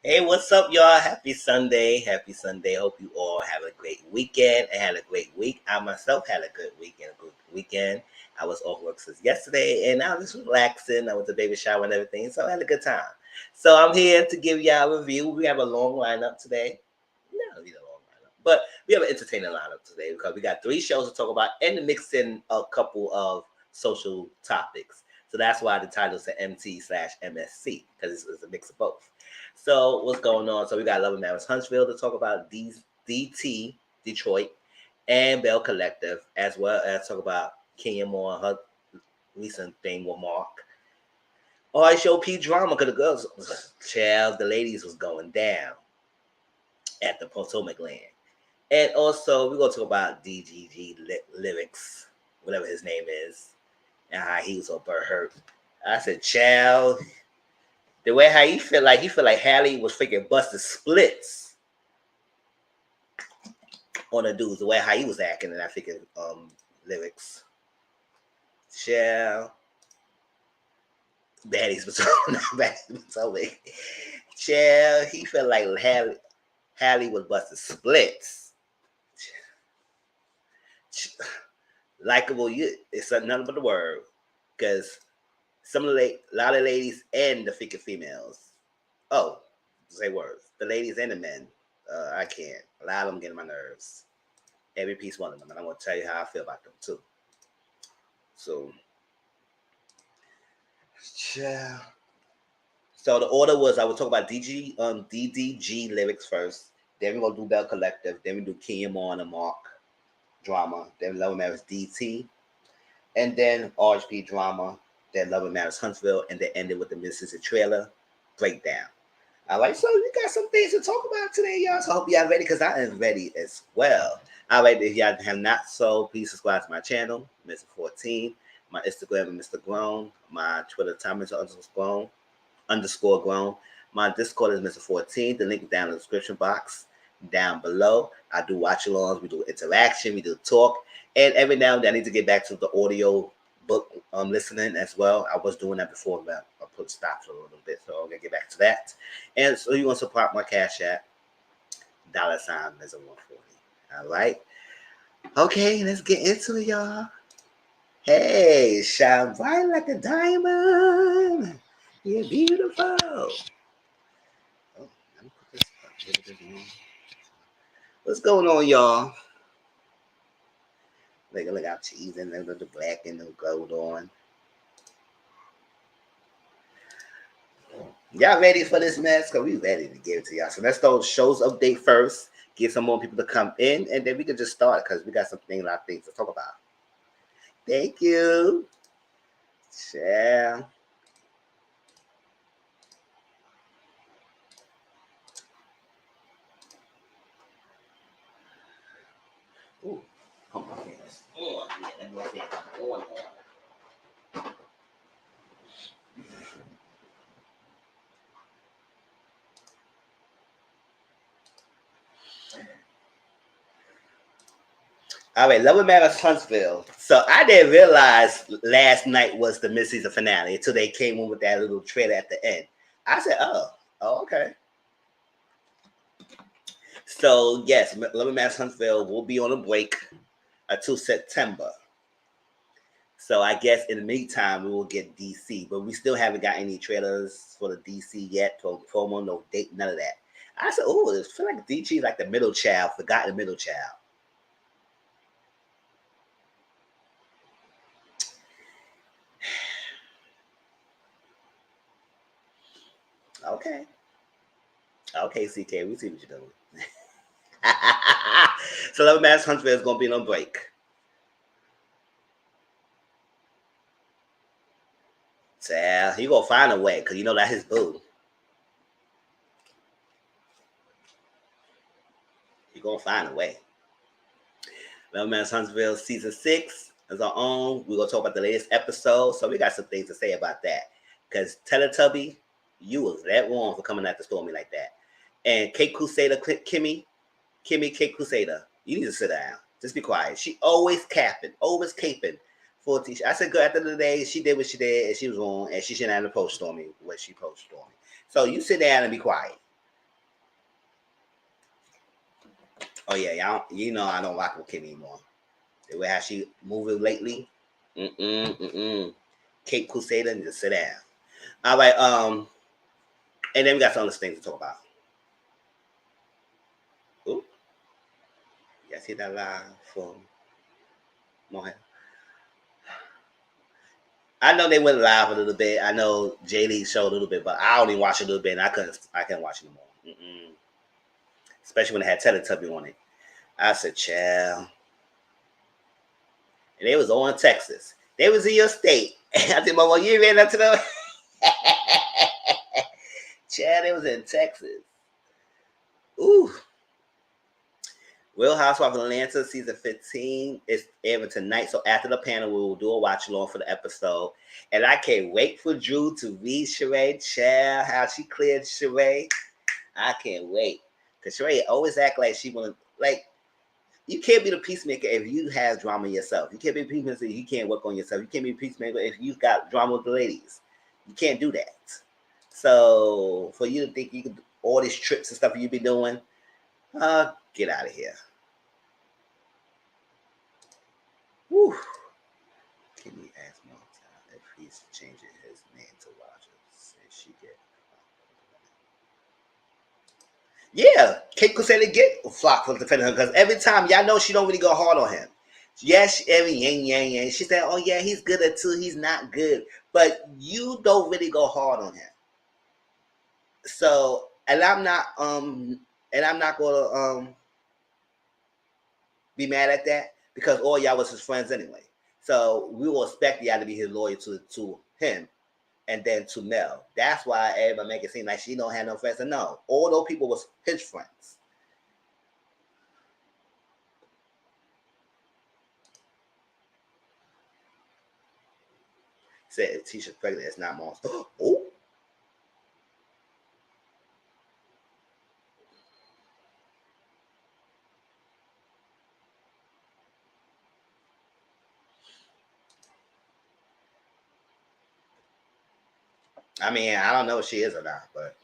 Hey, what's up, y'all? Happy Sunday. Happy Sunday. Hope you all have a great weekend and had a great week. I myself had a good week and a good weekend. I was off work since yesterday and I was just relaxing. I went to baby shower and everything, so I had a good time. So I'm here to give y'all a review. We have a long lineup today. No, we don't long lineup, but we have an entertaining lineup today because we got 3 shows to talk about and mix in a couple of social topics. So that's why the title is MT/MSC because it's a mix of both. So what's going on? So we got Love and Marriage Huntsville to talk about DT Detroit and Belle Collective, as well as talk about Kenya Moore and her recent thing with Mark. RHOP Drama because the girls, child, the ladies was going down at the Potomac land. And also we're gonna talk about DGG lyrics, whatever his name is, and how he was so hurt. I said, child, the way how he felt like Hallie was freaking busting splits on the dudes, the way how he was acting and I freaking lyrics. Child. Baddies Potomac. Child, he felt like Hallie was busting splits. Likeable, it's nothing but the word. Because a lot of ladies and the freaking females. Oh, say words. The ladies and the men. I can't. A lot of them get on my nerves. Every piece one of them. And I'm going to tell you how I feel about them too. So, yeah. So the order was I would talk about DDG lyrics first. Then we're going to do Belle Collective. Then we do Kenya Moore and Mark Drama. Then Love and Marriage DT. And then RHP Drama. Then Love and Marriage Huntsville. And then ended with the Midseason trailer breakdown. All right, so we got some things to talk about today, y'all. So I hope y'all ready because I am ready as well. All right, if y'all have not so, please subscribe to my channel, Mr. 14. My Instagram is Mr. Grown. My Twitter time is _grown. My Discord is Mr. 14. The link is down in the description box down below. I do watch-alongs, we do interaction, we do talk, and every now and then I need to get back to the audio book listening as well. I was doing that before, but I put stops a little bit, so I'm gonna get back to that. And so you want to support my Cash App, $Mr. 140. All right. Okay, let's get into it, y'all. Hey, shine bright like a diamond. You're beautiful. Oh, let me put this up. What's going on, y'all? Look out, cheese and the black and the gold on. Y'all ready for this mess? Because we ready to give it to y'all. So let's start shows update first. Get some more people to come in, and then we can just start because we got a lot of things to talk about. Thank you. Share. Ooh, come on, yes. Oh, yeah, let me see. On. All right, Love and Marriage Huntsville. So I didn't realize last night was the Midseason finale until they came in with that little trailer at the end. I said, oh, okay. So yes, Love and Marriage Huntsville will be on a break until September. So I guess in the meantime we will get DC, but we still haven't got any trailers for the DC yet, promo, no date, none of that. I said, oh, it feels like DC is like the middle child, forgotten middle child. Okay. Okay, CK, we see what you're doing. So Love and Marriage Huntsville is gonna be on break. So he gonna find a way, cause you know that's his boo. He gonna find a way. Love and Marriage Huntsville season 6 is our own. We're gonna talk about the latest episode, so we got some things to say about that. Cause Teletubby, you was that wrong for coming at the Stormy like that. And Kate Crusader, Kimmy Kate Crusader, you need to sit down. Just be quiet. She always capping, always caping for a t-shirt. I said, girl, at the end of the day, she did what she did, and she was wrong, and she shouldn't have approached Stormy what she approached Stormy. So you sit down and be quiet. Oh yeah, y'all, you know I don't rock with Kim anymore. The way how she moving lately. Cape Crusader, need to sit down. All right, and then we got some other things to talk about. Ooh, y'all see that live from Mohan? I know they went live a little bit. I know JD showed a little bit, but I only watched a little bit, and I couldn't watch it anymore. Especially when it had Teletubby on it. I said, "Child," and they was all in Texas. They was in your state. I said, "Mama, you ran up to them." Chad, it was in Texas. Ooh. Real Housewives of Atlanta season 15 is airing tonight. So after the panel, we will do a watch along for the episode. And I can't wait for Drew to read Sheree. Chad, how she cleared Sheree. I can't wait. Because Sheree always act like she want to, like, you can't be the peacemaker if you have drama yourself. You can't be a peacemaker if you can't work on yourself. You can't be a peacemaker if you got drama with the ladies. You can't do that. So for you to think you could all these trips and stuff you be doing, get out of here. Whew. Can you ask Motown if he's changing his name to Roger? Say she get. Yeah, Kate could say they get flock for defending her because every time y'all know she don't really go hard on him. Yes, every yang. She said, "Oh yeah, he's good at two. He's not good," but you don't really go hard on him. So, and I'm not gonna be mad at that because all y'all was his friends anyway. So we will expect y'all to be his loyal to him and then to Mel. That's why everybody make it seem like she don't have no friends. And no, all those people was his friends. Said if Tisha's pregnant, it's not Monster. Oh. I mean, I don't know if she is or not, but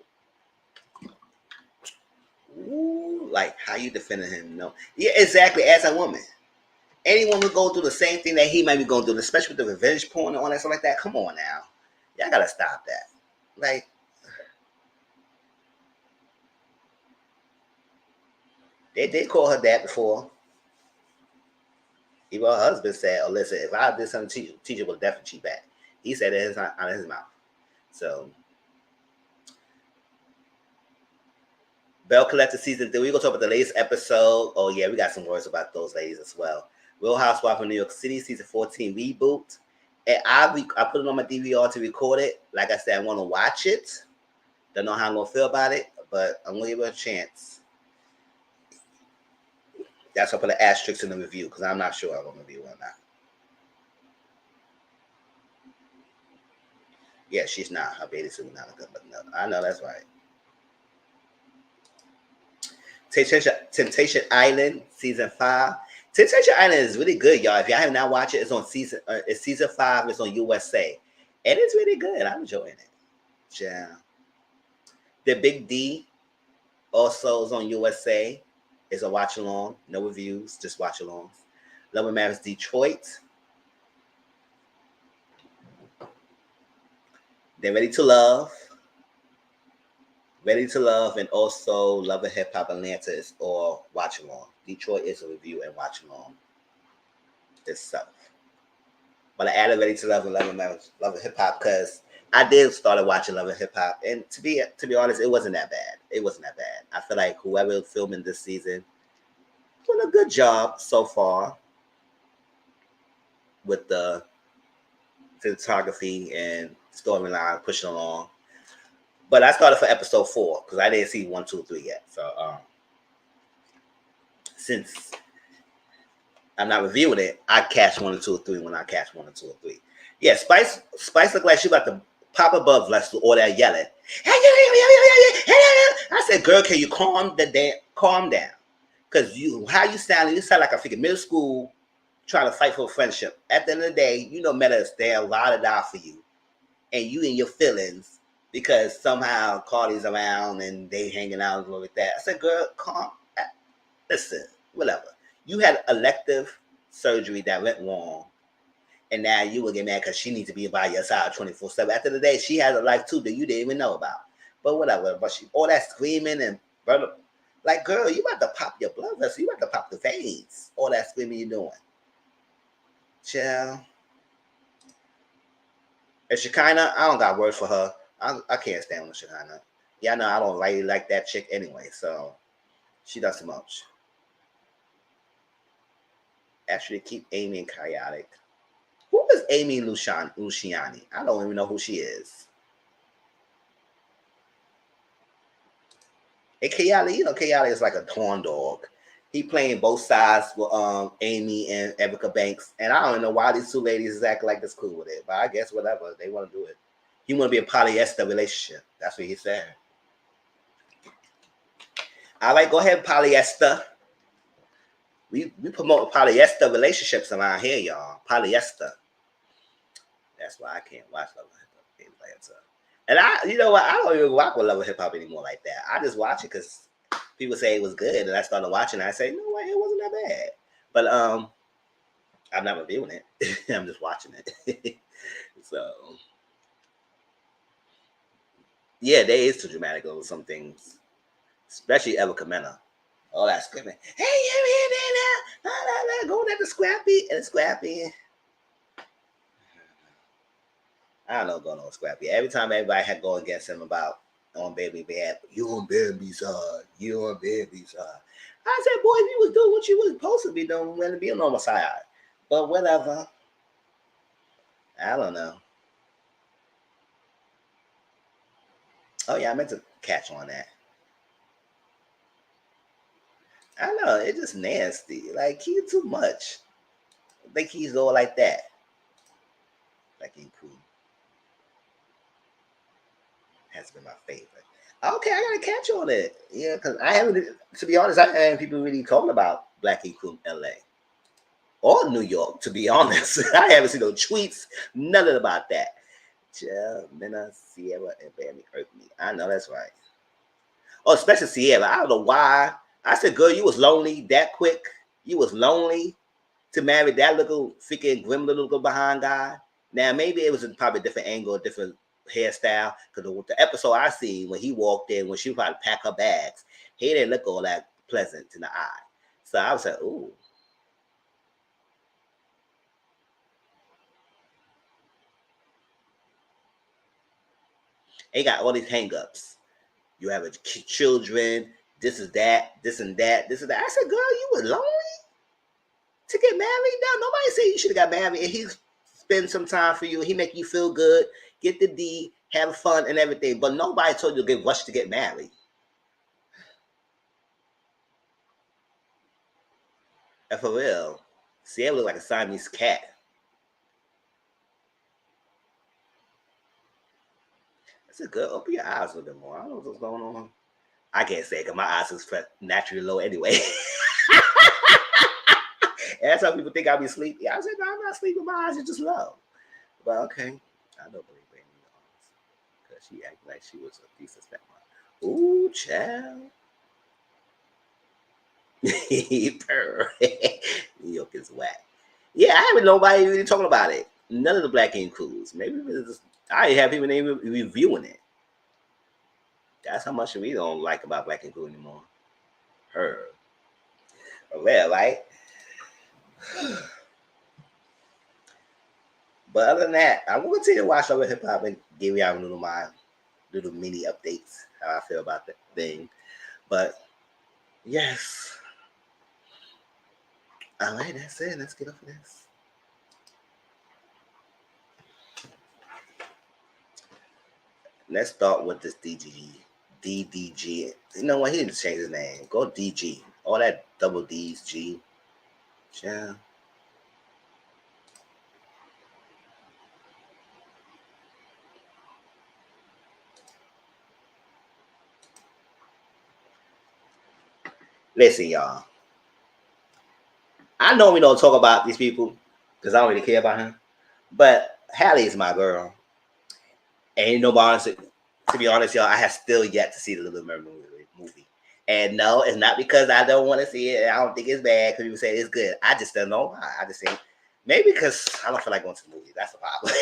ooh, like how you defending him? No, yeah, exactly. As a woman, anyone would go through the same thing that he might be going through, especially with the revenge porn and all that stuff like that. Come on now, y'all gotta stop that. Like, they did call her that before. Even her husband said, "Oh, listen, if I did something to you, teacher will definitely cheat back." He said it out of his mouth. So, Belle Collective season 3. We're gonna talk about the latest episode. Oh yeah, we got some words about those ladies as well. Real Housewives of New York City season 14 reboot. And I put it on my DVR to record it. Like I said, I want to watch it. Don't know how I'm gonna feel about it, but I'm gonna give it a chance. That's why I put an asterisk in the review because I'm not sure I'm gonna review it or not. Yeah, she's not. Her baby's not good, but no, I know that's right. Temptation Island season 5. Temptation Island is really good, y'all. If y'all have not watched it, it's on it's season 5. It's on USA, and it's really good. I'm enjoying it. Yeah. The Big D also is on USA. It's a watch along, no reviews, just watch alongs. Love and Marriage Detroit. They're Ready to Love. Ready to Love, and also Love and Hip Hop Atlanta is all watch along. Detroit is a review and watch along itself. But I added Ready to Love and Love and Hip Hop because I did started watching Love and Hip Hop, and to be honest, it wasn't that bad. It wasn't that bad. I feel like whoever filming this season did a good job so far with the cinematography and storyline pushing along. But I started for episode 4 because I didn't see 1, 2, 3 yet. So since I'm not reviewing it, I catch 1 or 2 or 3 when I catch 1 or 2 or 3. Yeah, Spice looked like she about to pop above like all that yelling. I said, "Girl, can you calm down? Because how you sound like a freaking middle school trying to fight for a friendship. At the end of the day, you know Meta is there, ride or die for you, and you in your feelings because somehow Cardi's around and they hanging out and like that." I said, "Girl, calm. Listen, whatever. You had elective surgery that went wrong, and now you will get mad because she needs to be by your side 24/7. After the day, she has a life too that you didn't even know about. But whatever. But she all that screaming and brother, like girl, you about to pop your blood vessel, you about to pop the veins. All that screaming you doing. Child. And Shekinah, I don't got words for her. I can't stand with Shekinah. Yeah, I know I don't really like that chick anyway, so she does too much. Actually, keep Amy and chaotic. Who is Amy Luciani? I don't even know who she is. And Chaotic, you know, Chaotic is like a torn dog. He playing both sides with Amy and Erica Banks, and I don't know why these two ladies is acting like this cool with it, but I guess whatever they want to do it. He want to be a polyester relationship. That's what he said. All right, go ahead, polyester. We promote polyester relationships around here, y'all. Polyester. That's why I can't watch Love and Hip Hop. And you know what? I don't even rock with Love and Hip Hop anymore like that. I just watch it because people say it was good, and I started watching it. I say, no way, it wasn't that bad. But I'm not reviewing it. I'm just watching it. So yeah, there is too dramatic over some things, especially Erica Mena. All that screaming, hey, going at the Scrappy and Scrappy. I don't know going on Scrappy. Every time everybody had going against him about on Baby Bad, you on Baby's side, you on Baby's side. I said, boy, if you was doing what you was supposed to be doing, when to be on my side. But whatever. I don't know. Oh yeah, I meant to catch on that. I know, it's just nasty. Like he's too much. I think he's all like that. Like he's cool. Has been my favorite. Okay, I gotta catch on it. Yeah, because I haven't, to be honest, I haven't people really talking about Black Ink Crew in LA or New York, to be honest. I haven't seen no tweets, nothing about that. Mena, Sierra, and Bambi hurt me. I know that's right. Oh, especially Sierra. I don't know why. I said, girl, you was lonely that quick. You was lonely to marry that little freaking grim little behind guy. Now, maybe it was probably a different angle, a different hairstyle. Because the episode I seen when he walked in, when she probably packed her bags, he didn't look all that pleasant in the eye. So I was like, ooh. He got all these hang-ups. You have children, this is that, this and that, this and that. I said, girl, you were lonely to get married? No, nobody said you should have got married. And he spend some time for you. He make you feel good, get the D, have fun and everything. But nobody told you to get rushed to get married. And for real, Sierra look like a Siamese cat. I said, girl, open your eyes a little bit more. I don't know what's going on. I can't say it because my eyes is naturally low anyway. That's how people think I'll be sleepy. I said, no, I'm not sleeping. My eyes are just low. But okay. I don't believe Baby because she acted like she was a decent stepmom. Ooh, child. New York is whack. Yeah, I haven't nobody really talking about it. None of the Black Ink Crews. Maybe just, I have people even reviewing it. That's how much we don't like about Black Ink Crew anymore. Her. Well, right? But other than that, I will continue to watch Love and Hip Hop and give you out my little mini updates, how I feel about that thing. But yes. All right, that's it. Let's get off of this. Let's start with this DDG. You know what? He didn't change his name. Go DG. All that double D's, G. Yeah. Listen, y'all. I know we don't talk about these people because I don't really care about him. But Hallie is my girl. And nobody, to be honest, y'all, I have still yet to see the Little Mermaid movie. And no, it's not because I don't want to see it. I don't think it's bad because people say it's good. I just don't know why. I just say maybe because I don't feel like going to the movies. That's the problem.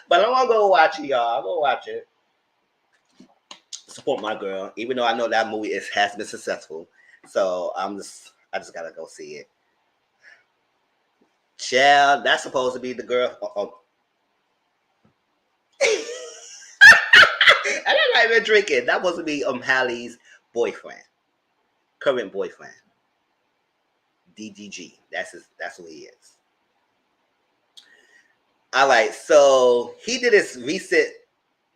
But I'm gonna go watch it, y'all. I'm gonna watch it. Support my girl, even though I know that movie has been successful. So I just gotta go see it. Child, that's supposed to be the girl. I'm not even drinking. That was to be Hallie's boyfriend, current boyfriend, DDG. That's who he is. All right, so he did this recent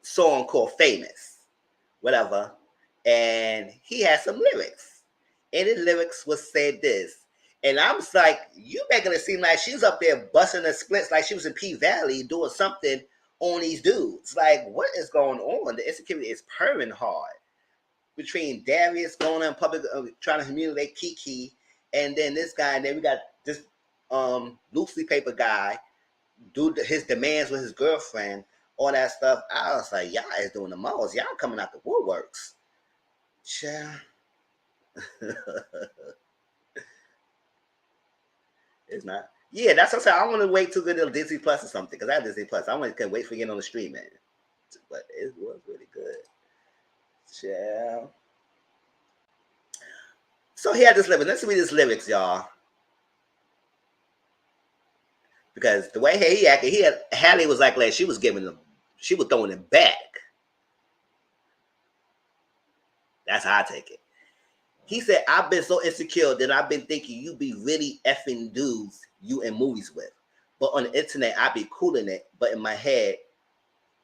song called "Famous," whatever, and he had some lyrics. And his lyrics was said this, and I was like, "You making it seem like she was up there busting the splits like she was in P Valley doing something on these dudes. Like, what is going on? The insecurity is purring hard between Darius going in public trying to humiliate Kiki, and then this guy, and then we got this loosely paper guy do his demands with his girlfriend, all that stuff. I was like, y'all is doing the most. Y'all coming out the woodworks. Yeah. It's not. Yeah, that's what I'm saying. I want to wait till good Disney Plus or something because I have Disney Plus. I can't wait for it on the stream, man. But it was really good. Yeah. So he had this lyric. Let's read his lyrics, y'all. Because the way he acted, Hallie was like she was throwing it back. That's how I take it. He said, I've been so insecure that I've been thinking you be really effing dudes you in movies with. But on the internet, I be cooling it. But in my head,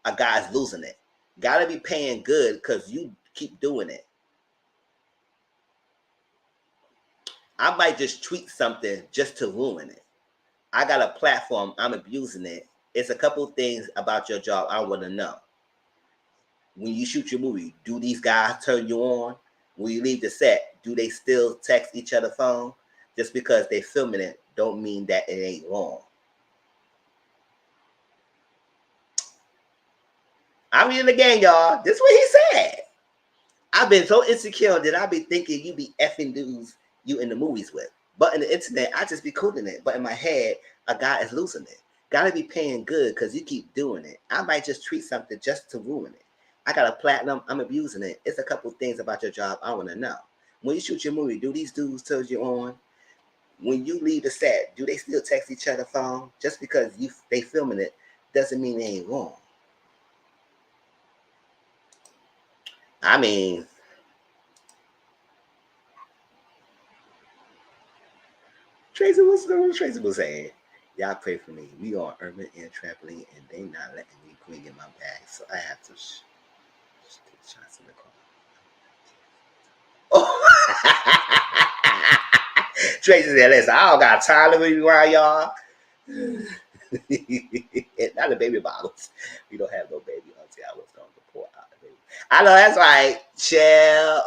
a guy's losing it. Gotta be paying good because you keep doing it. I might just tweet something just to ruin it. I got a platform. I'm abusing it. It's a couple things about your job I want to know. When you shoot your movie, do these guys turn you on? When you leave the set, do they still text each other phone? Just because they filming it don't mean that it ain't wrong. I'm reading again, y'all. This is what he said. I've been so insecure that I be thinking you be effing dudes you in the movies with. But in the internet, I just be cooling it. But in my head, a guy is losing it. Gotta be paying good because you keep doing it. I might just tweet something just to ruin it. I got a platinum. I'm abusing it. It's a couple things about your job I want to know. When you shoot your movie, do these dudes turn you on? When you leave the set, do they still text each other phone? Just because they filming it doesn't mean they ain't wrong. I mean, Tracy was saying, y'all pray for me. We are urban and trampoline, and they not letting me bring in my bag, so I have to take shots in the car. Oh. Tracy said, listen, I don't got time to be around y'all. Not the baby bottles. We don't have no baby until I was going to pour out the baby. I know that's right, chill.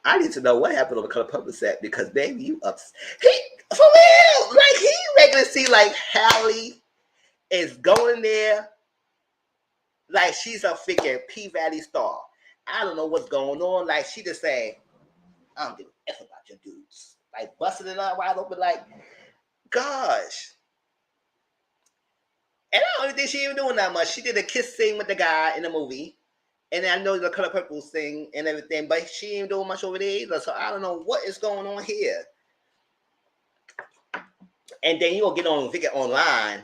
I need to know what happened on the Color Purple set because baby, you upset. He for real, like he making it seem like Hallie is going there like she's a freaking P Valley star. I don't know what's going on. Like she just saying, I don't give a F about your dudes. Like busting it up wide open, like, gosh. And I don't even think she even doing that much. She did a kiss scene with the guy in the movie. And I know the Color Purple thing and everything, but she ain't doing much over there either. So I don't know what is going on here. And then you'll get on Vika online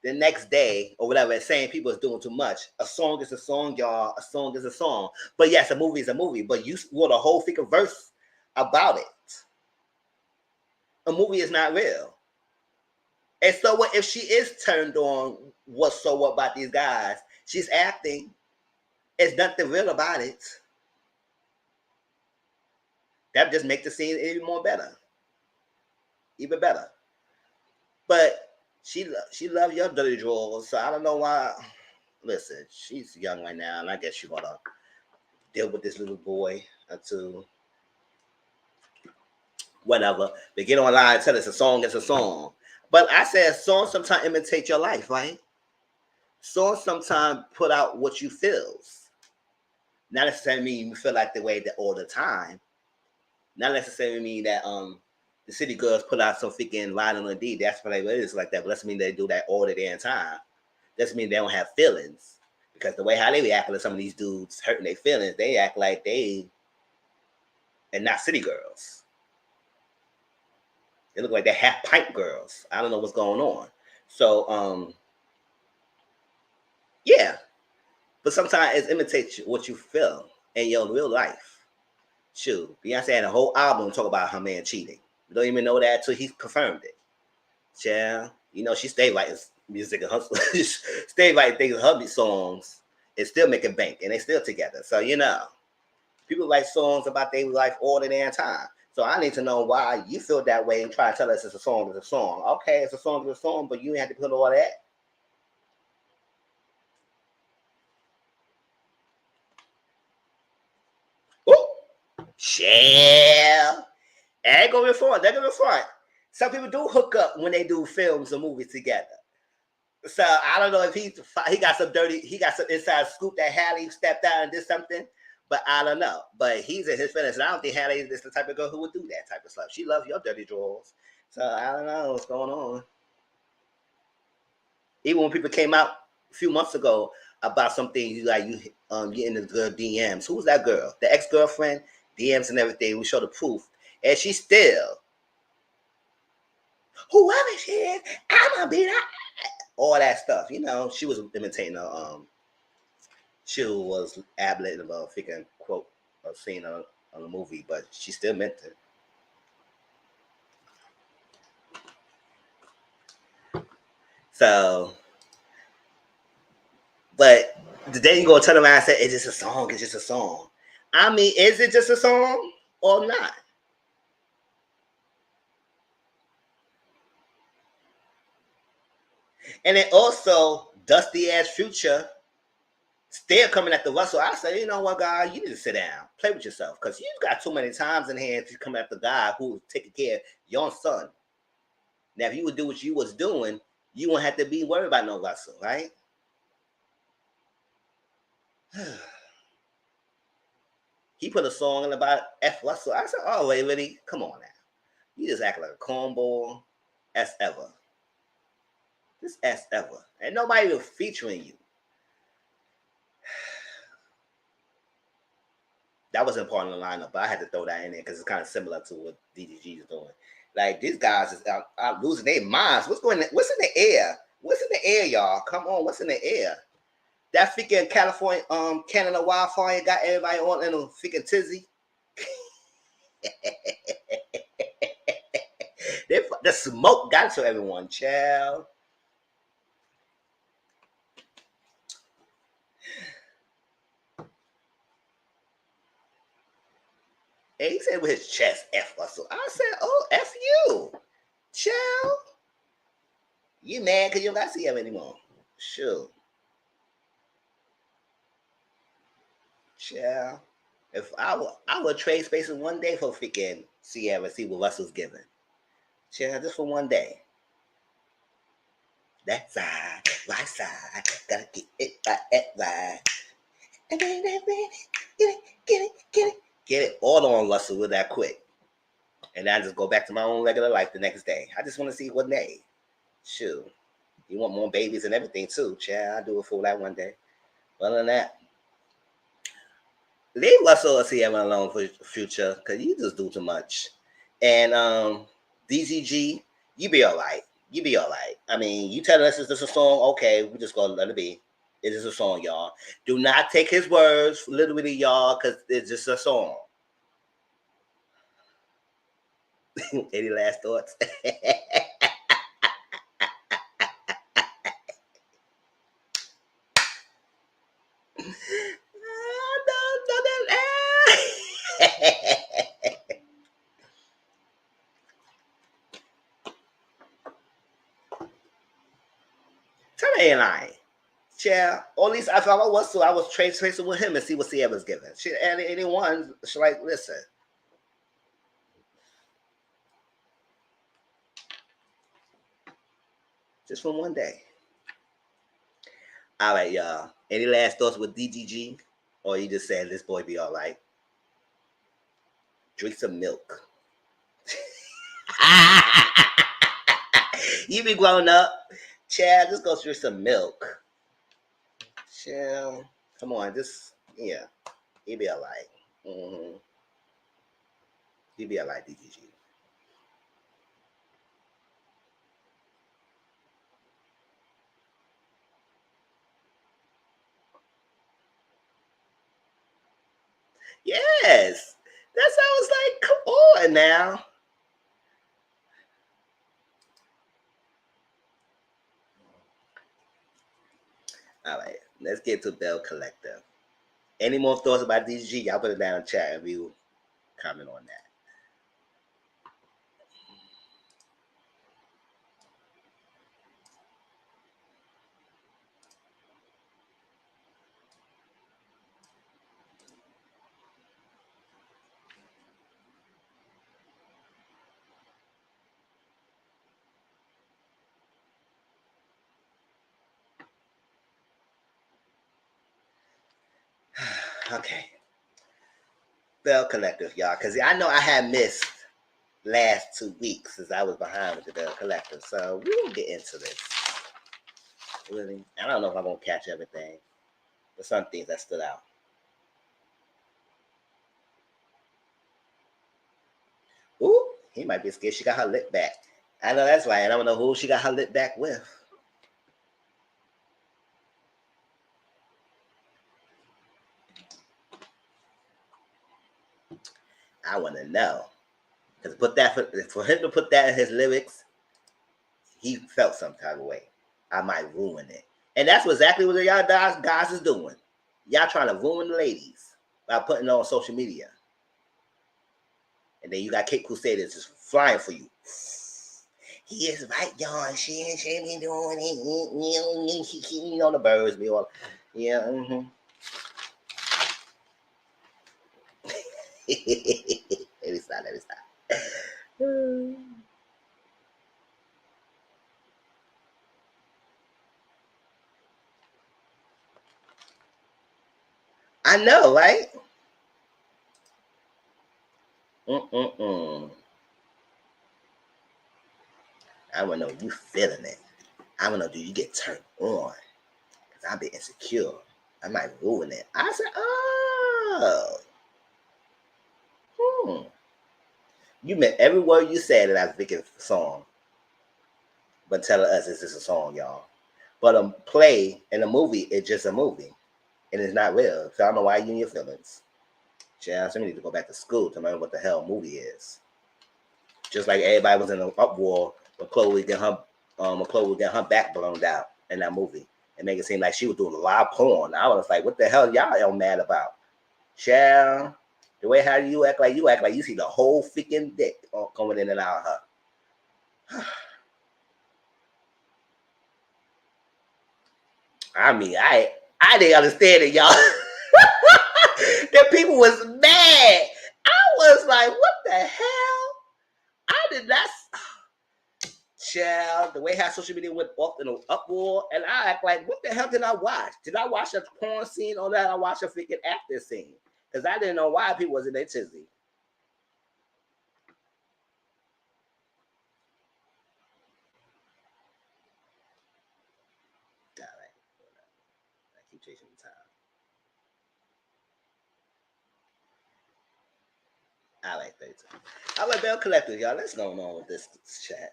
the next day or whatever, saying people is doing too much. A song is a song, y'all. A song is a song. But yes, a movie is a movie. But you wrote a whole freaking verse about it. A movie is not real. And so what if she is turned on? What's so what about these guys? She's acting. It's nothing real about it. That just makes the scene even more better. Even better. But she loves your dirty drawers, so I don't know why. Listen, she's young right now, and I guess she's gonna deal with this little boy until whatever. They get online and tell us a song is a song. But I said a song sometimes imitate your life, right? Songs sometimes put out what you feels. Not necessarily mean you feel like the way that all the time. Not necessarily mean that the city girls put out some freaking line on the D. That's what it is like that. But doesn't mean they do that all the damn time. Doesn't mean they don't have feelings. Because the way how they react to some of these dudes hurting their feelings, they act like they and not city girls. They look like they're half pint girls. I don't know what's going on. So yeah. But sometimes it imitates what you feel in your real life. Shoot, Beyonce had a whole album talk about her man cheating. You don't even know that until he confirmed it. Yeah, you know she stayed writing music and hustle, stayed writing things, hubby songs, and still making bank, and they still together. So you know, people write songs about their life all the damn time. So I need to know why you feel that way and try to tell us it's a song, it's a song. Okay, it's a song, it's a song, but you ain't have to put all that. Ooh, shell. Ain't gonna be front. They're gonna be front. Some people do hook up when they do films or movies together. So I don't know if he got some dirty, he got some inside scoop that Halle stepped out and did something, but I don't know. But he's in his feelings, and I don't think Halle is the type of girl who would do that type of stuff. She loves your dirty drawers. So I don't know what's going on. Even when people came out a few months ago about something you getting the girl DMs. Who was that girl? The ex-girlfriend, DMs and everything. We showed the proof. And she still, whoever she is, I'm gonna be that. All that stuff. You know, she was imitating she was ad-libbing about a freaking quote or scene on a movie, but she still meant it. So, but then you go turn around and say, it's just a song, it's just a song. I mean, is it just a song or not? And then also, dusty ass Future still coming at the Russell. I say, you know what, guy, you need to sit down, play with yourself, because you got too many times in here to come at the guy who's taking care of your son. Now, if you would do what you was doing, you won't have to be worried about no Russell, right? He put a song in about F Russell. I said, oh, wait, really? Come on now. You just act like a cornball as ever. Just as ever. And nobody was featuring you. That wasn't part of the lineup, but I had to throw that in there because it's kind of similar to what DDG is doing. Like, these guys is out losing their minds. What's going on? What's in the air? What's in the air, y'all? Come on, what's in the air? That freaking California, Canada wildfire got everybody on in a freaking tizzy. The smoke got to everyone, child. And he said with his chest, F Russell. I said, oh, F you. Child. You mad because you don't got to see him anymore. Sure. Child. If I would trade spaces one day for freaking Sierra, see what Russell's giving. Child, just for one day. That side, right side, gotta get it right at right. And then get it all on Russell with that quick. And I just go back to my own regular life the next day. I just want to see one day. Shoot. You want more babies and everything too, child. I'll do it for that one day. Other than that, leave Russell or Sierra alone for future, because you just do too much. And DZG, you be all right. You be all right. I mean, you telling us it's just a song, okay, we just gonna let it be. It is a song, y'all. Do not take his words literally, y'all, because it's just a song. Any last thoughts? Tell me ain't lying. Yeah, or at least if I was to, I was tracing with him and see what Sierra's giving. She and anyone, she like, listen. Just for one day. All right, y'all. Any last thoughts with DDG? Or you just saying this boy be all right? Drink some milk. You be grown up. Chad, just go drink some milk. Chad, come on, just, yeah. He be all right. Mm-hmm. He be all right, DDG. Yes. That's how I was like, come on now. All right, let's get to Belle Collective. Any more thoughts about DDG? Y'all put it down in the chat and we will comment on that. Okay. Belle Collective, y'all. Because I know I had missed last 2 weeks since I was behind with the Belle Collective. So we will get into this. Really? I don't know if I'm going to catch everything. But some things that stood out. Ooh, he might be scared she got her lip back. I know that's right. And I don't know who she got her lip back with. I want to know. Because for him to put that in his lyrics, he felt some type of way. I might ruin it. And that's exactly what y'all guys is doing. Y'all trying to ruin the ladies by putting it on social media. And then you got Kate Crusaders just flying for you. He is right, y'all. She be doing it. You know, the birds be all. Yeah. Mm-hmm. Let me stop. I know, right? I want to know you feeling it. I want to know, do you get turned on? Because I'll be insecure. I might ruin it. I said, oh. You meant every word you said in that Vicky song. But telling us it's just a song, y'all. But a play and a movie, it's just a movie. And it's not real. So I don't know why you in your feelings. Chad, so we need to go back to school to learn what the hell a movie is. Just like everybody was in an uproar when Chloe would get her back blown out in that movie and make it seem like she was doing a lot of porn. I was like, what the hell y'all mad about? Chad, the way how you act like you see the whole freaking dick coming in and out of her. I mean, I didn't understand it, y'all. That people was mad. I was like, what the hell? I did not. Child, the way how social media went off in an uproar, and I act like, what the hell did I watch? Did I watch a porn scene or did I watch a freaking acting scene? Because I didn't know why people was in their tizzy. All right. I keep chasing the time. I like 32. I like Belle Collective, y'all. Let's go on with this chat.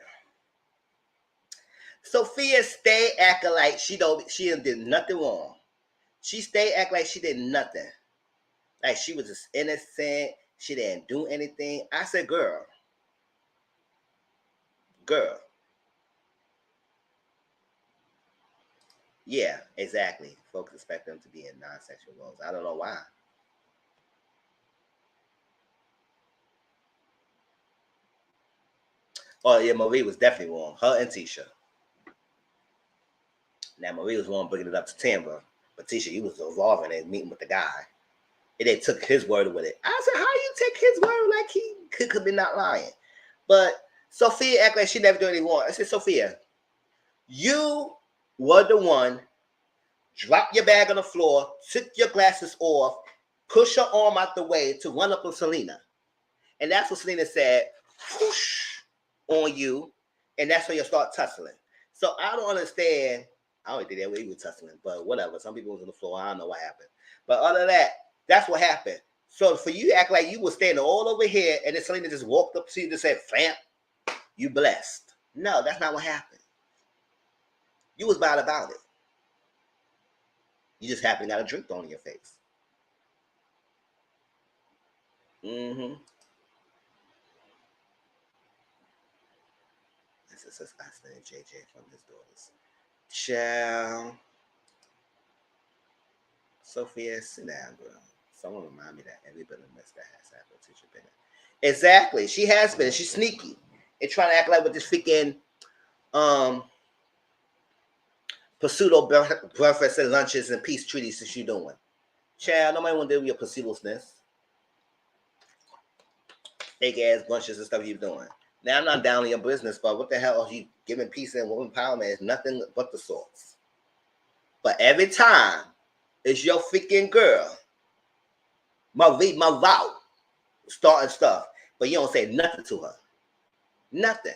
Sophia stay acting like she did nothing wrong. She stay act like she did nothing. Like she was just innocent. She didn't do anything. I said, girl. Yeah, exactly. Folks expect them to be in non-sexual roles. I don't know why. Oh yeah, Marie was definitely wrong. Her and Tisha. Now Marie was wrong bringing it up to Tamra, but Tisha, you was involved in it, meeting with the guy. And they took his word with it. I said, how you take his word like he could be not lying? But Sophia act like she never did anything wrong. I said, Sophia, you were the one dropped your bag on the floor, took your glasses off, pushed her arm out the way to run up on Selena. And that's what Selena said, whoosh, on you. And that's when you start tussling. So I don't understand. I don't think that way he was tussling, but whatever. Some people was on the floor. I don't know what happened. But other than that, that's what happened. So for you to act like you were standing all over here and then Selena just walked up to you and said, "Fam, you blessed." No, that's not what happened. You was bad about it. You just happened to got a drink thrown in your face. Mm-hmm. This is Austin and JJ from his daughters. Ciao. Sophia, sit down, girl. Someone remind me that every bit of mess that has happened to Teacher Bennett. Exactly. She has been. She's sneaky. And trying to act like with this freaking pseudo breakfast and lunches and peace treaties that she's doing. Child, nobody want to deal with your pseudosness. Fake ass bunches and stuff you're doing. Now I'm not down in your business, but what the hell are you giving peace and woman empowerment is nothing but the source. But every time it's your freaking girl, my vow, starting stuff, but you don't say nothing to her. Nothing.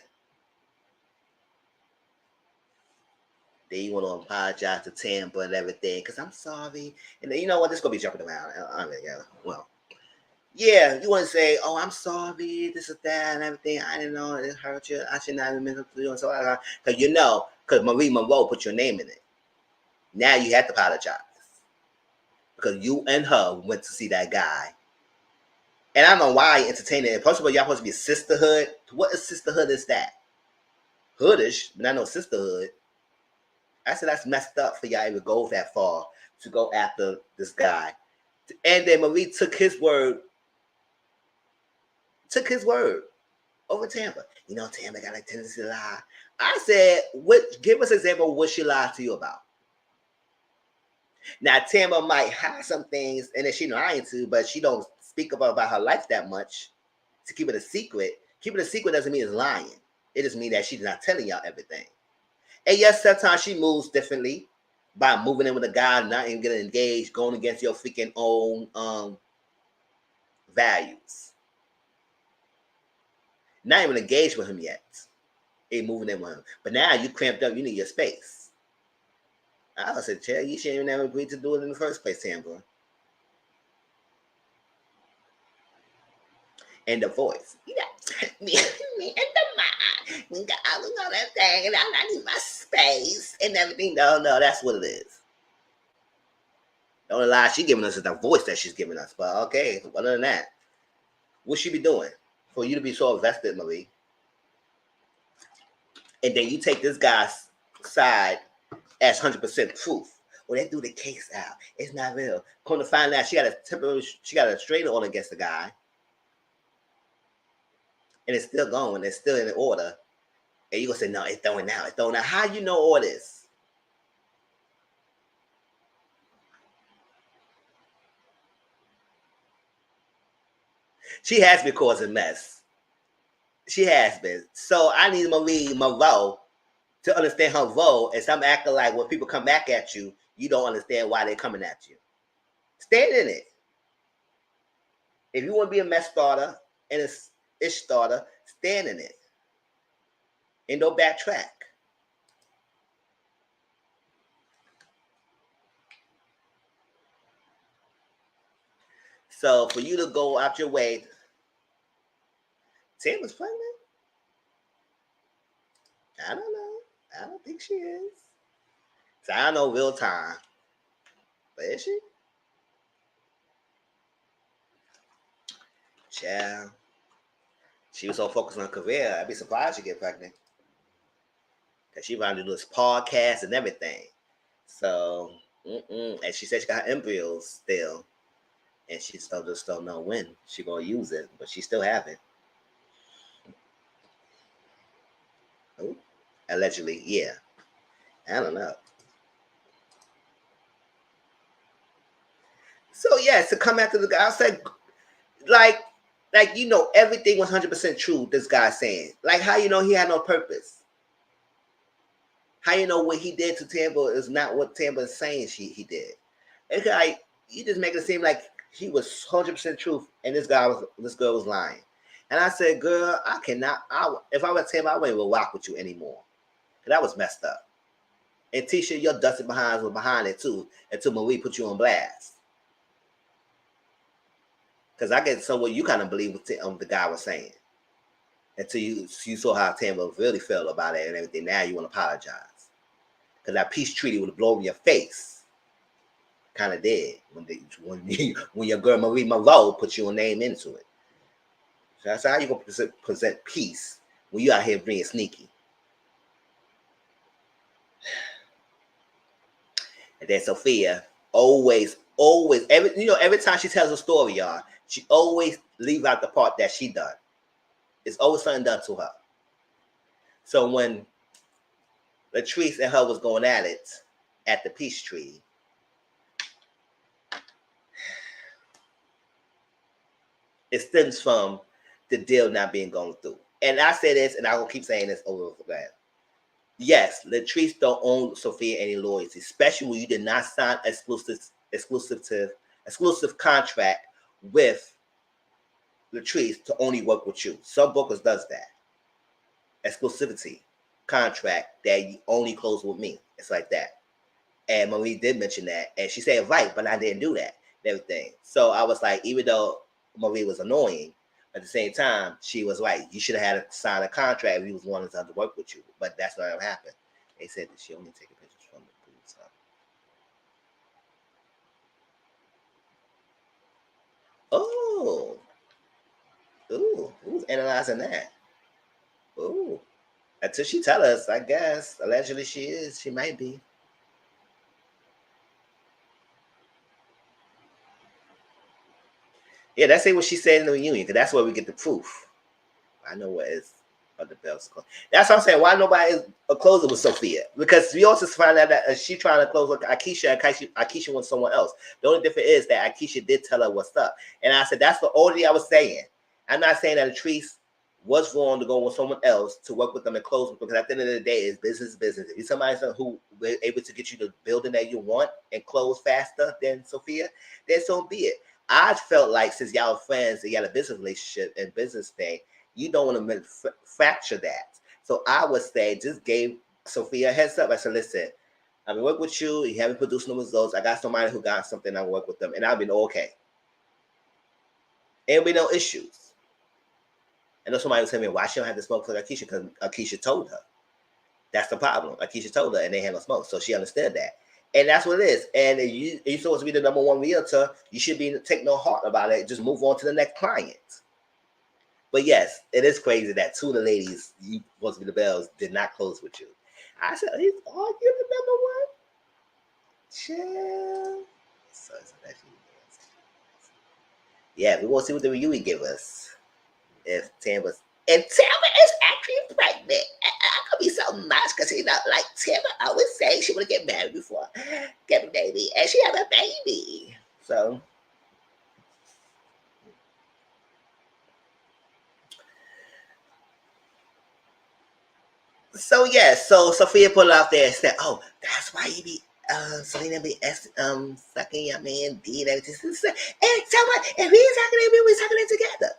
Then you want to apologize to Tampa and everything, because I'm sorry. And then, you know what? This is going to be jumping around. I mean, yeah, you want to say, "Oh, I'm sorry, this is that and everything. I didn't know it hurt you. I should not have meant to do it." So, because you know, because Marie Monroe put your name in it. Now you have to apologize because you and her went to see that guy. And I don't know why you entertaining it. First of all, y'all supposed to be sisterhood. What is sisterhood is that? Hoodish, but not no sisterhood. I said that's messed up for y'all even go that far to go after this guy. And then Marie took his word over Tampa. You know, Tampa got a tendency to lie. I said, give us an example of what she lied to you about. Now, Tampa might hide some things and that she's lying to, but she don't speak about her life that much to keep it a secret. Keeping it a secret doesn't mean it's lying. It just means that she's not telling y'all everything. And yes, sometimes she moves differently by moving in with a guy, not even getting engaged, going against your freaking own values. Not even engaged with him yet. Ain't moving in with him. But now you cramped up, you need your space. I would say, Chair, you shouldn't even have agreed to do it in the first place, Tampa. And the voice. You know, me and the mind. We got all that thing, and I need my space and everything. No, that's what it is. The only lie she's giving us is the voice that she's giving us. But okay, other than that, what she be doing for you to be so invested, Marie? And then you take this guy's side as 100% proof. Well, they threw the case out. It's not real. Come to find out, she got a restraining order against the guy. And it's still going. It's still in order. And you gonna say, no, it's throwing out. It's throwing out. How you know all this? She has been causing mess. She has been. So I need Marie Monroe to understand her role and stop acting like when people come back at you, you don't understand why they're coming at you. Stand in it. If you want to be a mess starter and an ish starter, stand in it. And don't backtrack. So for you to go out your way, Tim was pregnant? I don't know. I don't think she is. So I don't know real time. But is she? Child. She was so focused on her career, I'd be surprised she get pregnant. Because she wanted to do this podcast and everything. So, and she said she got her embryos still. And she still just don't know when she going to use it. But she still have it. Oh, allegedly, yeah. I don't know. So, yes, to come after the guy, I said, like, you know, everything was 100% true, this guy saying. Like, how you know he had no purpose? How you know what he did to Tampa is not what Tampa is saying he did? It's like you just make it seem like he was 100% truth, and this girl was lying. And I said, girl, I cannot. If I were Tampa, I wouldn't even rock with you anymore. Cause that was messed up. And Tisha, your dusty behinds were behind it too, until Marie put you on blast. Because I get somewhere you kind of believe what the guy was saying. Until you saw how Tampa really felt about it and everything. Now you want to apologize. Because that peace treaty would have blown in your face. Kind of did. When your girl Marie Monroe put your name into it. So that's how you going to present peace when you out here being sneaky. And then Sophia always, every time she tells a story, y'all, she always leave out the part that she done. It's always something done to her. So when Latrice and her was going at it at the peace treaty, it stems from the deal not being gone through. And I say this, and I will keep saying this over and over. Yes, Latrice don't own Sophia any loyalty, especially when you did not sign exclusive contract with Latrice to only work with you. Some bookers does that. Exclusivity contract that you only close with me. It's like that. And Marie did mention that, and she said right, but I didn't do that and everything. So I was like, even though Marie was annoying, at the same time, she was right. You should have had to sign a contract if you was wanting to work with you. But that's not what happened. They said that she only taking pictures from the booth. Oh. Ooh. Who's analyzing that? Ooh. Until she tell us, I guess. Allegedly she is. She might be. Yeah, that's what she said in the reunion, because that's where we get the proof. I know what is of the Bells. That's what I'm saying. Why nobody is a closer with Sophia? Because we also find out that she trying to close with Akeisha, and Akeisha wants someone else. The only difference is that Akeisha did tell her what's up. And I said, that's the only I was saying. I'm not saying that Latrice was wrong to go with someone else to work with them and close with them, because at the end of the day, it's business. If you're somebody who was able to get you the building that you want and close faster than Sophia, then so be it. I felt like since y'all are friends and y'all a business relationship and business thing, you don't want to fracture that. So I would say just gave Sophia a heads up. I said, listen, I've been working with you. You haven't produced no results. I got somebody who got something. I work with them, and I've been okay. And we no issues. I know somebody was telling me why she don't have to smoke for Akeisha, because Akeisha told her. That's the problem. Akeisha told her, and they had no smoke, so she understood that. And that's what it is. And you're supposed to be the number one realtor. You should take no heart about it. Just move on to the next client. But yes, it is crazy that two of the ladies you supposed to be the Bells did not close with you. I said, he's arguing the number one. Chill. So yeah, we want to see what the reunion give us. If Tampa is actually pregnant, I could be so much because like Tampa always say she want to get married before get a baby, and she have a baby. So yeah, so Sophia put it out there and said, "Oh, that's why you be Selena be sucking your man D and everything." And tell me if he's sucking it, we sucking it together.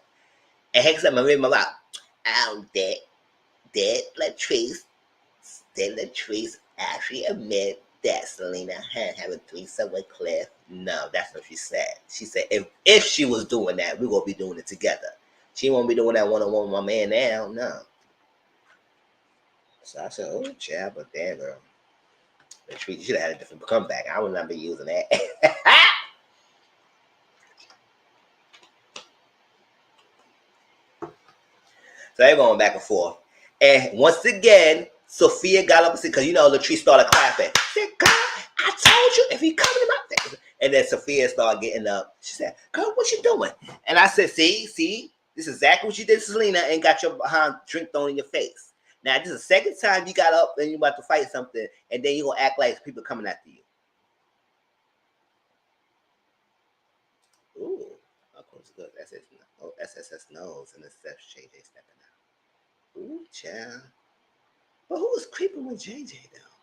And Hank said, "My mouth, did Latrice actually admit that Selena had a threesome with Cliff?" No, that's what she said. She said if she was doing that, we gonna be doing it together. She won't be doing that one-on-one with my man now. No. So I said, oh, child, but damn, girl. You should have had a different comeback. I would not be using that. So they're going back and forth. And once again, Sophia got up and said, because Latrice started clapping. She said, girl, I told you if he coming to my face. And then Sophia started getting up. She said, girl, what you doing? And I said, see, this is exactly what you did to Selena and got your behind drink thrown in your face. Now, this is the second time you got up and you about to fight something, and then you're going to act like people coming after you. Ooh, of course, good. SSS knows, and SSS JJ stepping out. Ooh, child. But who was creeping with JJ, though?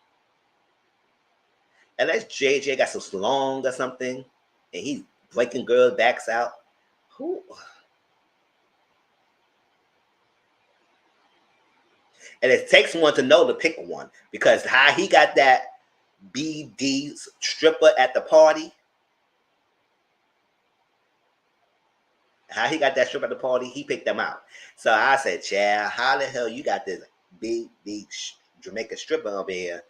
Unless JJ got some slong or something, and he's breaking girls' backs out. Who? And it takes one to know to pick one, because how he got that BD stripper at the party. How he got that stripper at the party, he picked them out. So I said, Chad, how the hell you got this big Jamaican stripper over here,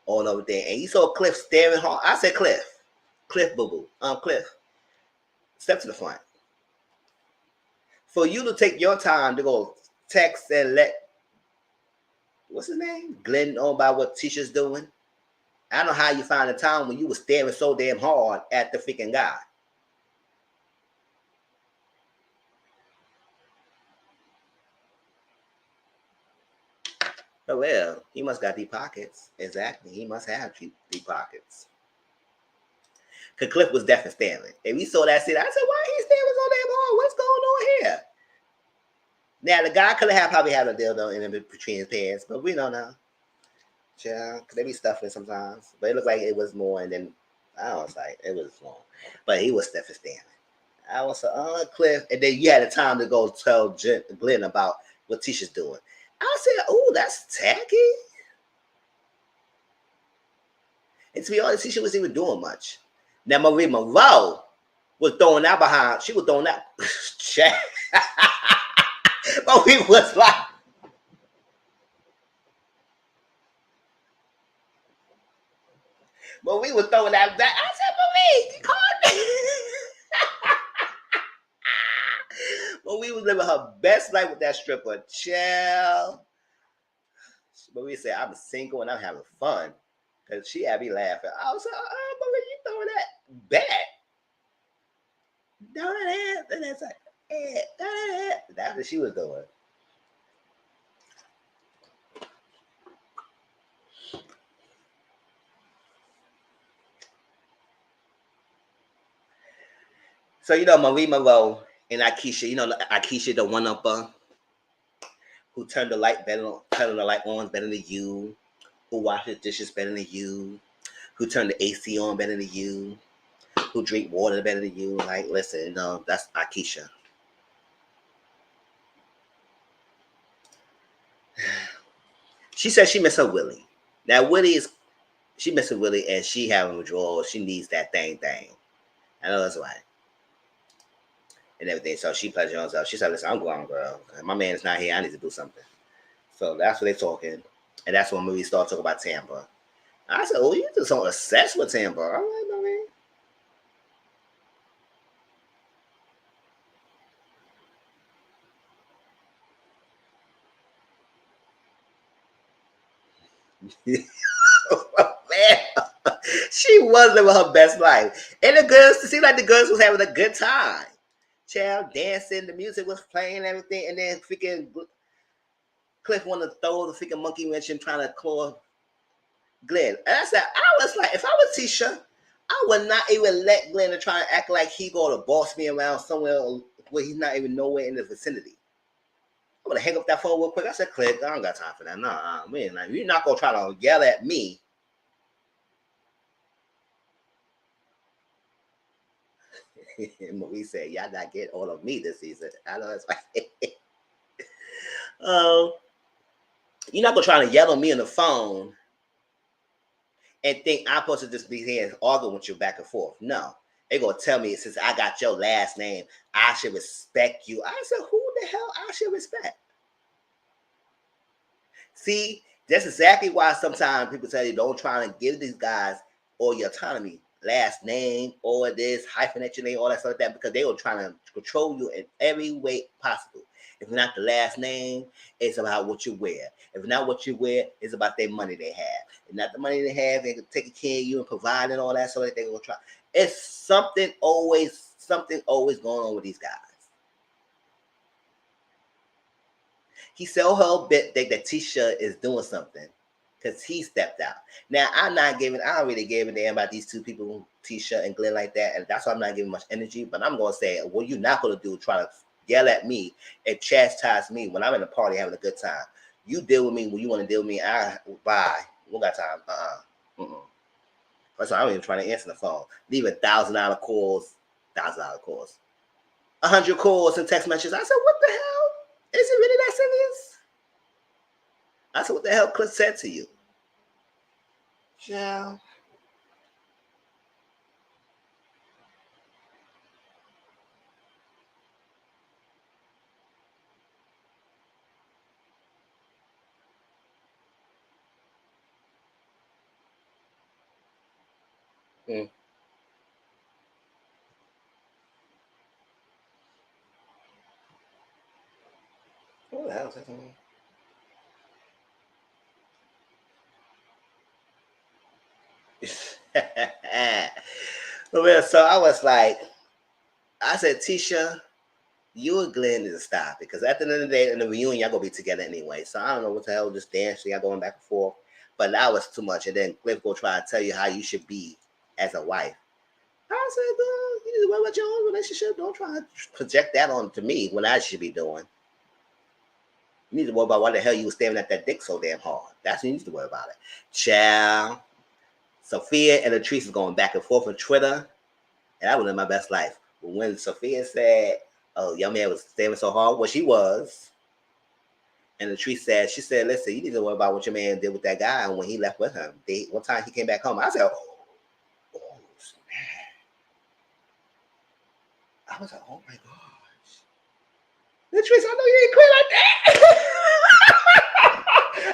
all over there? And you saw Cliff staring hard. I said, Cliff, boo-boo. Cliff, step to the front. For you to take your time to go text and let, what's his name? Glenn know about what Tisha's doing. I don't know how you find the time when you were staring so damn hard at the freaking guy. Oh, well, he must got deep pockets. Exactly. He must have deep pockets. Because Cliff was definitely staring. And we saw that scene. I said, why he staring so damn hard? What's going on here? Now, the guy could have probably had a dildo in between his pants, but we don't know. Yeah, because they be stuffing sometimes. But it looked like it was more, and then I was like, it was long. But he was definitely staring. I was like, Cliff. And then you had the time to go tell Glenn about what Tisha's doing. I said, oh, that's tacky. And to be honest, Tisha wasn't even doing much. Now, Marie Monroe was throwing that behind. She was throwing that. Marie was like, Marie was throwing that back. I said, Marie, you called me. Marie was living her best life with that stripper. Chill. Marie said, I'm single and I'm having fun. Because she had me laughing. I was like, Marie, you throwing that back. That's like, that's what she was doing. So, you know, Marie Monroe and Akeisha, you know, Akeisha, the one-upper, who turned the light on better than you, who washed the dishes better than you, who turned the AC on better than you, who drink water better than you. Like, listen, no, that's Akeisha. She said she miss her Willie. Now, she missing Willie, and she having withdrawal. She needs that thing. I know that's right. And everything. So she pledged herself. She said, listen, I'm grown, girl. My man is not here. I need to do something. So that's what they're talking. And that's when Marie started talking about Tampa. I said, oh, you just so obsessed with Tampa. All right, Marie. Man, she was living her best life. And the girls, it seemed like the girls was having a good time. Child dancing, the music was playing, everything, and then freaking Cliff wanted to throw the freaking monkey wrench and trying to claw Glenn. And I said, I was like, if I was Tisha, I would not even let Glenn try to act like he going to boss me around somewhere where he's not even nowhere in the vicinity. I'm gonna hang up that phone real quick. I said, Click, I don't got time for that. Nah, man, like, you're not gonna try to yell at me. And Marie said, y'all not getting all of me this season. I know that's right. You're not gonna try to yell at me on the phone and think I'm supposed to just be here and arguing with you back and forth. No. They're gonna tell me, since I got your last name, I should respect you. I said, who the hell I should respect? See, that's exactly why sometimes people tell you don't try to give these guys all your autonomy, last name, or this, hyphenate your name, all that stuff like that, because they will try to control you in every way possible. If not the last name, it's about what you wear. If not what you wear, it's about their money they have. If not the money they have, they're taking care of you and providing all that, so that they're gonna try. It's something always going on with these guys. He said her bit that Tisha is doing something because he stepped out. Now I don't really give a damn about these two people, Tisha and Glenn, like that, and that's why I'm not giving much energy. But I'm gonna say, what you're not gonna do, try to yell at me and chastise me when I'm in a party having a good time. You deal with me when you want to deal with me. Bye. We got time. First of all, I wasn't even trying to answer the phone. Leaving $1,000 calls, $1,000 calls, 100 calls and text messages. I said, what the hell? Is it really that serious? I said, what the hell Cliff said to you? Yeah. Mm. What the hell is that? Well, so I was like, I said, Tisha, you and Glenn need to stop it because at the end of the day, in the reunion, y'all gonna be together anyway. So I don't know what the hell this dance y'all going back and forth, but that was too much. And then Cliff go try to tell you how you should be as a wife. I said, girl, you need to worry about your own relationship. Don't try to project that on to me when I should be doing. You need to worry about why the hell you was staring at that dick so damn hard. That's what you need to worry about it. Ciao. Sophia and Latrice is going back and forth on Twitter, and I was in my best life. But when Sophia said, "Oh, your man was staring so hard," well, she was, and Latrice said, "She said, listen, you need to worry about what your man did with that guy when he left with him. One time he came back home." I said, "Oh, snap!" I was like, "Oh my gosh, Latrice, I know you ain't quit like that."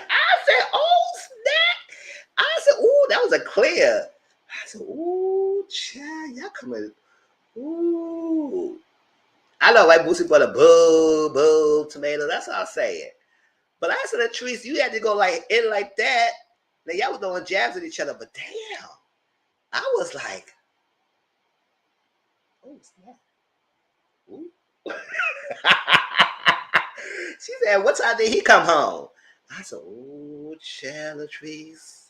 I said, "Oh snap!" I said, "Ooh, that was a clear." I said, "Ooh, child, y'all coming." Ooh. I know, like Boosie put a boo, boo, tomato. That's how I say it. But I said, Latrice, you had to go like in like that. Now, y'all was throwing jabs at each other, but damn. I was like, oh, snap. Ooh. She said, what time did he come home? I said, oh, child, Latrice.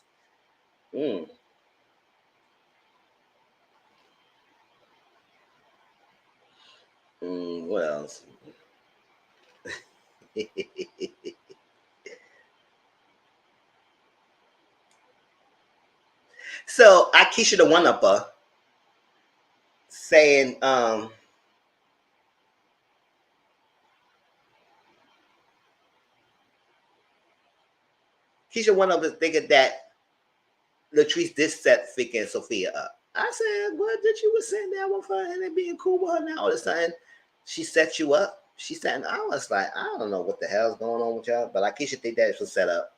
Mm. What else? So I Keisha the one upper saying, Keisha one upper thinking that Latrice did set Vicky and Sophia up. I said, what did you was sitting there with her and then being cool with her now all of a sudden she set you up? She said, I was like, I don't know what the hell's going on with y'all, but I Keisha think that it was set up.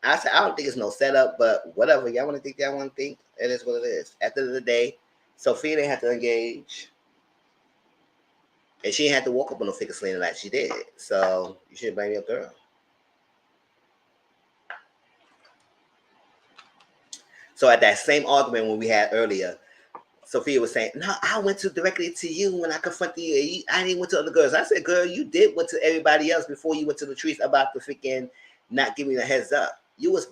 I said, I don't think it's no setup, but whatever. Y'all want to think y'all want to think. It is what it is. At the end of the day, Sophia didn't have to engage. And she didn't have to walk up on no figure Selena like she did. So you should blame your girl. So at that same argument when we had earlier, Sophia was saying, no, I went directly to you when I confronted you. I didn't went to other girls. I said, girl, you did went to everybody else before you went to Latrice about the freaking not giving a heads up. You was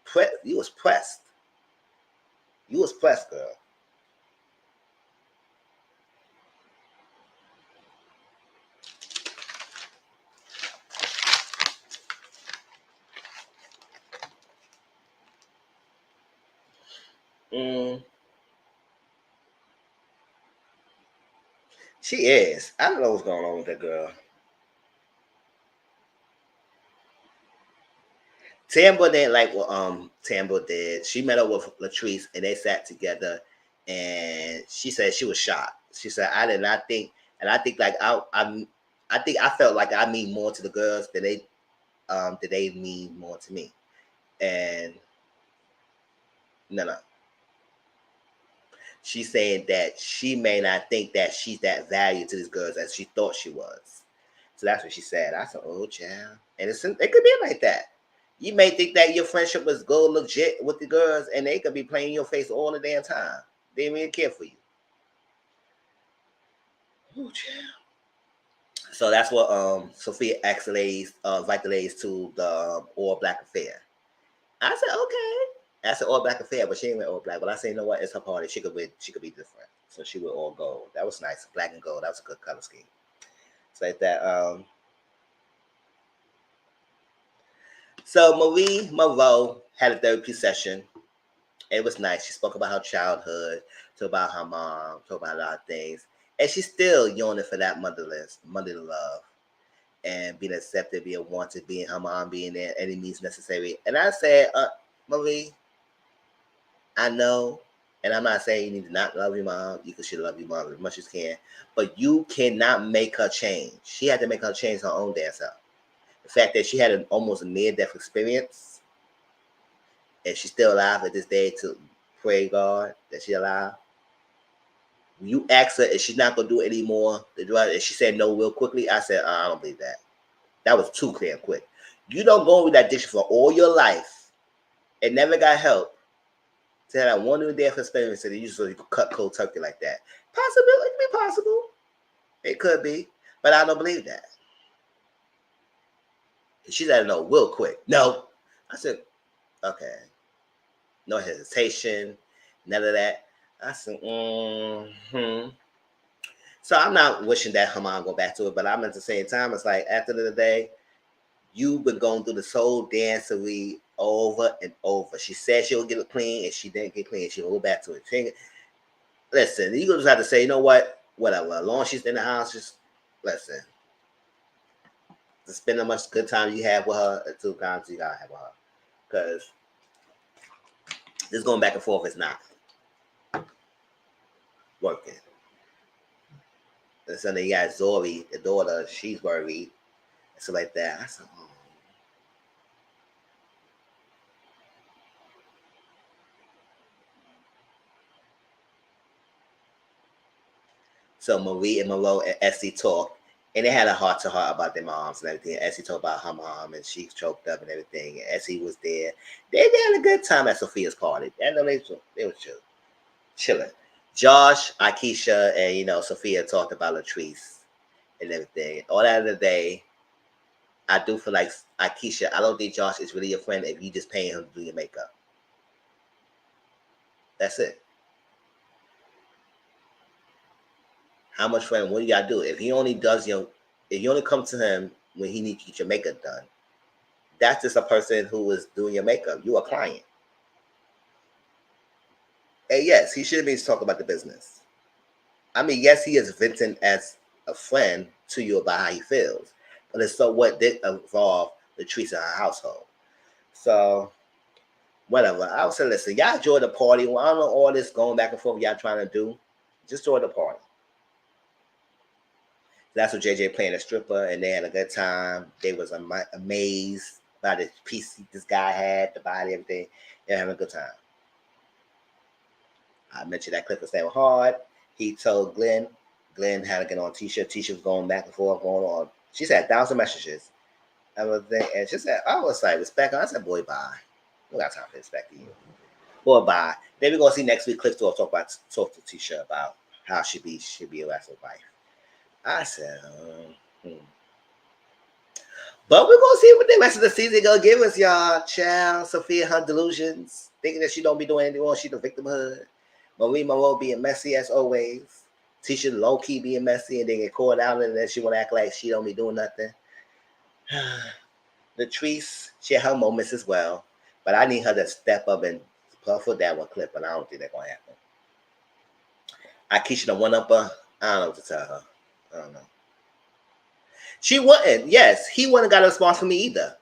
pressed. You was pressed, girl. Mm, she is. I don't know what's going on with that girl. Tambo didn't like what Tambo did. She met up with Latrice and they sat together and she said she was shocked. She said, I did not think, and I think like I think I felt like I mean more to the girls than they mean more to me. And no. She's saying that she may not think that she's that value to these girls as she thought she was. So that's what she said. I said, oh child. And it could be like that. You may think that your friendship was go legit with the girls, and they could be playing in your face all the damn time. They didn't even care for you. Oh, so that's what Sophia asked the ladies, invite the ladies to the all black affair. I said, okay. I said all black affair, but she ain't wear all black. But I said, you know what? It's her party. She could be different. So she went all gold. That was nice. Black and gold. That was a good color scheme. So like that. So Marie Monroe had a therapy session, It was nice. She spoke about her childhood, talked about her mom, talked about a lot of things. And she's still yearning for that motherly love and being accepted, being wanted, being her mom, being there, any means necessary. And I said, Marie, I know, and I'm not saying you need to not love your mom. You should love your mom as much as you can. But you cannot make her change. She had to make her change her own damn self. The fact that she had an almost near-death experience, and she's still alive at this day to pray God that she's alive. When you ask her if she's not going to do it anymore, the drug, and she said no real quickly, I said, I don't believe that. That was too clear and quick. You don't go with that addiction for all your life and never got help to have that one new death experience and you just cut cold turkey like that. Possibility, it could be possible. It could be, but I don't believe that. She said no real quick. No. I said, okay. No hesitation, none of that. I said, So I'm not wishing that her mom go back to it, but I'm at the same time, it's like, at the end of the day, you've been going through this whole dancery over and over. She said she'll get it clean, and she didn't get clean. She'll go back to it. Listen, you just have to say, you know what? Whatever. As long as she's in the house, just listen. To spend how much good time you have with her, or 2 times you gotta have with her. Because this going back and forth is not working. And so then you got Zori, the daughter, she's worried. And so like that. I said, oh. So Marie and Monroe and Essie talked, and they had a heart to heart about their moms and everything. Essie talked about her mom, and she choked up and everything. And Essie was there. They had a good time at Sophia's party. And they were chilling. Josh, Akeisha, and Sophia talked about Latrice and everything. All that other day, I do feel like Akeisha, I don't think Josh is really your friend if you just paying him to do your makeup. That's it. How much friend? What do you gotta do? If he only come to him when he needs to get your makeup done, that's just a person who is doing your makeup. You a client. And yes, he should be talking about the business. I mean, yes, he is venting as a friend to you about how he feels, but it's so what did involve Latrice and her household. So whatever. I would say, listen, y'all enjoy the party. Well, I don't know all this going back and forth y'all trying to do. Just enjoy the party. That's what JJ playing a stripper, and they had a good time. They was amazed by the piece this guy had, the body, everything. They're having a good time. I mentioned that clip was staying hard. He told Glenn had to get on Tisha. Tisha was going back and forth, going on. She said 1,000 messages. And she said, I was like, respect her. I said, boy, bye. We got time for respect you. Boy, bye. Then we're gonna see next week clips to talk to Tisha about how she should be a wrestler wife. I said, But we're gonna see what the rest of the season gonna give us, y'all. Child, Sophia, her delusions, thinking that she don't be doing anything wrong, she the victimhood. Marie Monroe being messy as always. Tisha low key being messy and then get caught out, and then she wanna act like she don't be doing nothing. Latrice, she had her moments as well, but I need her to step up and put that one clip, but I don't think that's gonna happen. Akeisha the one upper, I don't know what to tell her. I don't know. She wouldn't. Yes, he wouldn't got a response from me either.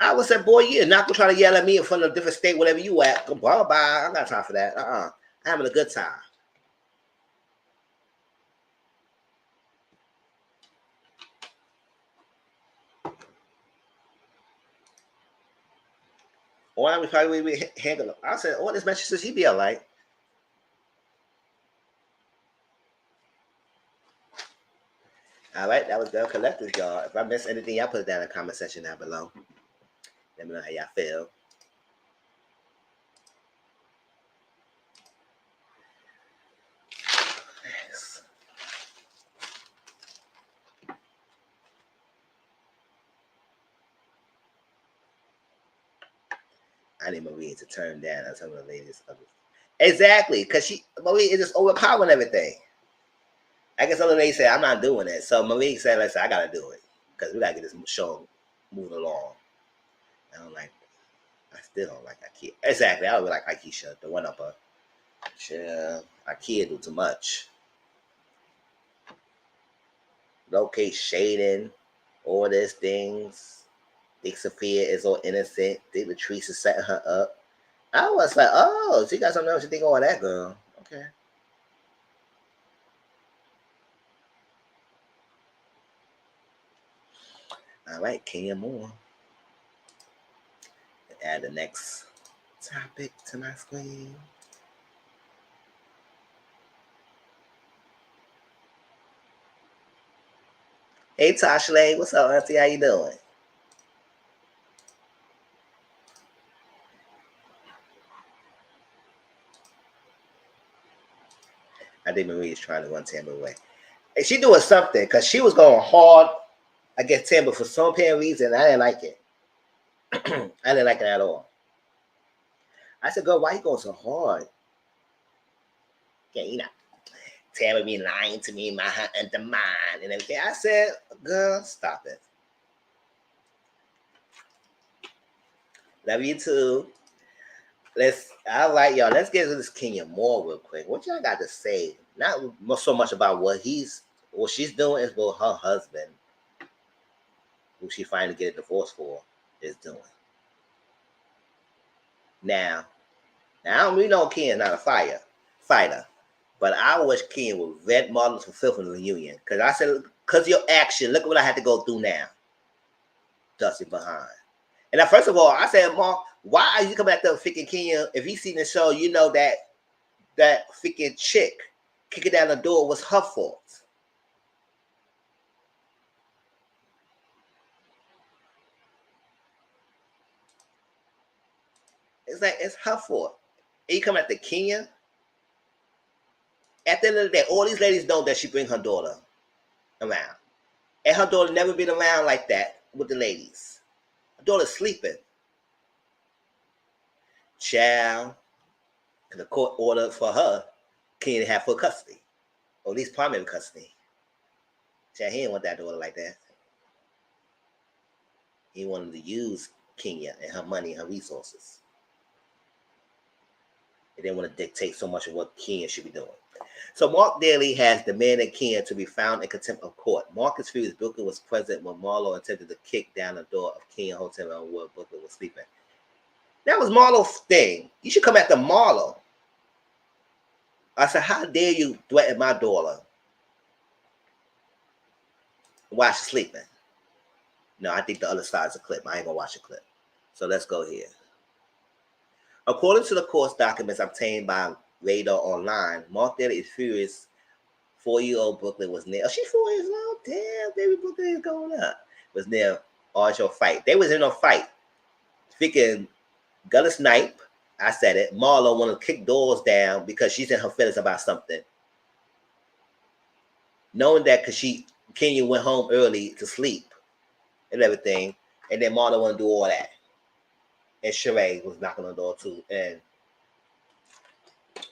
I would say, boy, you're not gonna try to yell at me in front of a different state, whatever you at. Bye bye. I don't got time for that. I'm having a good time. Or we probably handle it. I said, all this message says he be alright. All right, that was Belle Collective, y'all. If I missed anything, y'all put it down in the comment section down below. Let me know how y'all feel. Yes. I need Marie to turn down on some of the ladies. Exactly, because Marie is just overpowering everything. I guess other ladies say, I'm not doing it. So Marie said, listen, I got to do it because we got to get this show moving along. I don't like that. still don't like IKEA. Exactly. I don't really like IKEA. The one up a IKEA do too much. Locate shading, all these things. Think Sophia is all innocent. Think Latrice is setting her up. I was like, oh, she got something else to think on that girl. Okay. All right, Kenya Moore. Add the next topic to my screen. Hey, Tashley, what's up, auntie? How you doing? I think Marie's trying to run Tampa away. And she doing something because she was going hard against Tampa for some apparent reason. I didn't like it. I didn't like it at all. I said, girl, why you going so hard? Yeah, you know, Tampa be lying to me, my heart and the mind and everything. I said, girl, stop it. Love you too. All right, y'all. Let's get into this Kenya Moore real quick. What y'all got to say? Not so much about what she's doing, is what her husband, who she finally get a divorce for, is doing. Now we know Kenya's not a fighter, but I wish Kenya would vet models for filth in the reunion. Because I said, because your action, look at what I had to go through now. Dusty behind. And now, first of all, I said, Mark, why are you coming at the freaking Kenya? If you seen the show, you know that freaking chick kicking down the door was her fault. It's like, it's her fault. And you come at the Kenya? At the end of the day, all these ladies know that she bring her daughter around. And her daughter never been around like that with the ladies. Her daughter's sleeping. Child, the court ordered for her, Kenya to have full custody. Or at least primary custody. Child, he didn't want that daughter like that. He wanted to use Kenya and her money and her resources. He didn't want to dictate so much of what Kenya should be doing. So Mark Daly has demanded Kenya to be found in contempt of court. Marcus Furious Brooklyn was present when Marlo attempted to kick down the door of Kenya Hotel room where Brooklyn was sleeping. That was Marlo's thing. You should come after Marlo. I said, how dare you threaten my daughter while she's sleeping? No, I think the other side's a clip. I ain't gonna watch the clip. So let's go here. According to the court documents obtained by Radar Online, Mark Daly is furious. 4-year-old Brooklyn was near. Oh, she's 4 years old. Damn, baby Brooklyn is going up. Was near RHOP fight. They was in a fight. Freaking Gullis Snipe, I said it. Marlo wanted to kick doors down because she's in her feelings about something. Knowing that because Kenya went home early to sleep and everything, and then Marlo wanted to do all that. And Sheree was knocking on the door too, and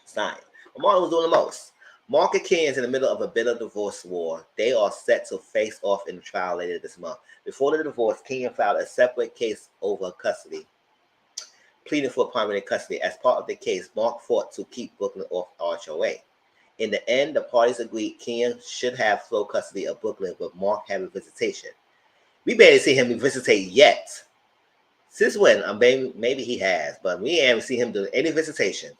sign. Marlo was doing the most. Mark and Kenya is in the middle of a bitter divorce war. They are set to face off in the trial later this month. Before the divorce, Kenya filed a separate case over custody, pleading for primary custody. As part of the case, Mark fought to keep Brooklyn off RHOA. In the end, the parties agreed Kenya should have full custody of Brooklyn, with Mark having visitation. We barely see him visitate yet. Since when? Maybe he has, but we haven't seen him do any visitation.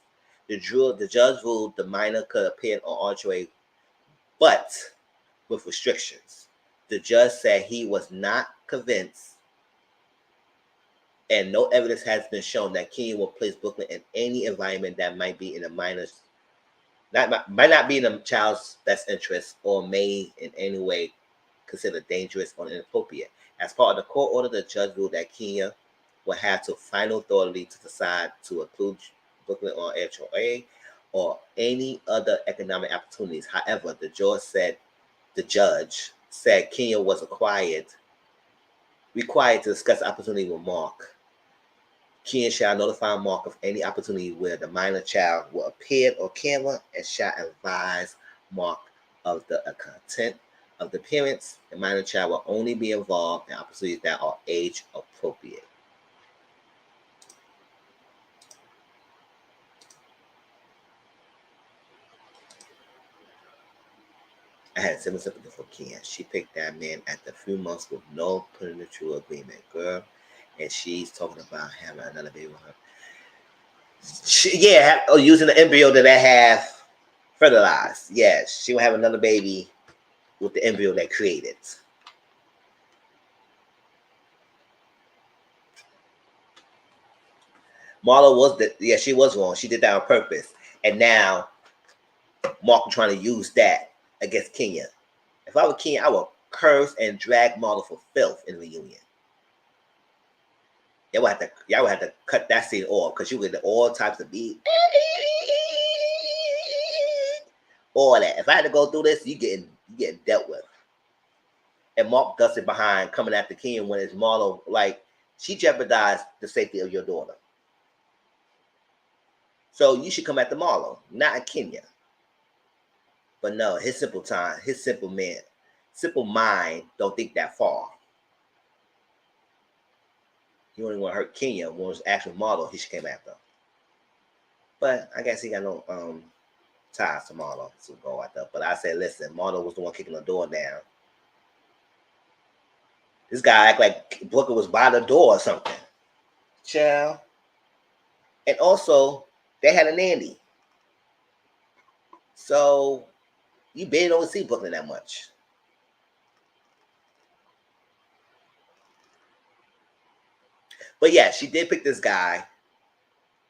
The judge ruled the minor could appear on RHOA, but with restrictions. The judge said he was not convinced, and no evidence has been shown that Kenya will place Brooklyn in any environment that might be in a minor's, might not be in a child's best interest, or may in any way considered dangerous or inappropriate. As part of the court order, the judge ruled that Kenya will have to final authority to decide to include Brooklyn on RHOA or any other economic opportunities. However, the judge said Kenya was required to discuss opportunity with Mark. Kenya shall notify Mark of any opportunity where the minor child will appear on camera and shall advise Mark of the content of the appearance. The minor child will only be involved in opportunities that are age appropriate. I had similar sympathy for Ken. She picked that man after a few months with no prenuptial agreement, girl. And she's talking about having another baby with her. Using the embryo that I have fertilized. Yes, she will have another baby with the embryo that created. Marla she was wrong. She did that on purpose. And now Mark is trying to use that against Kenya. If I were Kenya, I would curse and drag Marla for filth in the reunion. Y'all would have to cut that scene off because you get all types of beat. All that. If I had to go through this, you getting dealt with. And Mark dusted behind coming after Kenya when it's Marlo, like, she jeopardized the safety of your daughter. So you should come after Marlo, not at Kenya. But no, his simple mind don't think that far. He only want to hurt Kenya when it was actual Marlo he should came after. But I guess he got no ties to Marlo to go out there. But I said, listen, Marlo was the one kicking the door down. This guy act like Booker was by the door or something. Child. And also, they had a nanny. So, you barely don't see Brooklyn that much. But yeah, she did pick this guy.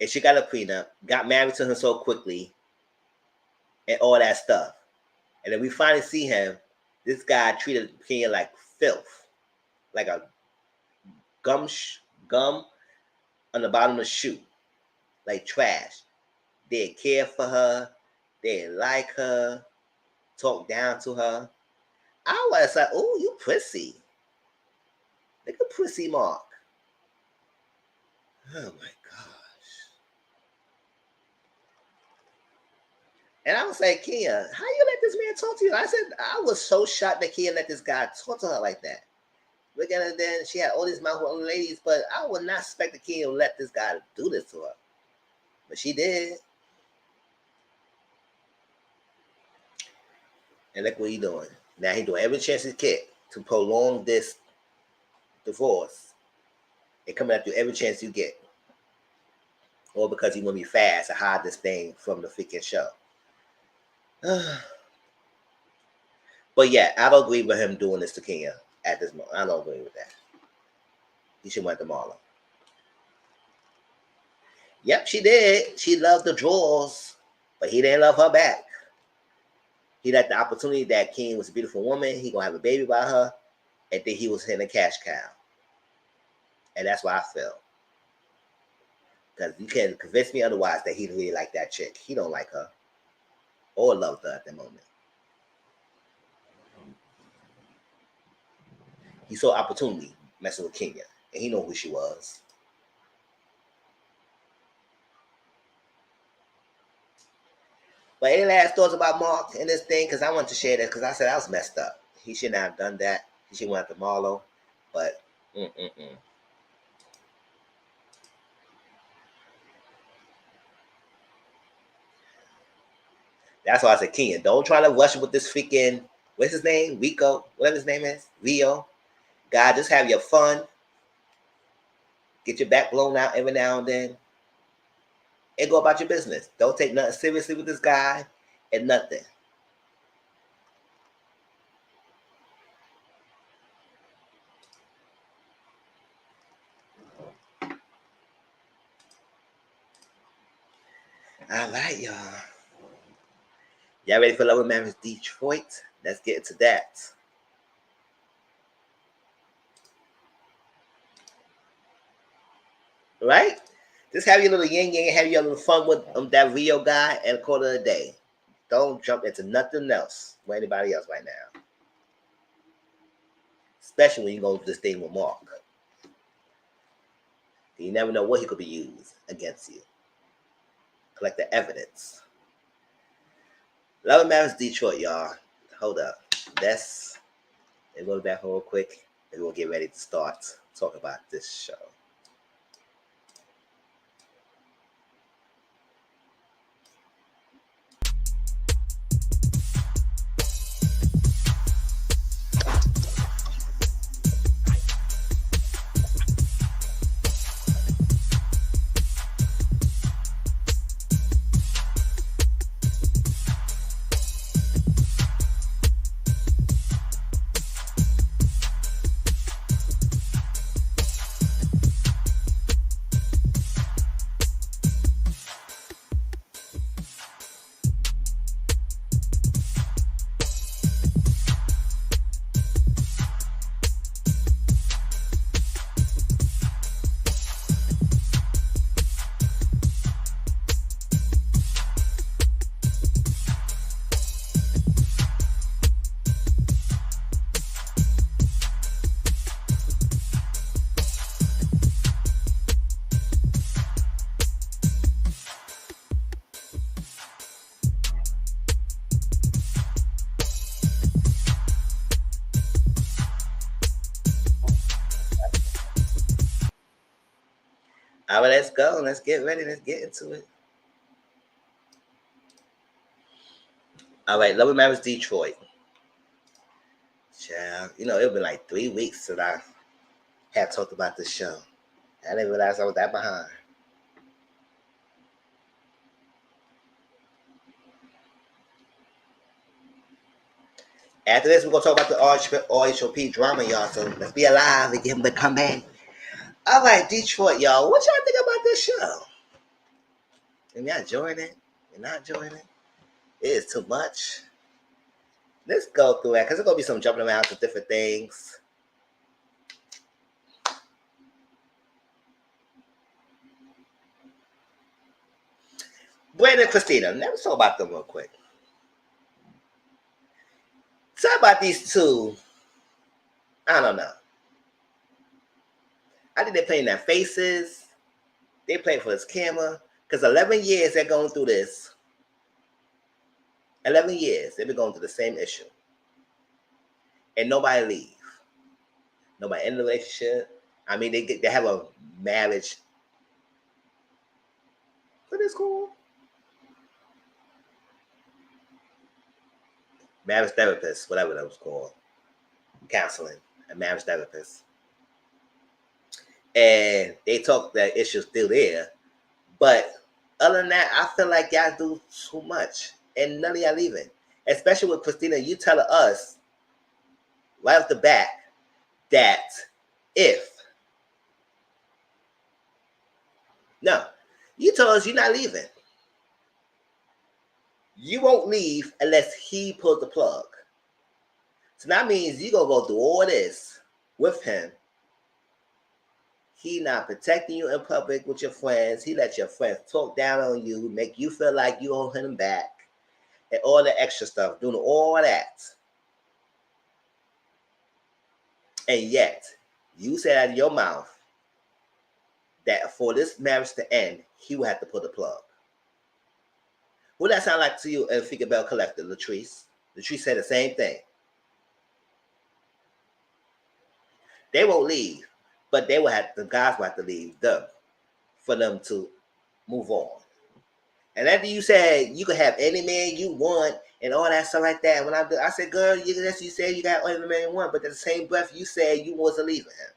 And she got a prenup. Got married to him so quickly. And all that stuff. And then we finally see him. This guy treated Kenya like filth. Like a gum on the bottom of the shoe. Like trash. They didn't care for her. They didn't like her. Talk down to her. I was like, oh, you pussy. Look at pussy Mark. Oh my gosh. And I was like, Kenya, how you let this man talk to you? I said, I was so shocked that Kenya let this guy talk to her like that. Look at her then. She had all these mouth with ladies, but I would not expect the Kenya to let this guy do this to her. But she did. And look what he's doing. Now he's doing every chance he can to prolong this divorce. And coming after every chance you get. Or because he want to be fast to hide this thing from the freaking show. But yeah, I don't agree with him doing this to Kenya at this moment. I don't agree with that. He should went to Marlo. Yep, she did. She loved the drawers, but he didn't love her back. He had the opportunity that Kenya was a beautiful woman. He gonna have a baby by her, and then he was hitting a cash cow. And that's why I feel. Because you can't convince me otherwise that he really liked that chick. He don't like her. Or loved her at the moment. He saw opportunity messing with Kenya. And he knew who she was. But any last thoughts about Mark and this thing? Because I want to share that because I said I was messed up. He should not have done that. He should have went after Marlo. But, That's why I said, Kenya, don't try to rush with this freaking, what's his name? Rico, whatever his name is. Rio. God, just have your fun. Get your back blown out every now and then. And go about your business. Don't take nothing seriously with this guy and nothing. All right, y'all. Y'all ready for Love Marriage Detroit? Let's get into that. Right? Just have your little yin yang, have your little fun with that Rio guy and call it a day. Don't jump into nothing else with anybody else right now. Especially when you go to this thing with Mark. You never know what he could be used against you. Collect the evidence. Love and Marriage Detroit, y'all. Hold up. Let's go back real quick and we'll get ready to start talking about this show. All right, let's go. Let's get ready. Let's get into it. All right, Love and Marriage Detroit. Child, it's been like 3 weeks since I had talked about this show. I didn't realize I was that behind. After this, we're going to talk about the RHOP drama, y'all. So let's be alive and get them to come back. All right, Detroit, y'all. What y'all think about this show? If y'all enjoying it, you're not enjoying it, it is too much. Let's go through it because there's going to be some jumping around to different things. Brandon and Christina, let's talk about them real quick. Talk about these two. I don't know. I think they're playing their faces. They playing for this camera. Because 11 years they're going through this. 11 years they've been going through the same issue. And nobody leave. Nobody in the relationship. I mean, they have a marriage. What is cool? Marriage therapist, whatever that was called. Counseling. A marriage therapist. And they talk that issue's still there. But other than that, I feel like y'all do too much. And none of y'all leaving. Especially with Christina, you telling us right off the bat that you told us you're not leaving. You won't leave unless he pulls the plug. So that means you're going to go through all this with him. He not protecting you in public with your friends. He let your friends talk down on you, make you feel like you owe him back, and all the extra stuff, doing all that. And yet, you said out of your mouth that for this marriage to end, he would have to pull the plug. What that sound like to you and Figure Belle Collective, Latrice? Latrice said the same thing. They won't leave, but the guys will have to leave them for them to move on. And after you said you could have any man you want and all that stuff like that, when I said, girl, you said you got any man you want, but in the same breath you said you wasn't leaving him.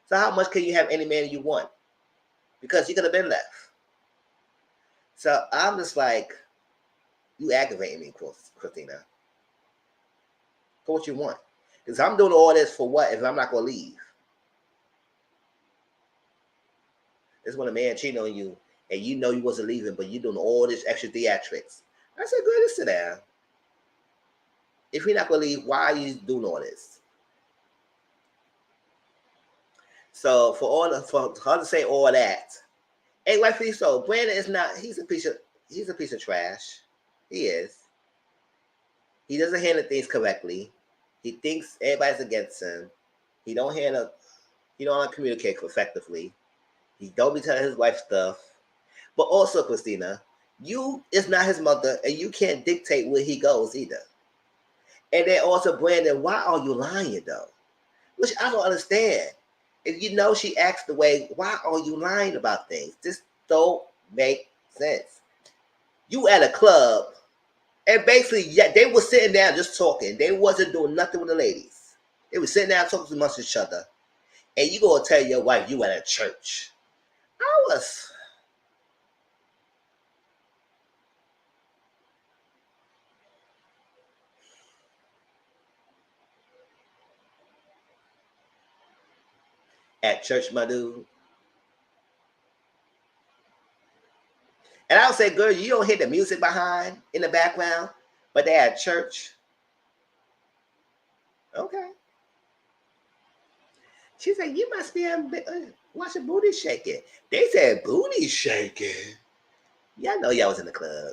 So how much can you have any man you want? Because you could have been left. So I'm just like, you aggravating me, Christina. For what you want. Because I'm doing all this for what if I'm not going to leave? This is when a man cheating on you and you know you wasn't leaving, but you're doing all this extra theatrics. I said, girl, just sit down. If you're not going to leave, why are you doing all this? So for her to say all that, and rightfully so, Brandon is not, he's a piece of trash. He is. He doesn't handle things correctly. He thinks everybody's against him. He don't communicate effectively. He don't be telling his wife stuff. But also, Christina, you is not his mother, and you can't dictate where he goes either. And then also, Brandon, why are you lying though? Which I don't understand. If you know she acts the way, why are you lying about things? This don't make sense. You at a club, and basically, they were sitting down just talking. They wasn't doing nothing with the ladies. They were sitting down talking amongst each other. And you gonna tell your wife you at a church. I was. At church, my dude. And I would say, girl, you don't hear the music behind in the background, but they at church. Okay. She said, you must be watching booty shaking. They said booty shaking. Y'all know y'all was in the club.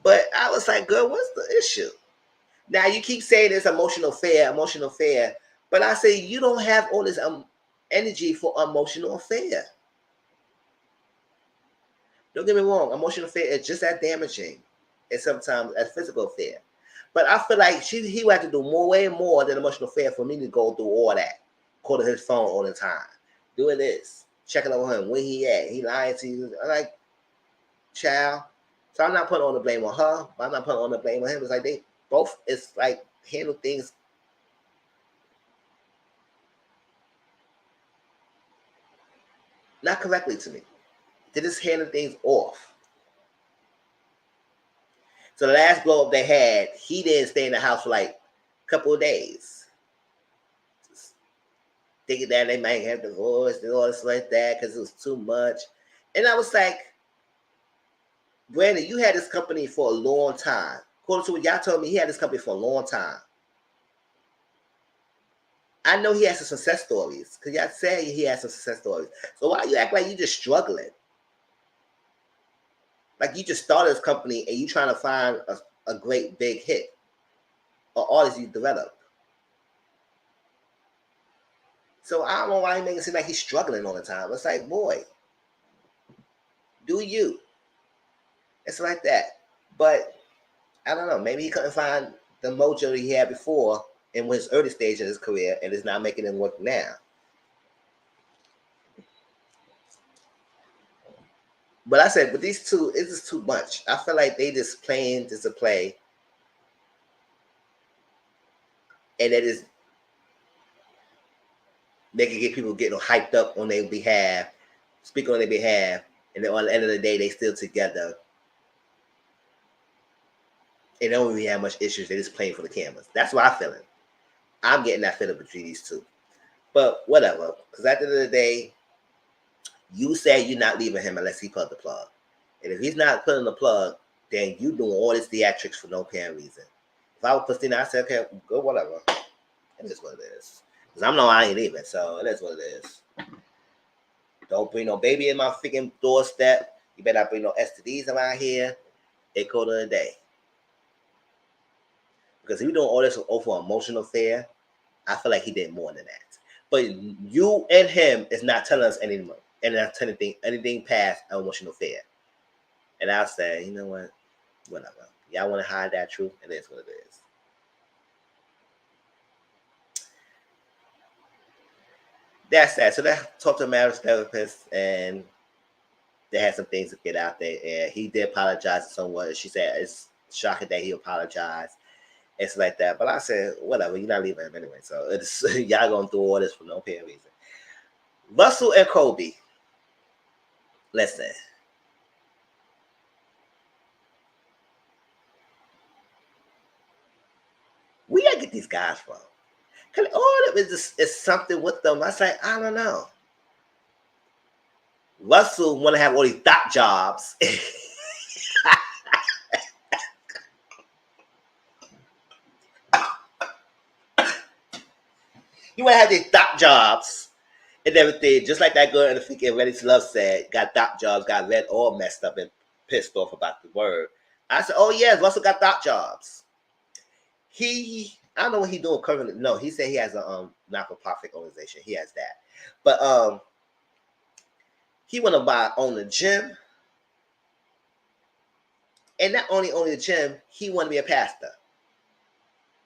But I was like, girl, what's the issue? Now you keep saying it's emotional fair. But I say you don't have all this energy for emotional affair. Don't get me wrong, emotional affair is just as damaging as sometimes as physical affair. But I feel like he would have to do way more than emotional affair for me to go through all that. Calling his phone all the time. Doing this. checking on him. Where he at? He lying to you. I'm like, child. So I'm not putting all the blame on her, but I'm not putting all the blame on him. It's like they both, it's like handle things not correctly to me. They just handle things off. So the last blow up they had, he didn't stay in the house for like a couple of days. Just thinking that they might have divorced and all this like that because it was too much. And I was like, Brandon, you had this company for a long time. According to what y'all told me, he had this company for a long time. I know he has some success stories because y'all said he has some success stories. So why you act like you just struggling? Like you just started this company and you trying to find a great big hit or artist you develop. So I don't know why he making it seem like he's struggling all the time. It's like, boy, do you? It's like that. But I don't know. Maybe he couldn't find the mojo that he had before in his early stage of his career, and it's not making him work now. But I said, with these two, it's just too much. I feel like they just playing just to play, and that is they can get people getting hyped up on their behalf, speaking on their behalf, and then on the end of the day, they still together. And they don't really have much issues. They're just playing for the cameras. That's what I'm feeling. I'm getting that feeling between these two. But whatever. Because at the end of the day, you say you're not leaving him unless he put the plug. And if he's not putting the plug, then you doing all this theatrics for no apparent reason. If I was Christina, I said, okay, go whatever. It is what it is. Because I ain't leaving, so it is what it is. Don't bring no baby in my freaking doorstep. You better not bring no STDs around here. It go to the day. Because if you're doing all this over an emotional affair, I feel like he did more than that. But you and him is not telling us anymore. And not telling anything past an emotional affair. And I'll say, you know what? Whatever. Y'all want to hide that truth, and it's what it is. That's that. So that talked to a marriage therapist, and they had some things to get out there. And he did apologize to someone. She said it's shocking that he apologized. It's like that. But I said, whatever, you're not leaving him anyway. So it's y'all going through all this for no apparent reason. Russell and Kobe. Listen. Where y'all get these guys from? Cause all of it is something with them. I say, I don't know. Russell want to have all these top jobs. You want to have these top jobs and everything, just like that girl in the freaking Ready to Love said, got top jobs, got read all messed up and pissed off about the word. I said, oh yeah, Russell got top jobs. I don't know what he's doing currently. No, he said he has a not-for-profit organization. He has that. But he want to own a gym. And not only own a gym, he want to be a pastor.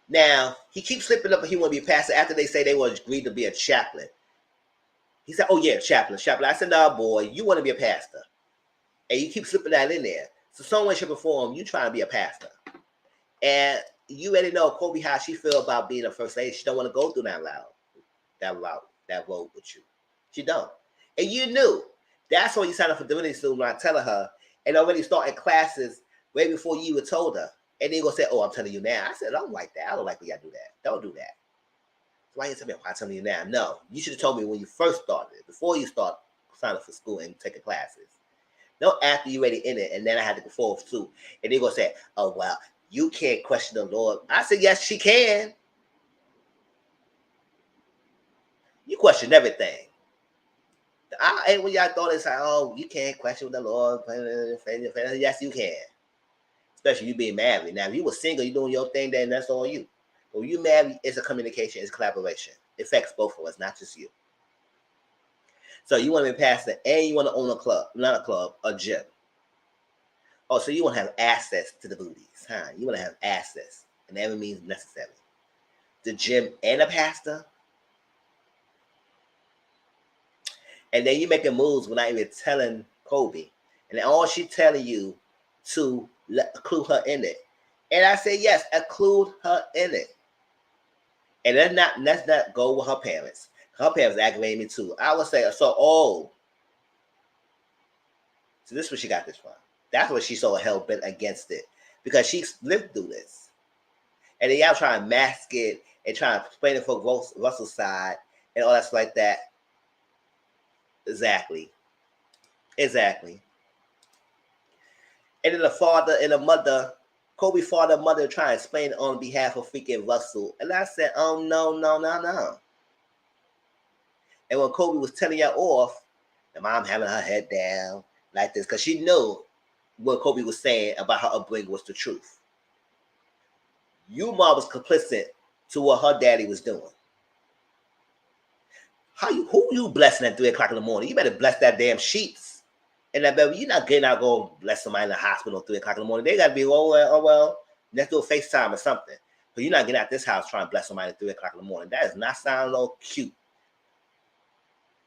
Now, he keeps slipping up and he want to be a pastor after they say they will agree to be a chaplain. He said, oh yeah, chaplain. I said, no, boy, you want to be a pastor. And you keep slipping that in there. So some way, shape, or form, you trying to be a pastor. And you already know Kobe how she feel about being a first lady. She don't want to go through that road with you. She don't. And you knew. That's why you signed up for divinity school when I tell her and already starting classes way before you even told her. And then you gonna say, oh, I'm telling you now. I said, I don't like that. I don't like when y'all do that. Don't do that. So why you tell me why I'm telling you now? No. You should have told me when you first started, before you start signing up for school and taking classes. No, after you already in it, and then I had to go forward too. And they're gonna say, oh well, you can't question the Lord. I said, yes, she can. You question everything. And when y'all thought it's like, oh, you can't question the Lord. Yes, you can. Especially you being married. Now, if you were single, you doing your thing, then that's all you. But when you married, it's a communication, it's collaboration. It affects both of us, not just you. So you want to be a pastor and you want to own a club, not a club, a gym. Oh, so you want to have access to the booties, huh? You want to have access, and that means necessary. The gym and a pastor. And then you making moves without even telling Kobe. And then all she telling you to include her in it. And I say, yes, include her in it. And let's not go with her parents. Her parents aggravated me too. I would say, so this is where she got this from. That's what she's so hell bent against it. Because she lived through this. And then y'all trying to mask it and trying to explain it for Russell's side and all that stuff like that. Exactly. And then the father and the mother, Kobe father and mother trying to explain it on behalf of freaking Russell. And I said, oh, no. And when Kobe was telling y'all off, the mom having her head down like this, because she knew what Kobe was saying about her upbringing was the truth. You mom was complicit to what her daddy was doing. Who you blessing at 3 o'clock in the morning? You better bless that damn sheets. And that baby, you're not getting out going to bless somebody in the hospital at 3 o'clock in the morning. They got to be, well, let's do a FaceTime or something. But you're not getting out this house trying to bless somebody at 3 o'clock in the morning. That is not sounding a little cute.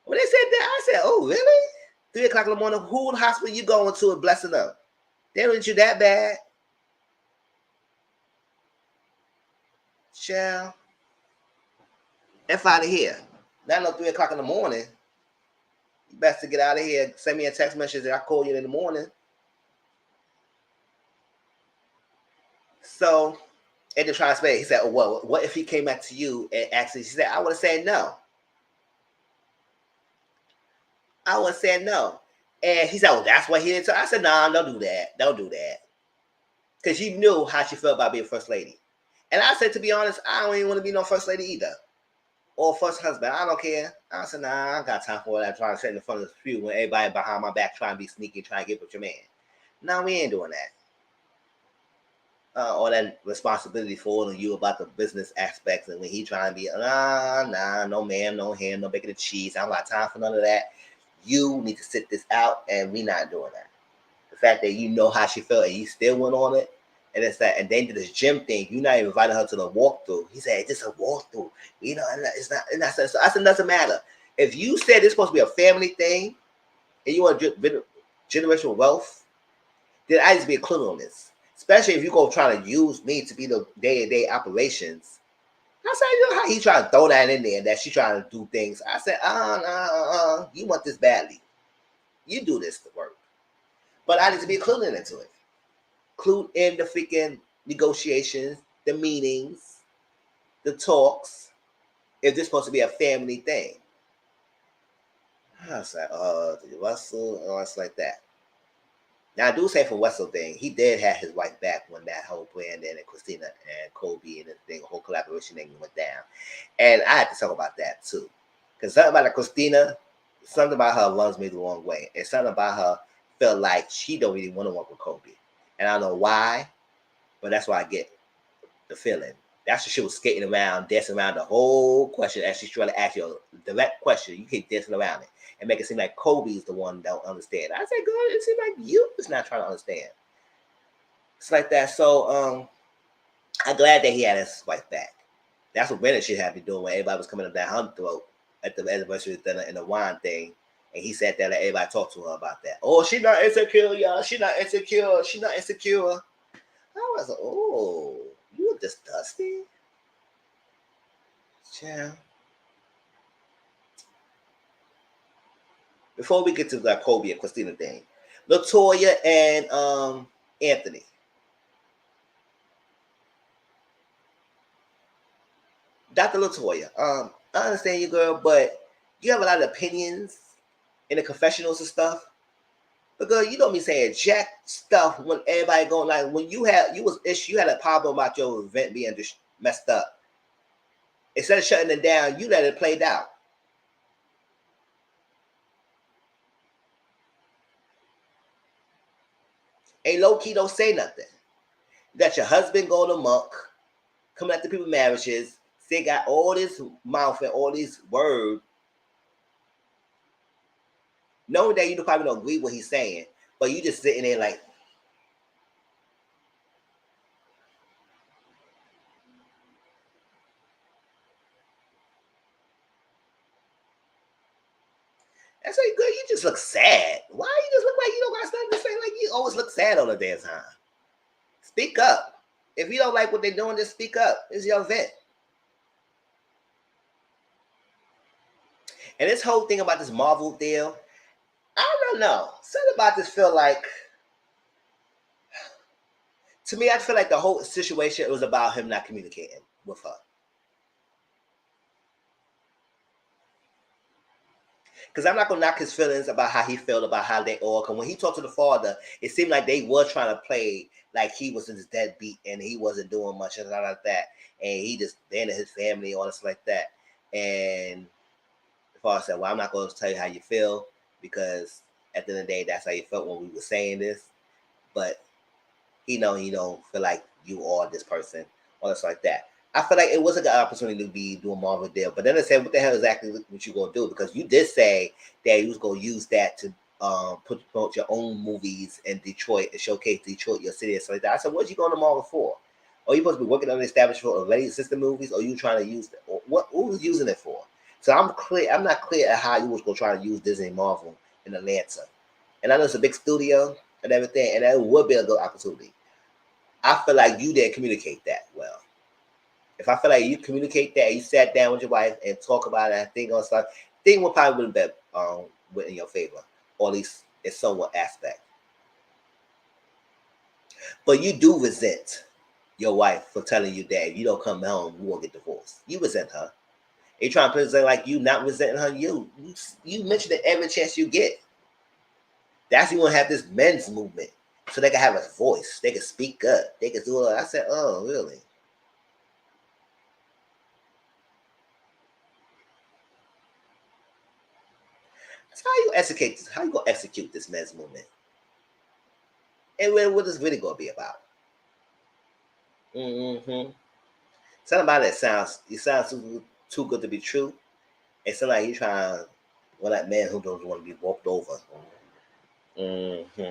When they said that, I said, oh, really? 3 o'clock in the morning, who in the hospital you going to and blessing them? They don't you that bad. Child. F out of here. Not no 3 o'clock in the morning. You best to get out of here. Send me a text message that I call you in the morning. So, and to try to explain, he said, oh, well, what if he came back to you and actually, she said, I would have said no. And he said, oh, that's what he didn't tell. I said, nah, don't do that. Because you knew how she felt about being first lady. And I said, to be honest, I don't even want to be no first lady either. Or first husband. I don't care. I said, nah, I don't got time for that. Trying to sit in the front of the pew when everybody behind my back trying to be sneaky, trying to get with your man. No, we ain't doing that. All that responsibility for you about the business aspects, and when he trying to be, nah, no ma'am, no ham, no bacon and cheese. I don't got time for none of that. You need to sit this out, and we not doing that. The fact that you know how she felt and you still went on it, and it's that, and then did this gym thing. You not even inviting her to the walkthrough. He said it's just a walkthrough. You know, it's not. And I said, so I said, doesn't matter. If you said it's supposed to be a family thing, and you want generational wealth, then I just be included on this. Especially if you go trying to use me to be the day-to-day operations. I said, you know how he trying to throw that in there, that she trying to do things. I said, you want this badly. You do this to work. But I need to be included into it. Include in the freaking negotiations, the meetings, the talks, if this is supposed to be a family thing. I was like, Russell, or it's like that. Now, I do say for Russell thing, he did have his wife back when that whole Brandon and Christina and Kobe and the thing, whole collaboration thing went down. And I had to talk about that too. Because something about Christina, something about her runs me the wrong way. And something about her felt like she don't really want to work with Kobe. And I don't know why, but that's why I get the feeling. That's why she was skating around, dancing around the whole question as she's trying to ask you a direct question. You keep dancing around it and make it seem like Kobe's the one that don't understand. I said, girl, it seems like you is not trying to understand. It's like that. So I'm glad that he had his wife back. That's what Brennan should have been doing when everybody was coming up that her throat at the anniversary dinner and the wine thing. And he sat there and everybody talked to her about that. Oh, she not insecure, y'all. She not insecure. She not insecure. I was like, oh, you were disgusting. Yeah. Before we get to the Kobe and Christina thing, LaToya and Anthony. Dr. LaToya, I understand you, girl, but you have a lot of opinions in the confessionals and stuff. But girl, you don't be saying jack stuff when everybody going like when you had a problem about your event being messed up. Instead of shutting it down, you let it play out. Ain't low key don't say nothing. That your husband going amok, coming after people's marriages, say got all this mouth and all these words, knowing that you probably don't agree with what he's saying, but you just sitting there like. I said, girl, you just look sad. Why you just look like you don't got something to say? Like you always look sad all the damn time. Speak up. If you don't like what they're doing, just speak up. It's your event. And this whole thing about this Marvel deal, I don't know. Something about this feel like, to me, I feel like the whole situation was about him not communicating with her. Because I'm not going to knock his feelings about how he felt about how they all, because when he talked to the father, it seemed like they were trying to play like he was in his deadbeat and he wasn't doing much and all like that. And he just abandoned his family, all this like that. And the father said, well, I'm not going to tell you how you feel because at the end of the day, that's how you felt when we were saying this. But he know you don't feel like you are this person, all this like that. I feel like it was a good opportunity to be doing Marvel deal, but then I said, "What the hell exactly what you gonna do?" Because you did say that you was gonna use that to promote your own movies in Detroit and showcase Detroit, your city, and stuff like that. I said, "What you going to Marvel for? Are you supposed to be working on an establishment for already system movies, or you trying to use what? Who was using it for?" So I'm clear. I'm not clear at how you was gonna try to use Disney Marvel in Atlanta, and I know it's a big studio and everything, and that would be a good opportunity. I feel like you didn't communicate that well. If I feel like you communicate that, you sat down with your wife and talk about it, and think on stuff, thing will probably would have been in your favor, or at least in somewhat aspect. But you do resent your wife for telling you that if you don't come home, you won't get divorced. You resent her. You trying to present like you not resenting her. You mention it every chance you get. That's you want to have this men's movement so they can have a voice. They can speak up. They can do it. I said, oh, really? So how you execute this? How you gonna execute this men's movement? And what is really gonna be about? Mm-hmm. Something about it sounds too good to be true. It's like you trying well that man who doesn't want to be walked over. Mm-hmm.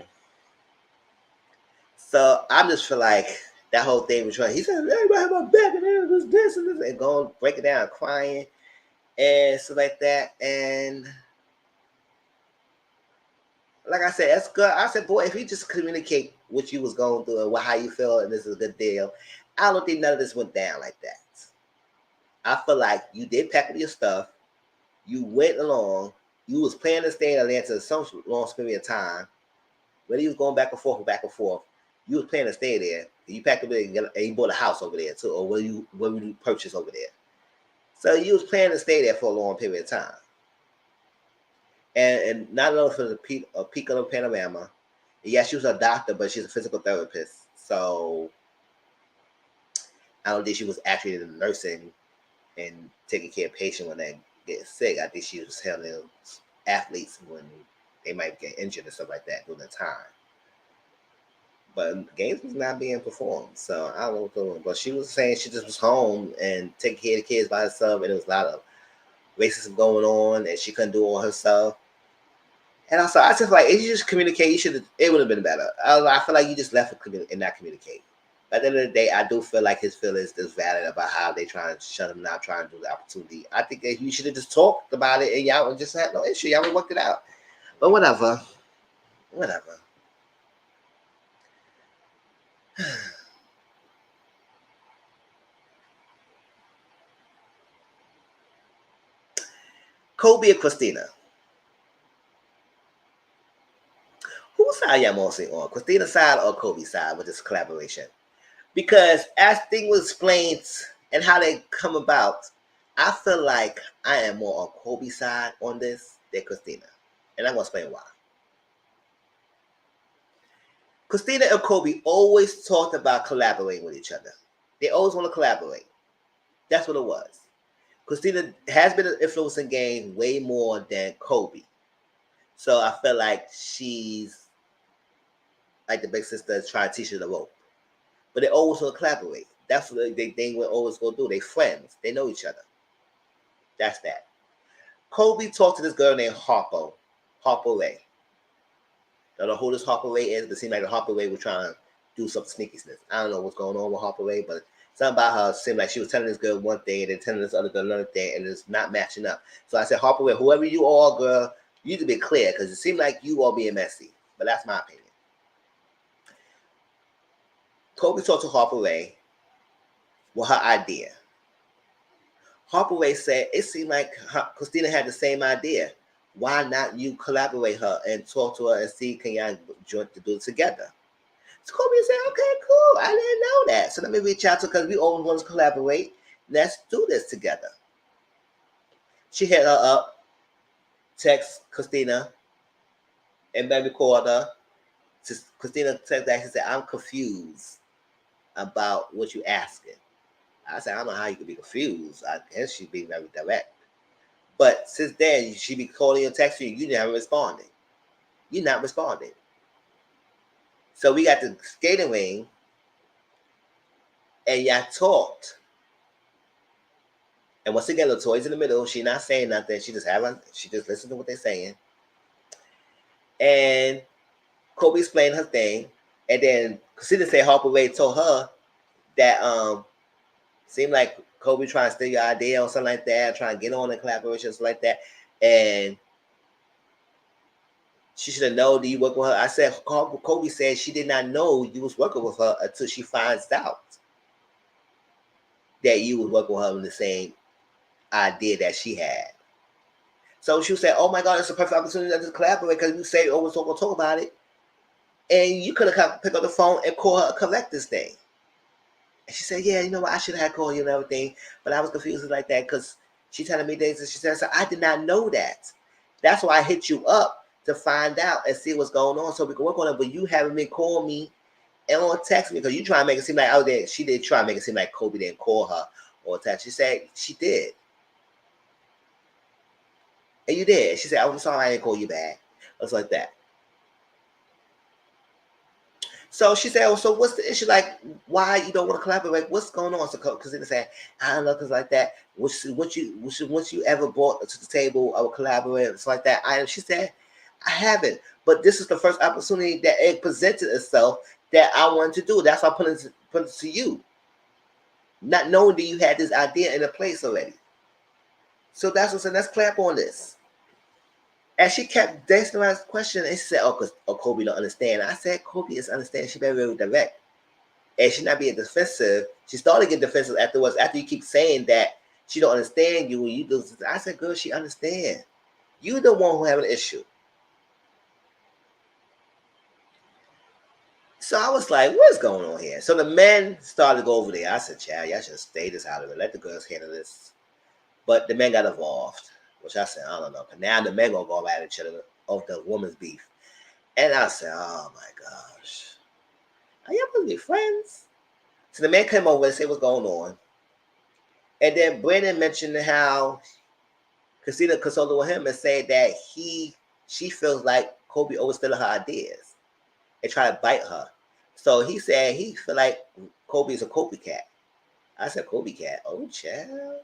So I just feel like that whole thing was trying. He said everybody have my back and this and this and going break it down, crying and stuff like that. And like I said, that's good. I said, boy, if you just communicate what you was going through and how you feel, and this is a good deal, I don't think none of this went down like that. I feel like you did pack up your stuff, you went along, you was planning to stay in Atlanta some long period of time. Whether you was going back and forth, you was planning to stay there. You packed up and you bought a house over there too, or what you purchase over there. So you was planning to stay there for a long period of time. And not only for the peak of the panorama. Yes, she was a doctor, but she's a physical therapist. So I don't think she was actually in nursing and taking care of patients when they get sick. I think she was handling athletes when they might get injured and stuff like that during the time. But games was not being performed, so I don't know what's going on. But she was saying she just was home and taking care of the kids by herself, and there was a lot of racism going on, and she couldn't do it all herself. And also, I just like if you just communicate, it would have been better. I feel like you just left it and not communicate. But at the end of the day, I do feel like his feelings is valid about how they trying to shut him down, trying to do the opportunity. I think that you should have just talked about it and y'all just had no issue. Y'all would worked it out. But whatever. Kobe or Christina? Whose side y'all mostly on? Christina's side or Kobe's side with this collaboration? Because as things were explained and how they come about, I feel like I am more on Kobe's side on this than Christina. And I'm going to explain why. Christina and Kobe always talked about collaborating with each other. They always want to collaborate. That's what it was. Christina has been an influencing game way more than Kobe. So I feel like she's like the big sister trying to teach her the rope. But they always want to collaborate. That's what they will always go do. They friends. They know each other. That's that. Kobe talked to this girl named Harper Ray. I don't know who this Harper Ray is, but it seemed like the Harper Ray was trying to do some sneakiness. I don't know what's going on with Harper Ray, but something about her seemed like she was telling this girl one thing and then telling this other girl another thing, and it's not matching up. So I said, Harper Ray, whoever you are, girl, You need to be clear because it seemed like you all being messy. But that's my opinion. Kobe talked to Harper Ray with her idea. Harper Ray said it seemed like Christina had the same idea. Why not you collaborate her and talk to her and see can y'all join to do it together? So Kobe said, okay, cool. I didn't know that. So let me reach out to her because we always want to collaborate. Let's do this together. She hit her up, text Christina, and baby called her. Christina texted back and said, I'm confused about what you're asking. I said, I don't know how you could be confused. I guess she's being very direct. But since then, she be calling and texting you. You never responded. You're not responding. So we got the skating ring, and y'all talked. And once again, Latoya's in the middle. She not saying nothing. She just listened to what they're saying. And Kobe explained her thing. And then Christina said Harper Ray told her that seemed like Kobe trying to steal your idea or something like that, trying to get on in collaboration, something like that. And she should have known that you work with her. I said, Kobe said she did not know you was working with her until she finds out that you was working with her in the same idea that she had. So she said, oh my God, it's a perfect opportunity to collaborate because you say always talk about it. And you could have picked up the phone and call her and correct this thing. And she said, yeah, you know what, I should have called you and everything, but I was confused like that because she telling me things and she said, so I did not know that. That's why I hit you up to find out and see what's going on so we can work on it. But you haven't been calling me and or text me because you try to make it seem like out there. She did try to make it seem like Kobe didn't call her or text. She said she did. And you did. She said, I'm sorry I didn't call you back. It's like that. So she said, oh, so what's the issue? Like, why you don't want to collaborate? What's going on? So Christina said, I don't know, because like that. Once you ever brought to the table, I would collaborate. It's like that. She said, I haven't. But this is the first opportunity that it presented itself that I wanted to do. That's why I put it to you. Not knowing that you had this idea in a place already. So that's what I said, let's clap on this. And she kept dancing around this question and she said, because Kobe don't understand. I said, Kobe is understanding. She very direct. And she not being defensive. She started getting defensive afterwards. After you keep saying that she don't understand you, you do. I said, girl, she understand. You the one who have an issue. So I was like, what's going on here? So the men started to go over there. I said, child, y'all should stay this out of it. Let the girls handle this. But the men got involved. Which I said, I don't know. But now the men gonna go at each other over the woman's beef. And I said, oh my gosh. Are y'all supposed to be friends? So the man came over and said what's going on. And then Brandon mentioned how Christina consulted with him and said that she feels like Kobe overstealing her ideas and try to bite her. So he said he feel like Kobe is a copycat. I said, copycat? Oh, child.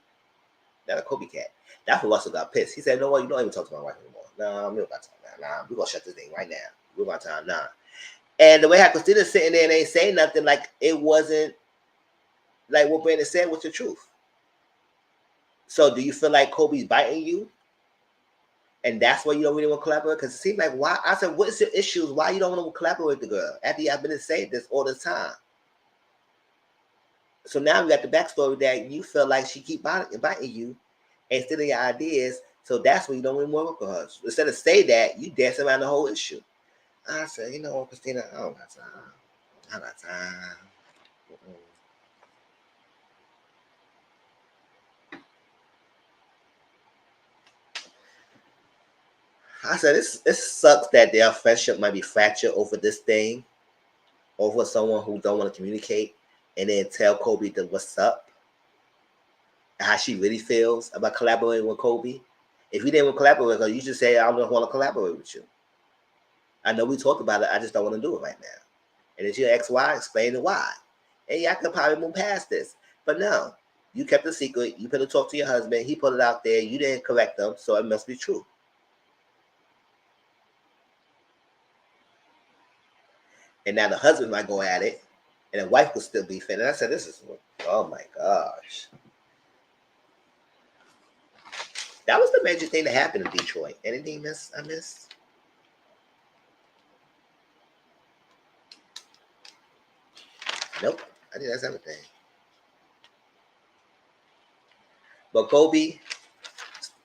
Not a copycat. That's when Russell got pissed. He said, no, you don't even talk to my wife anymore. No, we don't got time now. Nah, we're going to shut this thing right now. We're going to time now. And the way how Christina's sitting there and ain't saying nothing, like it wasn't like what Brandon said was the truth. So do you feel like Kobe's biting you? And that's why you don't really want to collaborate? Because it seems like, why? I said, what's your issues? Why you don't want to collaborate with the girl? After I've been saying this all the time. So now we got the backstory that you feel like she keep biting you and stealing your ideas. So that's why you don't even work with her. Instead of say that, you dance around the whole issue. I said, you know what, Christina, I don't got time. I got time. I said, it sucks that their friendship might be fractured over this thing, over someone who don't want to communicate and then tell Kobe that what's up, how she really feels about collaborating with Kobe. If you didn't want to collaborate with her, you should say, I don't want to collaborate with you. I know we talked about it. I just don't want to do it right now. And if you ask why, explain the why. And y'all could probably move past this. But no, you kept it secret. You put it talk to your husband. He put it out there. You didn't correct them, so it must be true. And now the husband might go at it, and the wife could still be fit. And I said, this is, oh my gosh. That was the major thing that happened in Detroit. Anything I missed? Nope. I think that's everything. But Kobe,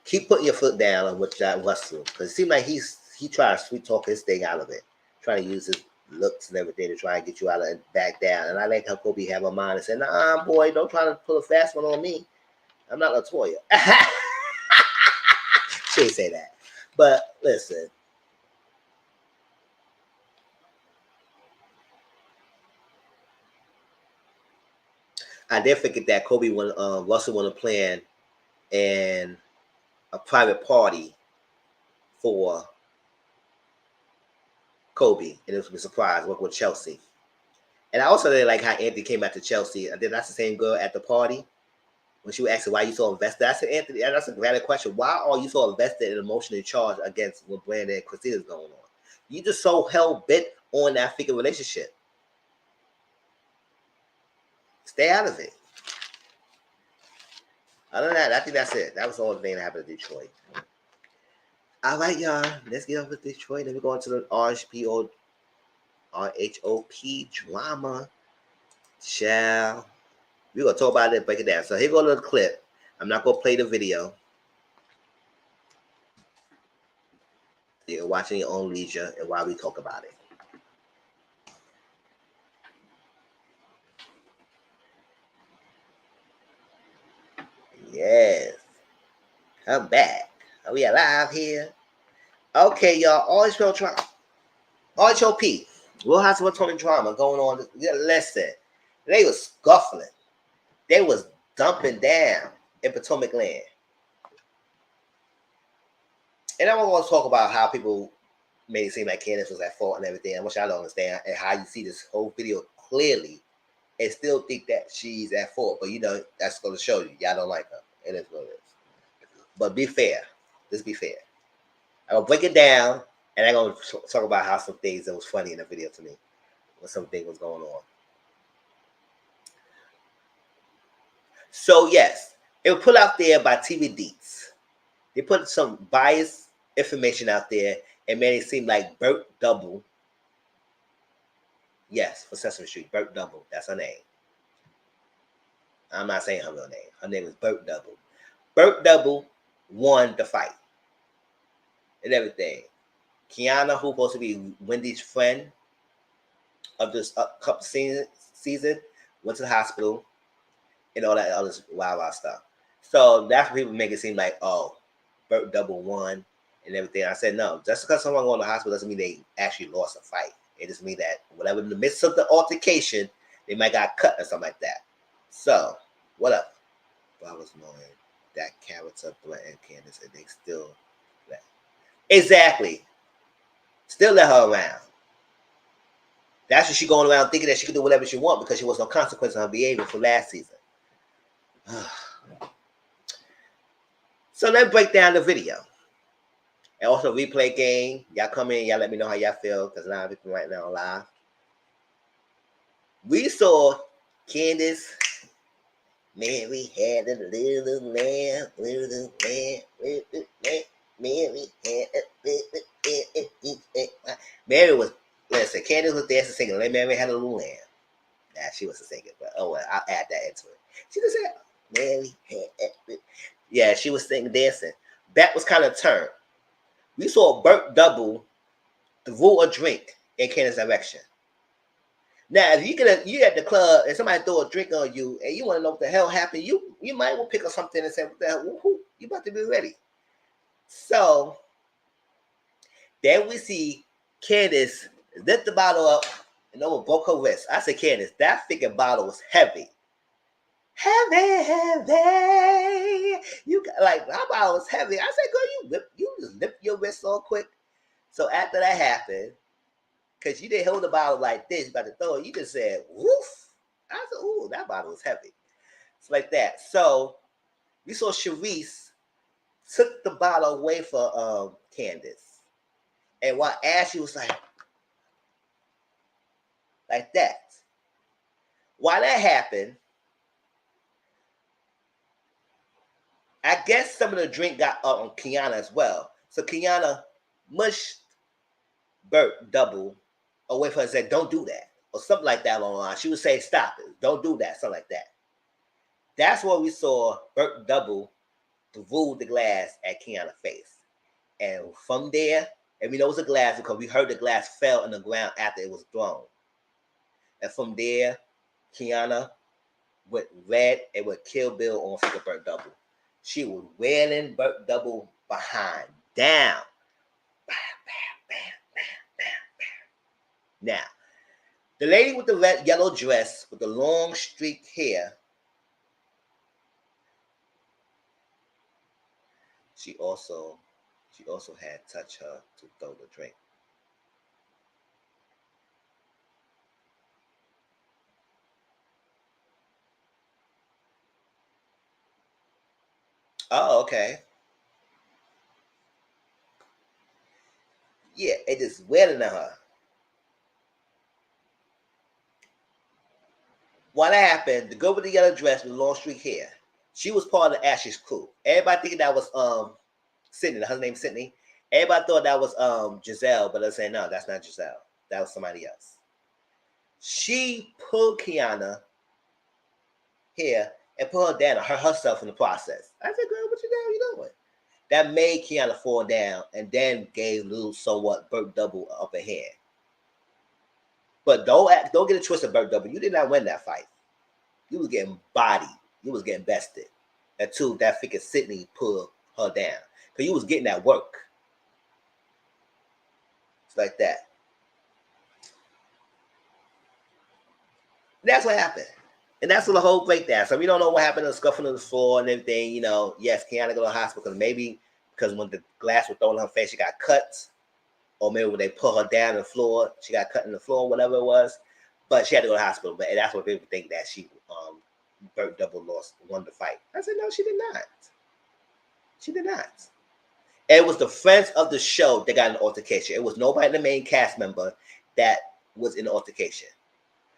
keep putting your foot down on what that Russell, because it seemed like he tried to sweet talk his thing out of it, trying to use his looks and everything to try and get you out of it, back down. And I like how Kobe have a mind and said, "Nah, boy, don't try to pull a fast one on me. I'm not Latoya." She didn't say that, but listen. I did forget that Kobe when Russell wanted to plan and a private party for Kobe, and it was a surprise working with Chelsea. And I also didn't like how Anthony came back to Chelsea. I think that's the same girl at the party when she was asking why you so invested. I said, Anthony, and that's a valid question. Why are you so invested and emotionally charged against what Brandon and Christina's going on? You just so hell bent on that freaking relationship. Stay out of it. Other than that, I think that's it. That was the only thing that happened in Detroit. All right, y'all. Let's get off with Detroit. Then we're going to the RHOP drama. Shall we're gonna talk about it and break it down. So here goes a little clip. I'm not gonna play the video. You're watching your own leisure and while we talk about it. Yes. I'm back. Are we alive here? Okay, y'all. RHOP. Real House of Atonement drama going on. Listen, they was scuffling. They was dumping down in Potomac land. And I'm going to talk about how people made it seem like Candace was at fault and everything. I want y'all to understand and how you see this whole video clearly and still think that she's at fault. But you know, that's going to show you. Y'all don't like her. It is what it is. But be fair. Let's be fair. I'm going to break it down and I'm going to talk about how some things that was funny in the video to me. What something was going on. So, yes, it was put out there by TV Deets. They put some biased information out there and made it seem like Burt Double. Yes, for Sesame Street. Burt Double. That's her name. I'm not saying her real name. Her name is Burt Double. Burt Double won the fight and everything. Kiana, who's supposed to be Wendy's friend of this couple season, went to the hospital and all that other wild stuff. So that's what people make it seem like, oh, Burt Double won and everything. I said, no, just because someone go to the hospital doesn't mean they actually lost a fight. It just means that whatever in the midst of the altercation, they might got cut or something like that. So, what up? I was knowing that character, Brett and Candace, and they still let. Exactly. Still let her around. That's what she going around thinking that she could do whatever she want because she was no consequence of her behavior for last season. So let's break down the video. And also replay game. Y'all come in, y'all let me know how y'all feel because now people right now live. We saw Candace. Mary had a little lamb, little lamb, little lamb. Mary had a little lamb. Mary was, listen, Candace was dancing singing. Mary had a little lamb. Nah, she wasn't singing, but oh well, I'll add that into it. She just said, Mary had a, yeah, she was singing, dancing. That was kind of turned. We saw Burt Double throw a drink in Candace's direction. Now, if you at the club and somebody throw a drink on you and you want to know what the hell happened, you might want to pick up something and say, what the hell, woo-hoo, you about to be ready. So then we see Candace lift the bottle up and over broke her wrist. I said, Candace, that freaking bottle was heavy. Heavy. You got, like, that bottle was heavy. I said, girl, you just lift your wrist so quick. So after that happened, because you didn't hold the bottle like this, you about to throw it, you just said, woof. I said, ooh, that bottle was heavy. It's like that. So we saw Sharice took the bottle away for Candace. And while Ashley was like that. While that happened, I guess some of the drink got up on Kiana as well. So Kiana mushed Burt Double away from her and said, don't do that. Or something like that along the line. She would say, stop it. Don't do that. Something like that. That's where we saw Burt Double threw the glass at Kiana's face. And from there, and we know it was a glass because we heard the glass fell on the ground after it was thrown. And from there, Kiana went red and would Kill Bill on for the Burt Double. She was wailing Burt Double behind, down. Bam, bam, bam, bam, bam, bam. Now, the lady with the red yellow dress with the long streaked hair, she also had touched her to throw the drink. Oh, okay. Yeah, it is wailing at her. What happened? The girl with the yellow dress with the long streak hair. She was part of Ash's crew. Everybody thinking that was Sydney. Her name's Sydney. Everybody thought that was Giselle, but they're saying no, that's not Giselle. That was somebody else. She pulled Kiana here and put her down, hurt herself in the process. I said, girl, what you doing? That made Kiana fall down and then gave little somewhat Burt Double up ahead. But don't get it twisted, Burt Double. You did not win that fight. You was getting bodied. You was getting bested. Until that freaking Sydney pulled her down. Because you was getting that work. It's like that. That's what happened. And that's the whole breakdown. So we don't know what happened to the scuffling on the floor and everything. You know, yes, Kiana go to the hospital because when the glass was thrown in her face, she got cut. Or maybe when they put her down on the floor, she got cut in the floor, whatever it was. But she had to go to the hospital. But that's what people think, that she Burt Double won the fight. I said, no, she did not. She did not. It was the friends of the show that got an altercation. It was nobody in the main cast member that was in the altercation.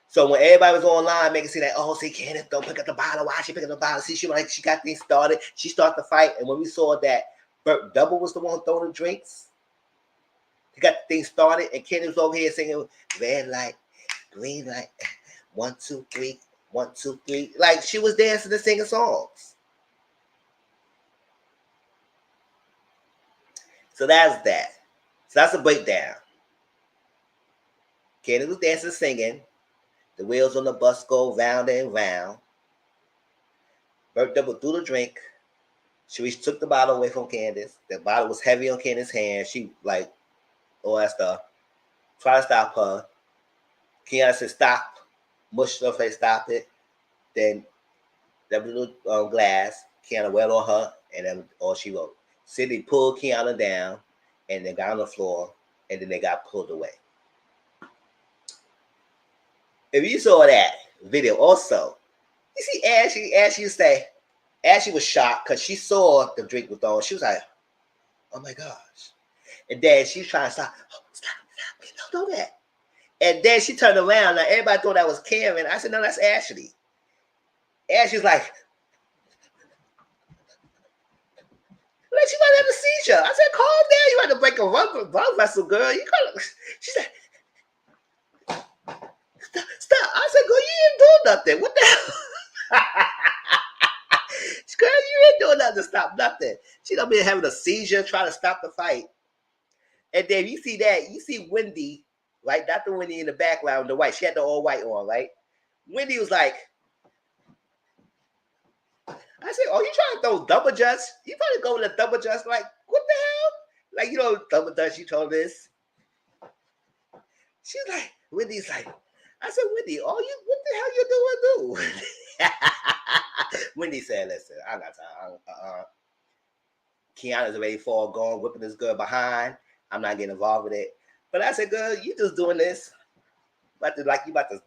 So when everybody was online making it seem like, oh, see, Candace, don't pick up the bottle. Why she picking up the bottle? See, she got things started. She started the fight. And when we saw that Burt Double was the one throwing the drinks, he got things started, and Candace was over here singing red light, green light, 1, 2, 3, 1, 2, 3. Like she was dancing and singing songs. So that's that. So that's a breakdown. Candace was dancing and singing. The wheels on the bus go round and round. Burt Double threw the drink. She took the bottle away from Candace. The bottle was heavy on Candace's hand. She like all that stuff. Try to stop her. Kiana said, stop. Mushed her face, stop it. Then that little glass, Kiana went on her, and then all she wrote. Sydney pulled Kiana down, and then got on the floor, and then they got pulled away. If you saw that video also, you see Ashley was shocked because she saw the drink was thrown. She was like, oh my gosh. And then she's trying to stop. Oh, stop, don't do that. And then she turned around. Now everybody thought that was Karen. I said, no, that's Ashley. Ashley's like she might have a seizure. I said, calm down. You had to break a blood vessel, girl. You gotta. She said, stop. I said, girl, you ain't doing nothing. What the hell? Girl, you ain't doing nothing to stop nothing. She done been having a seizure trying to stop the fight. And then you see that, you see Wendy, right? Dr. Wendy in the background, the white. She had the all white on, right? Wendy was like, I said, oh, you trying to throw double dutch? You probably go with a double dutch. Like, what the hell? Like, you know, double dutch, you told this. She's like, Wendy's like, I said, Wendy, what the hell you doing? Wendy said, listen, I got time. Kiana's already far gone, whipping this girl behind. I'm not getting involved with it. But I said, girl, you just doing this. You about to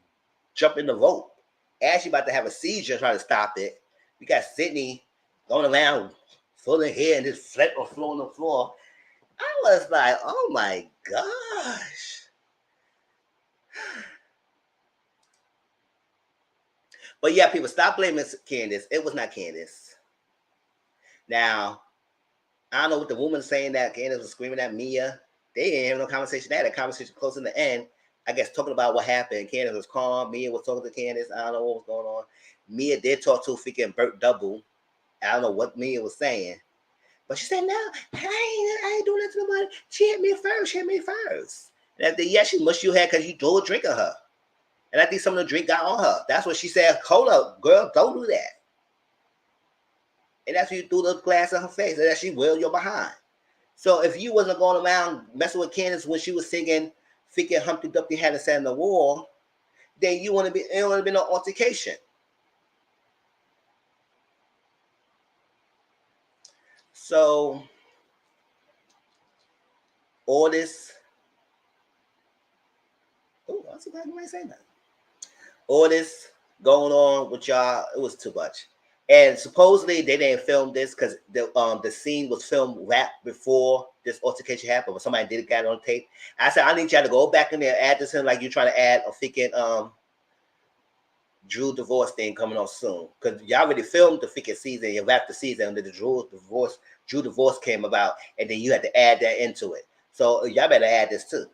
jump in the rope. Ashley about to have a seizure trying to stop it. We got Sydney going around full of hair and just flat or floor on the floor. I was like, oh my gosh. But yeah, people, stop blaming Candace. It was not Candace. Now, I don't know what the woman saying that Candace was screaming at Mia. They didn't have no conversation. They had a conversation close in the end, I guess, talking about what happened. Candace was calm. Mia was talking to Candace. I don't know what was going on. Mia did talk to freaking Burt Double. I don't know what Mia was saying. But she said, no, I ain't doing that to nobody. She hit me first. And I think, yeah, she mushed your head because you threw a drink at her. And I think some of the drink got on her. That's what she said. Hold up, girl, don't do that. And that's when you threw the glass in her face. And that she wailed your behind. So if you wasn't going around messing with Candace when she was singing freaking Humpty Dumpty had a sat in the wall, then it would have been no altercation. So all this, I'm surprised you might say that. All this going on with y'all, it was too much. And supposedly they didn't film this because the scene was filmed right before this altercation happened. But somebody did get it on tape. I said, I need y'all to go back in there and add this in like you're trying to add a freaking Drew divorce thing coming on soon. Because y'all already filmed the freaking season, you wrapped the season, and the Drew divorce came about, and then you had to add that into it. So y'all better add this too.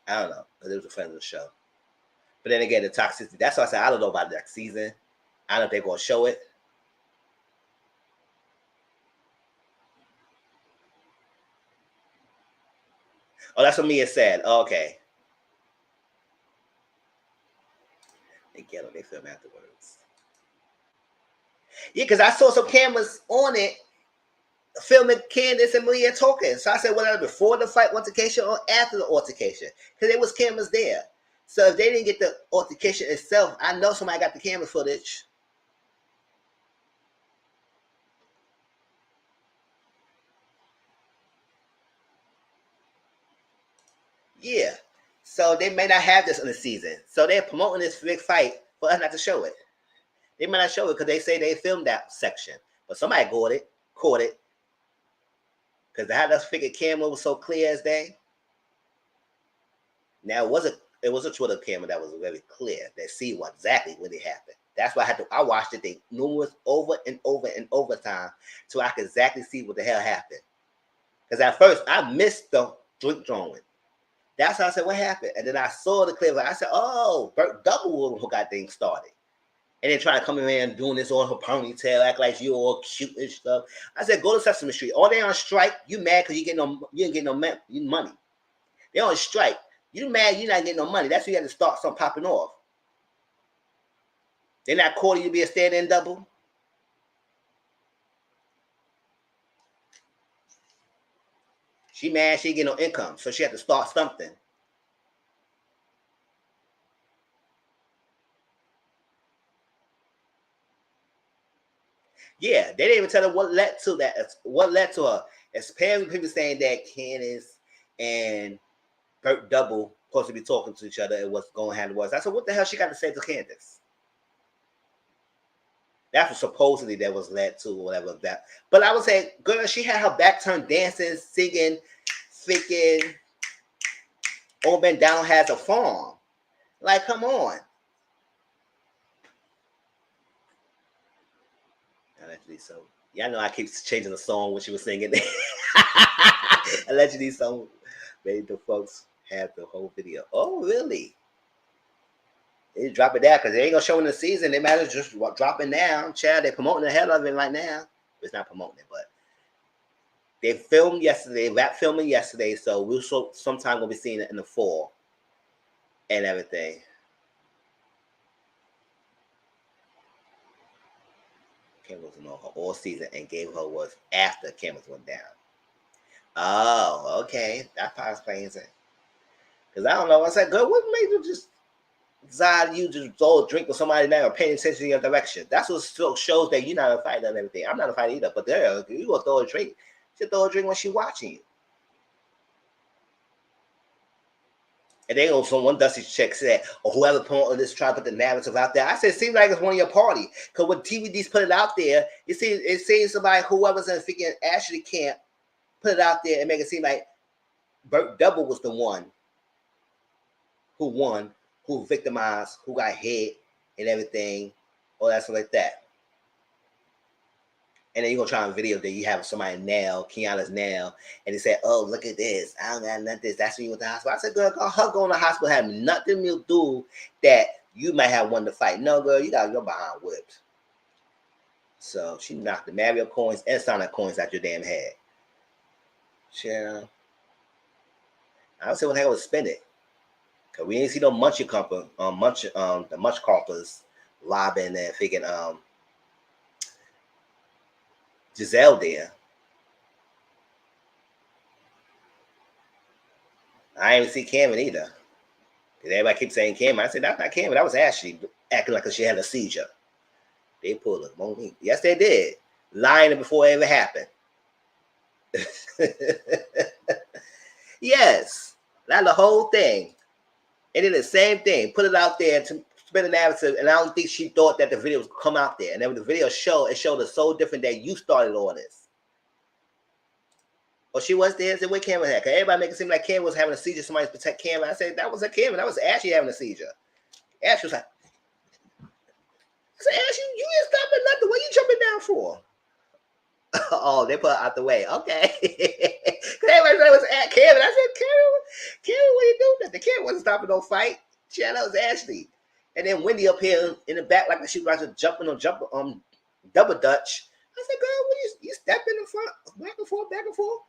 I don't know, because it was a friend of the show. But then again, the toxicity. That's why I said I don't know about next season. I don't know if they're going to show it. Oh, that's what Mia said. Oh, okay. They get on they film afterwards. Yeah, because I saw some cameras on it filming Candace and Mia talking. So I said, whether before the fight altercation or after the altercation. Because there was cameras there. So if they didn't get the altercation itself, I know somebody got the camera footage. Yeah. So they may not have this in the season. So they're promoting this big fight for us not to show it. They might not show it because they say they filmed that section. But somebody caught it. Because how that figure camera was so clear as day. Now it was a Twitter camera that was very clear that see what exactly what it happened. That's why I watched it numerous over and over time so I could exactly see what the hell happened. Because at first I missed the drink drawing. That's how I said what happened. And then I saw the clip. I said, oh, Burt Double who got things started. And then trying to come in there and doing this on her ponytail, act like you all cute and stuff. I said, go to Sesame Street. Oh, they on strike. You mad because you ain't getting no money. They on strike. You mad you not getting no money. That's why you had to start something popping off. They're not calling you to be a stand-in double. She mad she ain't getting no income, so she had to start something. Yeah, they didn't even tell her what led to that. What led to her. Apparently, people saying that Candace and Burt Double supposed to be talking to each other and what's going on was. I said, what the hell she got to say to Candace? That's what supposedly that was led to or whatever that. But I would say, girl, she had her back turned dancing, singing, freaking Old Man Down has a farm. Like, come on. Allegedly so. Y'all know I keep changing the song when she was singing. Allegedly so made the folks have the whole video. Oh, really? They drop it down because they ain't gonna show in the season. They matter just dropping down. Child, they're promoting the hell of it right now. It's not promoting it, but they filmed yesterday, wrapped filming yesterday, so we'll sometime we'll be seeing it in the fall and everything. Cameras went on her all season and gave her was after cameras went down. Oh, okay. That probably explains it. Because I don't know. I said, girl, what made you just decide you just go drink with somebody now or paying attention to your direction? That's what shows that you're not a fighter and everything. I'm not a fighter either, but there, you go throw a drink. She throw a drink when she watching you. And then also one Dusty Check said, or whoever promoted this try to put the narrative out there. I said, it seems like it's one of your party. Because when TVDs put it out there, it seems like whoever's in freaking Ashley camp put it out there and make it seem like Burt Double was the one who won, who victimized, who got hit and everything, all that stuff like that. And then you're gonna try on video that you have somebody nail, Kiana's nail, and they say, "Oh, look at this. I don't got nothing. This. That's when you went to the hospital." I said, "Girl, her going to the hospital have nothing to do that you might have one to fight. No, girl, you got your behind whipped." So she knocked the Mario coins and Sonic coins out your damn head. Chill. I don't say what the hell was spend it. Cause we ain't see no munchie compa, the munch coppers lobbing and thinking Giselle there. I ain't even see Cameron either. Cause everybody keeps saying Cameron. I said that's not Cameron. That was Ashley acting like she had a seizure. They pulled her. Yes, they did. Lying before it ever happened. Yes, that's the whole thing. And did the same thing. Put it out there to spin a narrative. And I don't think she thought that the video would come out there. And then when the video showed, it showed us so different that you started all this. Well, she was there. I said, where Cameron had? Because everybody make it seem like Cameron was having a seizure. Somebody protect Cameron. I said, that was a Cameron. That was Ashley having a seizure. Ashley was like, I said, Ashley, you ain't stopping nothing. What are you jumping down for? Oh, they put her out the way. Okay. Because everybody said it was at Cameron. I said, Cameron, what are you doing? The Cameron wasn't stopping no fight. Yeah, that was Ashley. And then Wendy up here in the back like she was about to double dutch. I said, girl, what you step in the front, back and forth, back and forth.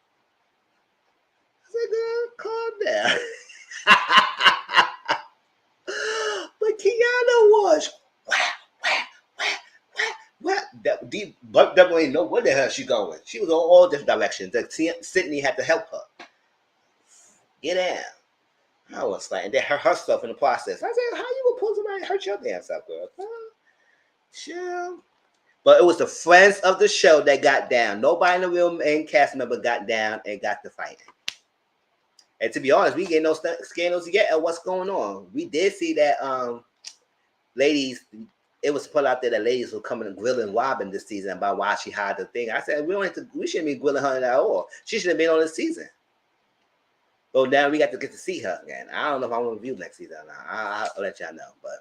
I said, girl, calm down. But Kiana was but definitely know where the hell she going. She was on all different directions. Sydney had to help her. Get down. I was like, and then her stuff in the process. I said, how you gonna pull somebody and hurt your damn self, girl? Chill. But it was the friends of the show that got down. Nobody in the real main cast member got down and got the fight. And to be honest, we get no scandals yet at what's going on. We did see that ladies, it was put out there that ladies were coming and grilling Robin this season about why she hired the thing. I said, we shouldn't be grilling her at all. She should have been on this season. Well, now we got to get to see her again. I don't know if I want to review next season or not. I'll let y'all know. But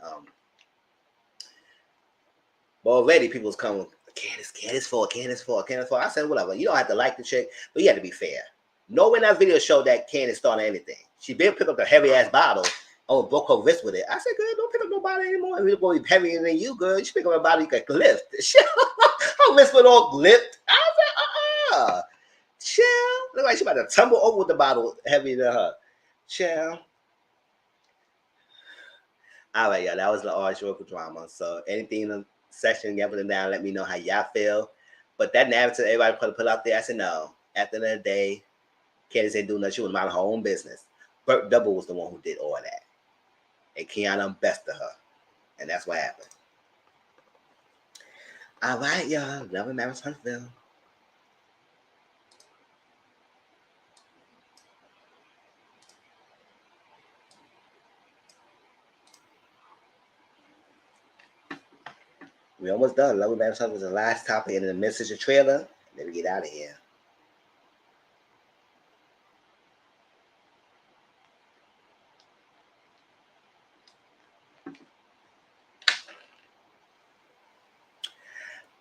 already people's coming, Candace for. I said, whatever. You don't have to like the chick, but you have to be fair. Nowhere in that video showed that Candace started anything. She did pick up the heavy ass bottle. Oh, broke her wrist with it. I said, girl, don't pick up no bottle anymore. If it's going to be heavier than you, girl, you should pick up a bottle you can lift. Her wrist was all lift. I said, chill. Look like she about to tumble over with the bottle heavier than her. Chill. All right, y'all. That was the RHOP Drama. So anything in the section, y'all put it down. Let me know how y'all feel. But that narrative everybody put out there, I said, no. At the end of the day, Candace ain't doing nothing. She was minding her own business. Burt Double was the one who did all that. And Kiana bested her. And that's what happened. All right, y'all. Love and Marriage Huntsville. We almost done. Love and Marriage Huntsville was the last topic in the Midseason trailer. And then we get out of here.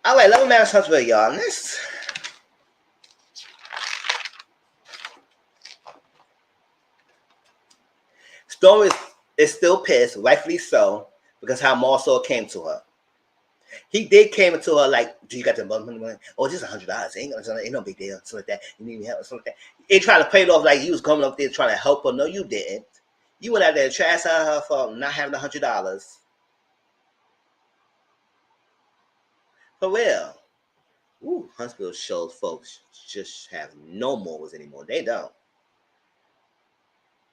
All right, Love and Marriage Huntsville, y'all. Next. Storm is still pissed, rightfully so, because how Marcel came to her. He did came to her like, do you got the money? Oh, just $100. Ain't no big deal. Something like that. You need me help? Something like that. He tried to play it off like he was coming up there trying to help her. No, you didn't. You went out there and trashed her for not having $100. For real. Ooh, Huntsville shows folks just have no morals anymore. They don't.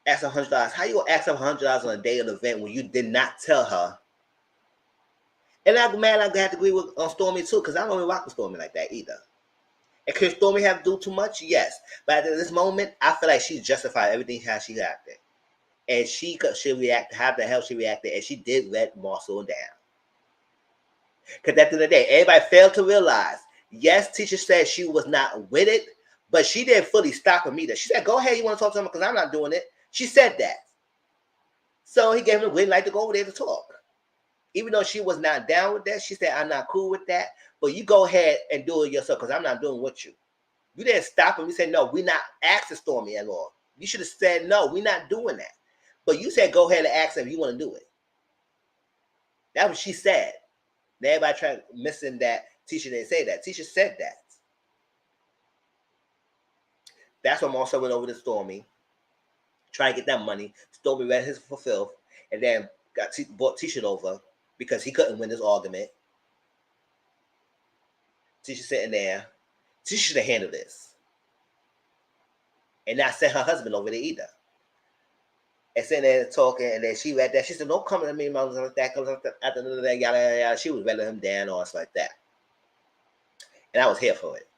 Ask $100. How you gonna ask her $100 on a day of the event when you did not tell her? And I'm mad I have to agree with Stormy too, because I don't even rock with Stormy like that either. And could Stormy have to do too much? Yes. But at this moment, I feel like she justified everything how she acted. And she react how the hell she reacted, and she did let Marcel down. Because at the end of the day, everybody failed to realize, yes, teacher said she was not with it, but she didn't fully stop him either. She said, go ahead, you want to talk to him because I'm not doing it. She said that. So he gave him the green light to go over there to talk. Even though she was not down with that, she said, I'm not cool with that. But you go ahead and do it yourself because I'm not doing with you. You didn't stop him. You said, no, we're not asking Stormy at all. You should have said, no, we're not doing that. But you said, go ahead and ask him if you want to do it. That's what she said. Everybody tried missing that. Tisha didn't say that. Tisha said that. That's when Marcel went over to Stormy, trying to get that money. Stormy read his fulfill, and then brought Tisha over because he couldn't win this argument. Tisha sitting there. Tisha should have handled this. And not sent her husband over there either. And sitting there talking, and then she read that. She said, don't come to me, mom, like that. At the end of that, yada, yada. She was letting him down or stuff like that. And I was here for it.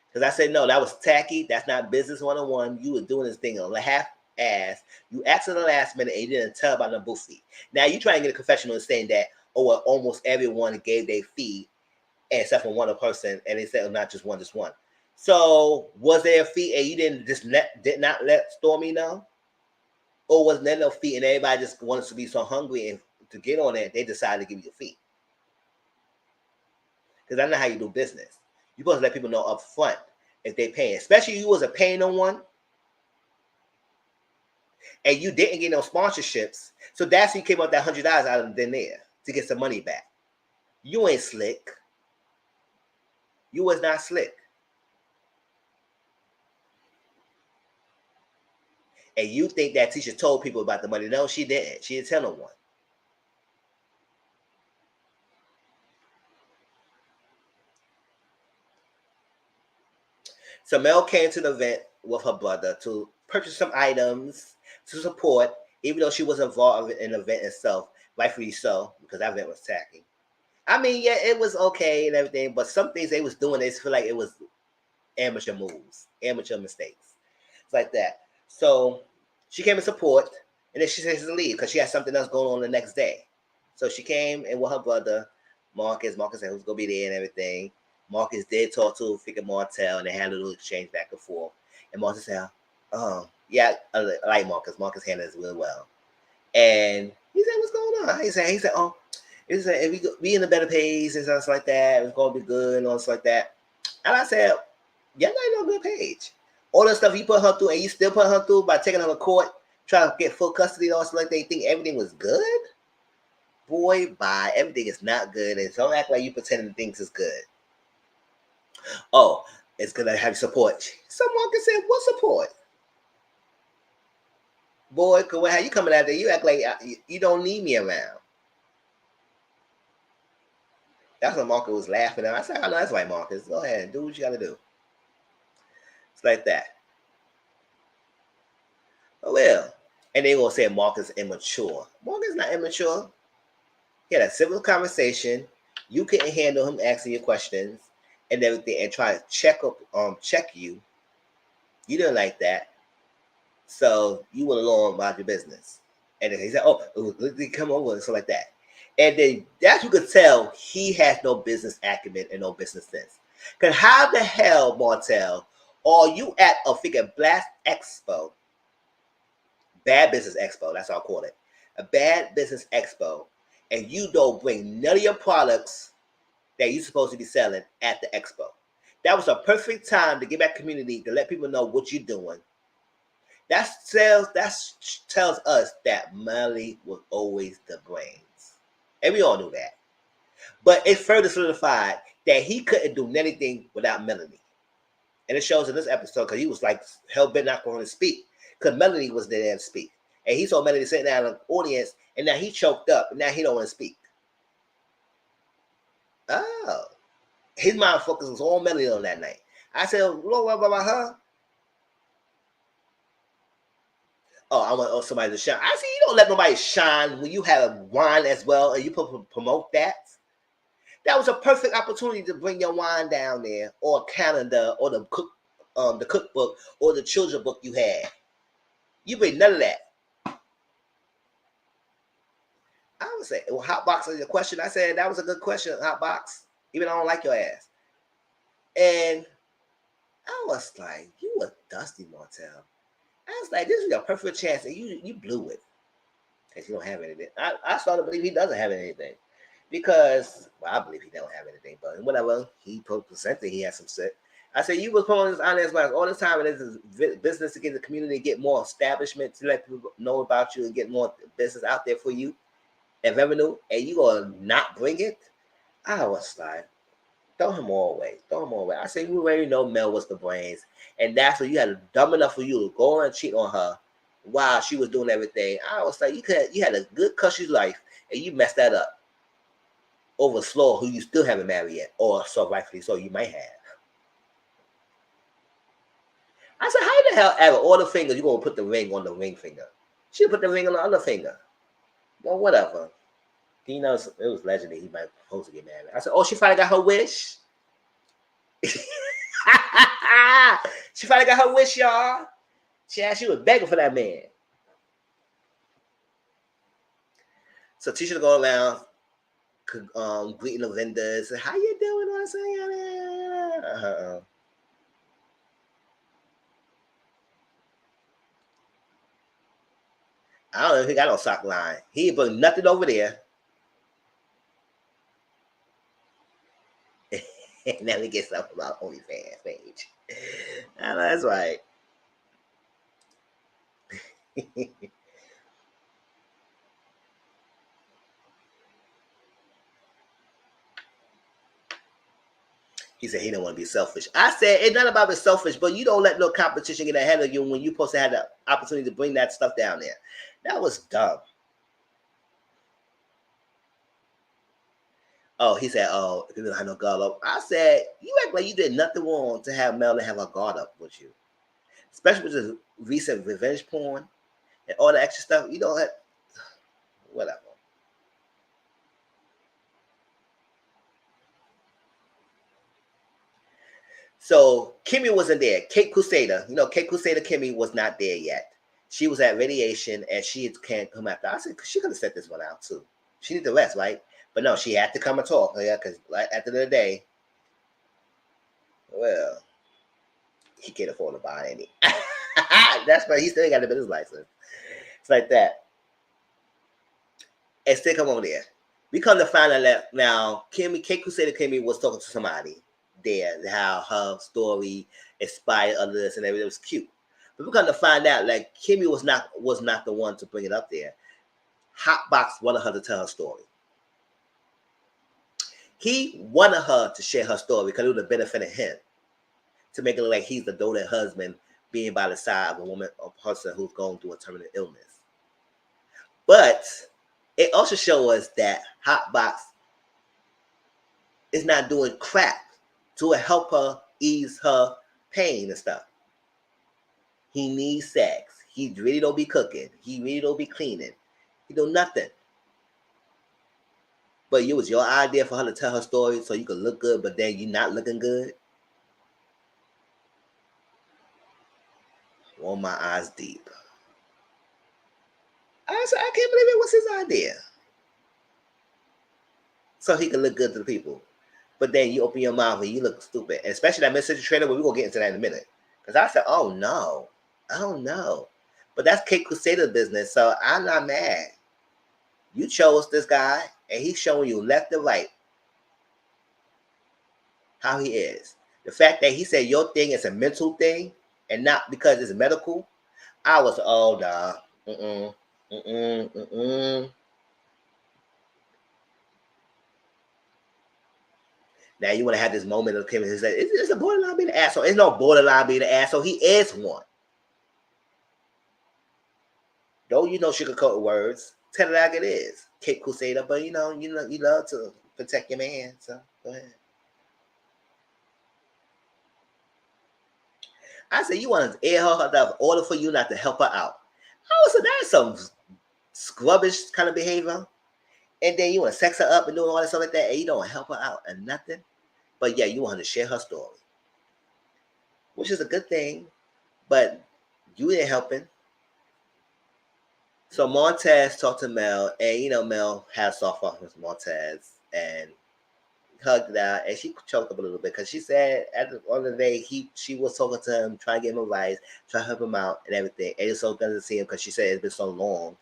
Because I said, no, that was tacky. That's not business 101. You were doing this thing on half-ass. You asked in the last minute, and you didn't tell about the book fee. Now, you trying to get a confessional and saying that, oh, well, almost everyone gave their fee, except for one person, and they said, oh, not just one, just one. So, was there a fee, and you did not let Stormy know? Or was there no fee, and everybody just wanted to be so hungry and to get on it, they decided to give you a fee? Because that's not how you do business. You're supposed to let people know up front if they're paying. Especially you was a paying on one, and you didn't get no sponsorships. So that's when you came up that $100 out of thin air to get some money back. You ain't slick. You was not slick. And you think that Tisha told people about the money. No, she didn't. She didn't tell no one. So Mel came to the event with her brother to purchase some items to support, even though she was involved in the event itself, rightfully so, because that event was tacky. I mean, yeah, it was okay and everything, but some things they was doing, they feel like it was amateur moves, amateur mistakes. It's like that. So she came in support, and then she says to leave because she had something else going on the next day. So she came in with her brother, Marcus. Marcus said who's going to be there and everything. Marcus did talk to Figure Martell, and they had a little exchange back and forth. And Marcus said, yeah, I like Marcus. Marcus handled this really well. And he said, what's going on? He said, if we in a better pace and stuff like that, it's going to be good and all stuff like that. And I said, yeah, not on a good page. All the stuff you put her through, and you still put her through by taking her to court, trying to get full custody and all stuff like that, you think everything was good? Boy, bye. Everything is not good. And don't act like you pretending things is good. Oh, it's going to have support. Someone can say, what support? Boy, how you coming out there? You act like you don't need me around. That's when Marcus was laughing. And I said, I know that's right, Marcus. Go ahead and do what you got to do. It's like that. Oh, well. And they going to say Marcus immature. Marcus not immature. He had a civil conversation. You couldn't handle him asking you questions and everything and try to check you. You didn't like that. So you went along about your business. And then he said, oh, come over and stuff like that. And then that's you could tell he has no business acumen and no business sense. Because how the hell, Martell, are you at a Figure Blast Expo, Bad Business Expo, that's how I call it, a Bad Business Expo, and you don't bring none of your products that you're supposed to be selling at the expo? That was a perfect time to get back community to let people know what you're doing. That tells us that Melly was always the brains. And we all knew that. But it further solidified that he couldn't do anything without Melanie. And it shows in this episode because he was like hell-bent not going to speak because Melanie was there to speak. And he saw Melanie sitting down in the audience, and now he choked up, and now he don't want to speak. Oh. His mind focus was on Melanie on that night. I said, Lord, what about her? Oh, I want somebody to shine. I see you don't let nobody shine when you have a wine as well and you promote that. That was a perfect opportunity to bring your wine down there, or a calendar, or the cookbook, or the children's book you had. You bring none of that. I would say, well, Hotbox is your question. I said that was a good question, Hotbox. Even though I don't like your ass. And I was like, you a dusty Martell. I was like, this is your perfect chance, and you blew it. Because you don't have anything. I started to believe he doesn't have anything. because, well, I believe he don't have anything, but whatever. He presented he had some shit. I said, you was promoting this honest advice all the time, and this is business to get the community, get more establishment to let people know about you and get more business out there for you and revenue, and you gonna not bring it? I was like, throw him all away. Throw him all away. I said, you already know Mel was the brains, and that's what you had dumb enough for you to go and cheat on her while she was doing everything. I was like, you had a good cushy life, and you messed that up over Slow, who you still haven't married yet, or so rightfully so you might have. I said, how the hell, out of all the fingers, you gonna put the ring on the ring finger? She put the ring on the other finger. Well, whatever. He knows it was legendary. He might supposed to get married. I said, oh, she finally got her wish. She finally got her wish, y'all. She was begging for that man. So Tisha go around greeting the vendors. How you doing? I don't know if he got no sock line. He ain't put nothing over there. And now we get stuff about OnlyFans page. I know that's right. He said he don't want to be selfish. I said it's not about being selfish, but you don't let no competition get ahead of you when you're supposed to have the opportunity to bring that stuff down there. That was dumb. Oh, he said, oh, if you don't have no guard up. I said, you act like you did nothing wrong to have Melanie have a guard up with you. Especially with this recent revenge porn and all the extra stuff. You don't have, whatever. So Kimmy wasn't there. Kate Crusader, Kate Crusader Kimmy was not there yet. She was at radiation and she can't come after. I said, she could have set this one out too. She needs the rest, right? But no, she had to come and talk. Yeah, because at the end of the day, well, he can't afford to buy any. That's why he still got the business license. It's like that. And still come over there. We come to find out that now Kate Crusader Kimmy was talking to somebody there, how her story inspired others and everything. It was cute. But we come to find out like Kimmy was not the one to bring it up there. Hotbox wanted her to tell her story. He wanted her to share her story because it would have benefited him to make it look like he's the doted husband being by the side of a woman or person who's going through a terminal illness. But it also shows us that Hotbox is not doing crap to help her ease her pain and stuff. He needs sex. He really don't be cooking. He really don't be cleaning. He do nothing. But it was your idea for her to tell her story so you could look good, but then you're not looking good. Roll my eyes deep. I said, I can't believe it was his idea. So he could look good to the people. But then you open your mouth and you look stupid. And especially that Midseason trailer, but we're going to get into that in a minute. Because I said, oh no. But that's Kate Crusader's business, so I'm not mad. You chose this guy, and he's showing you left and right how he is. The fact that he said your thing is a mental thing and not because it's medical, I was, oh, nah. Now you want to have this moment of Kim. He said, "It's a borderline being an asshole." It's no borderline being an asshole. He is one. Don't sugarcoat words. Tell it like it is. Kate Crusader, but you love to protect your man. So go ahead. I said you want to air her in order for you not to help her out. I said that's some scrubbish kind of behavior. And then you want to sex her up and do all that stuff like that, and you don't help her out and nothing. But yeah, you want her to share her story, which is a good thing. But you ain't helping. So Montez talked to Mel, and Mel had soft off with Montez and hugged out, and she choked up a little bit because she said at the end of the day, she was talking to him, trying to give him advice, trying to help him out and everything. And it's so good to see him because she said it's been so long,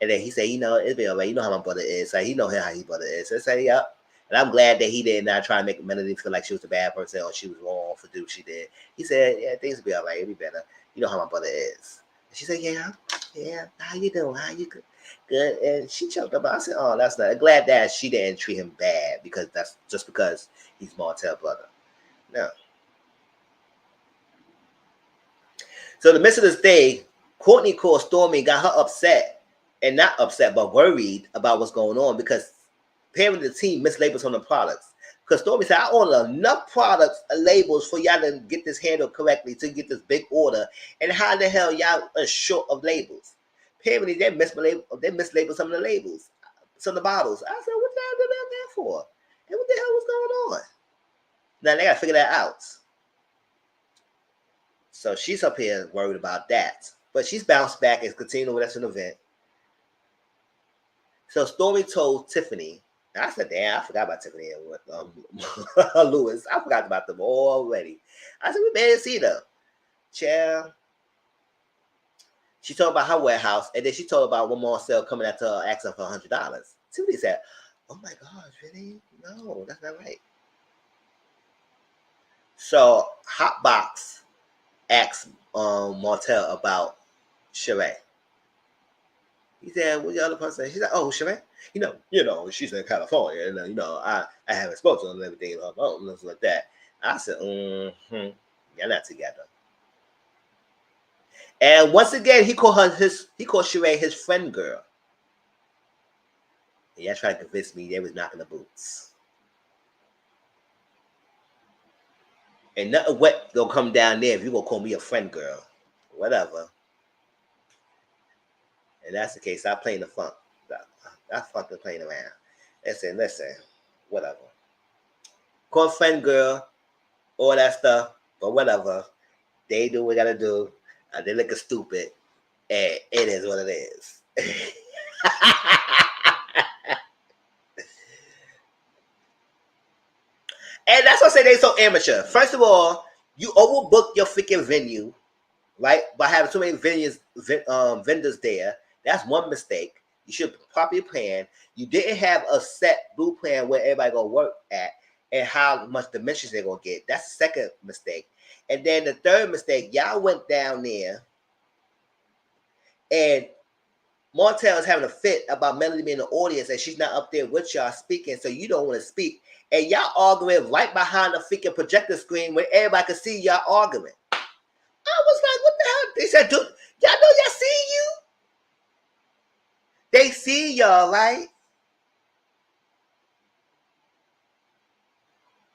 And then he said, it'll be all right. You know how my brother is. So he know how his brother is. So I said, yep. And I'm glad that he did not try to make Melody feel like she was a bad person or she was wrong for doing what she did. He said, yeah, things will be all right. It'll be better. You know how my brother is. And she said, yeah. How you doing? How you good? And she choked up. I said, oh, that's not. I'm glad that she didn't treat him bad because that's just because he's Martell's brother. No. So in the midst of this day, Courtney called Stormy, got her upset, and not upset, but worried about what's going on because apparently the team mislabeled some of the products. Because Stormy said, I ordered enough products and labels for y'all to get this handled correctly to get this big order. And how the hell y'all are short of labels? Apparently they mislabeled some of the labels, some of the bottles. I said, what the hell did that there for? And what the hell was going on? Now they got to figure that out. So she's up here worried about that. But she's bounced back and continuing with us an event. So Stormy told Tiffany, I said, damn, I forgot about Tiffany and Lewis. I forgot about them already. I said, we may see them. Child. She told about her warehouse, and then she told about one more sale coming at her asking for $100. Tiffany said, oh my gosh, really? No, that's not right. So Hotbox asked Martell about Sheree. He said, what the other person? She's like, oh, Sheree? She's in California, and I haven't spoken to her and everything like that. I said, you're not together. And once again, he called Sheree his friend girl. And y'all trying to convince me they was knocking the boots. And nothing wet gonna come down there if you gonna call me a friend girl. Whatever. And that's the case. Stop playing the funk. Stop fucking playing around. Listen, whatever. Call friend girl, all that stuff, but whatever. They do what they gotta do. They looking stupid. And it is what it is. And that's why I say they so amateur. First of all, you overbook your freaking venue, right? By having too many vendors there. That's one mistake. You should properly plan. You didn't have a set blue plan where everybody gonna work at and how much dimensions they're gonna get. That's the second mistake. And then the third mistake, y'all went down there and Martell is having a fit about Melody being in the audience and she's not up there with y'all speaking, so you don't want to speak. And y'all arguing right behind the freaking projector screen where everybody can see y'all arguing. I was like, what the hell? They said, y'all know y'all see you? They see y'all, right?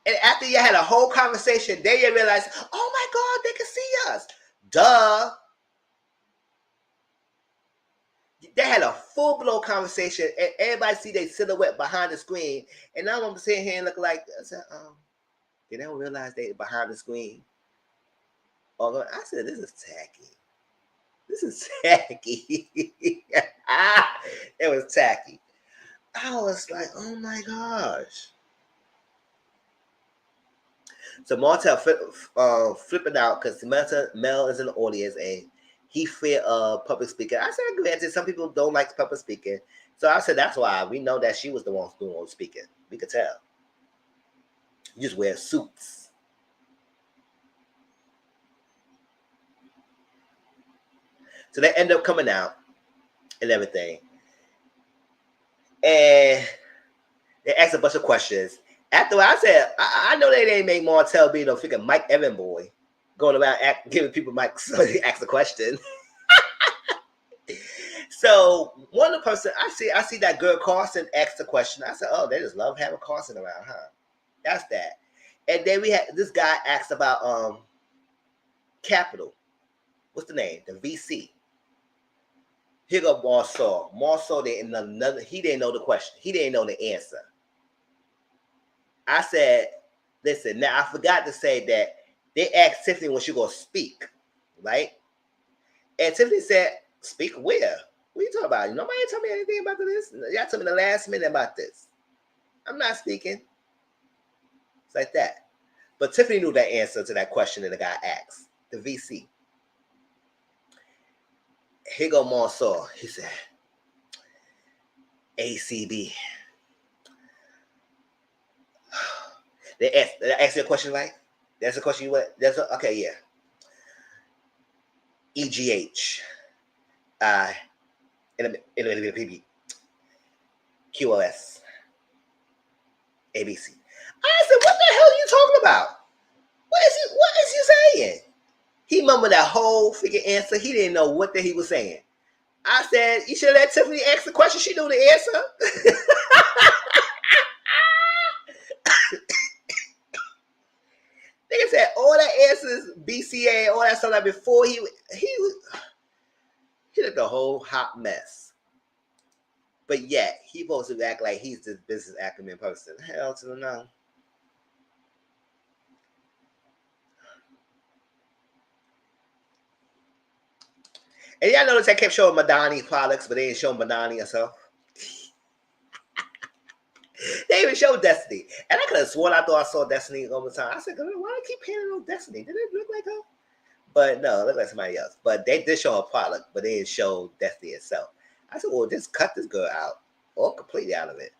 And after you had a whole conversation, then you realize, oh my God, they can see us. Duh. They had a full-blown conversation, and everybody see their silhouette behind the screen. And now I'm sitting here and look like, I said, they don't realize they behind the screen. I said, this is tacky. This is tacky. It was tacky. I was like, oh my gosh. So Martell flipping out because Mel is in the audience and he feared public speaking. I said, granted, some people don't like public speaking. So I said, that's why we know that she was the one doing all the speaking. We could tell. You just wear suits. So they end up coming out and everything. And they asked a bunch of questions. After I said, I know they didn't make Martell be no freaking Mike Evan boy going around giving people mics so they ask a question. So one of the person I see that girl Carson asked a question. I said, oh, they just love having Carson around, huh? That's that. And then we had this guy asked about Capital. What's the name? The VC. Here go Marceau. Marceau didn't know he didn't know the question. He didn't know the answer. I said, listen, now I forgot to say that they asked Tiffany when she gonna speak, right? And Tiffany said, speak where? What are you talking about? Nobody told me anything about this. Y'all told me the last minute about this. I'm not speaking. It's like that. But Tiffany knew that answer to that question that the guy asked, the VC. Here go Marceau. He said, ACB. They ask you a question, right? That's a question you want. Okay, yeah. EGH. PB. QOS. ABC. I said, what the hell are you talking about? What is you saying? He mumbled that whole freaking answer. He didn't know what the he was saying. I said, you should let Tiffany ask the question. She knew the answer. Nigga said all that answers, BCA, all that stuff like before he looked a whole hot mess. But yet, he supposed to act like he's this business acumen person. Hell to the no. And y'all notice I kept showing Madani products, but they didn't show Madani herself. They even showed Destiny. And I could have sworn I thought I saw Destiny all the time. I said, why do I keep panning on Destiny? Did it look like her? But no, it looked like somebody else. But they did show a product, but they didn't show Destiny itself. I said, well, just cut this girl out. Or completely out of it.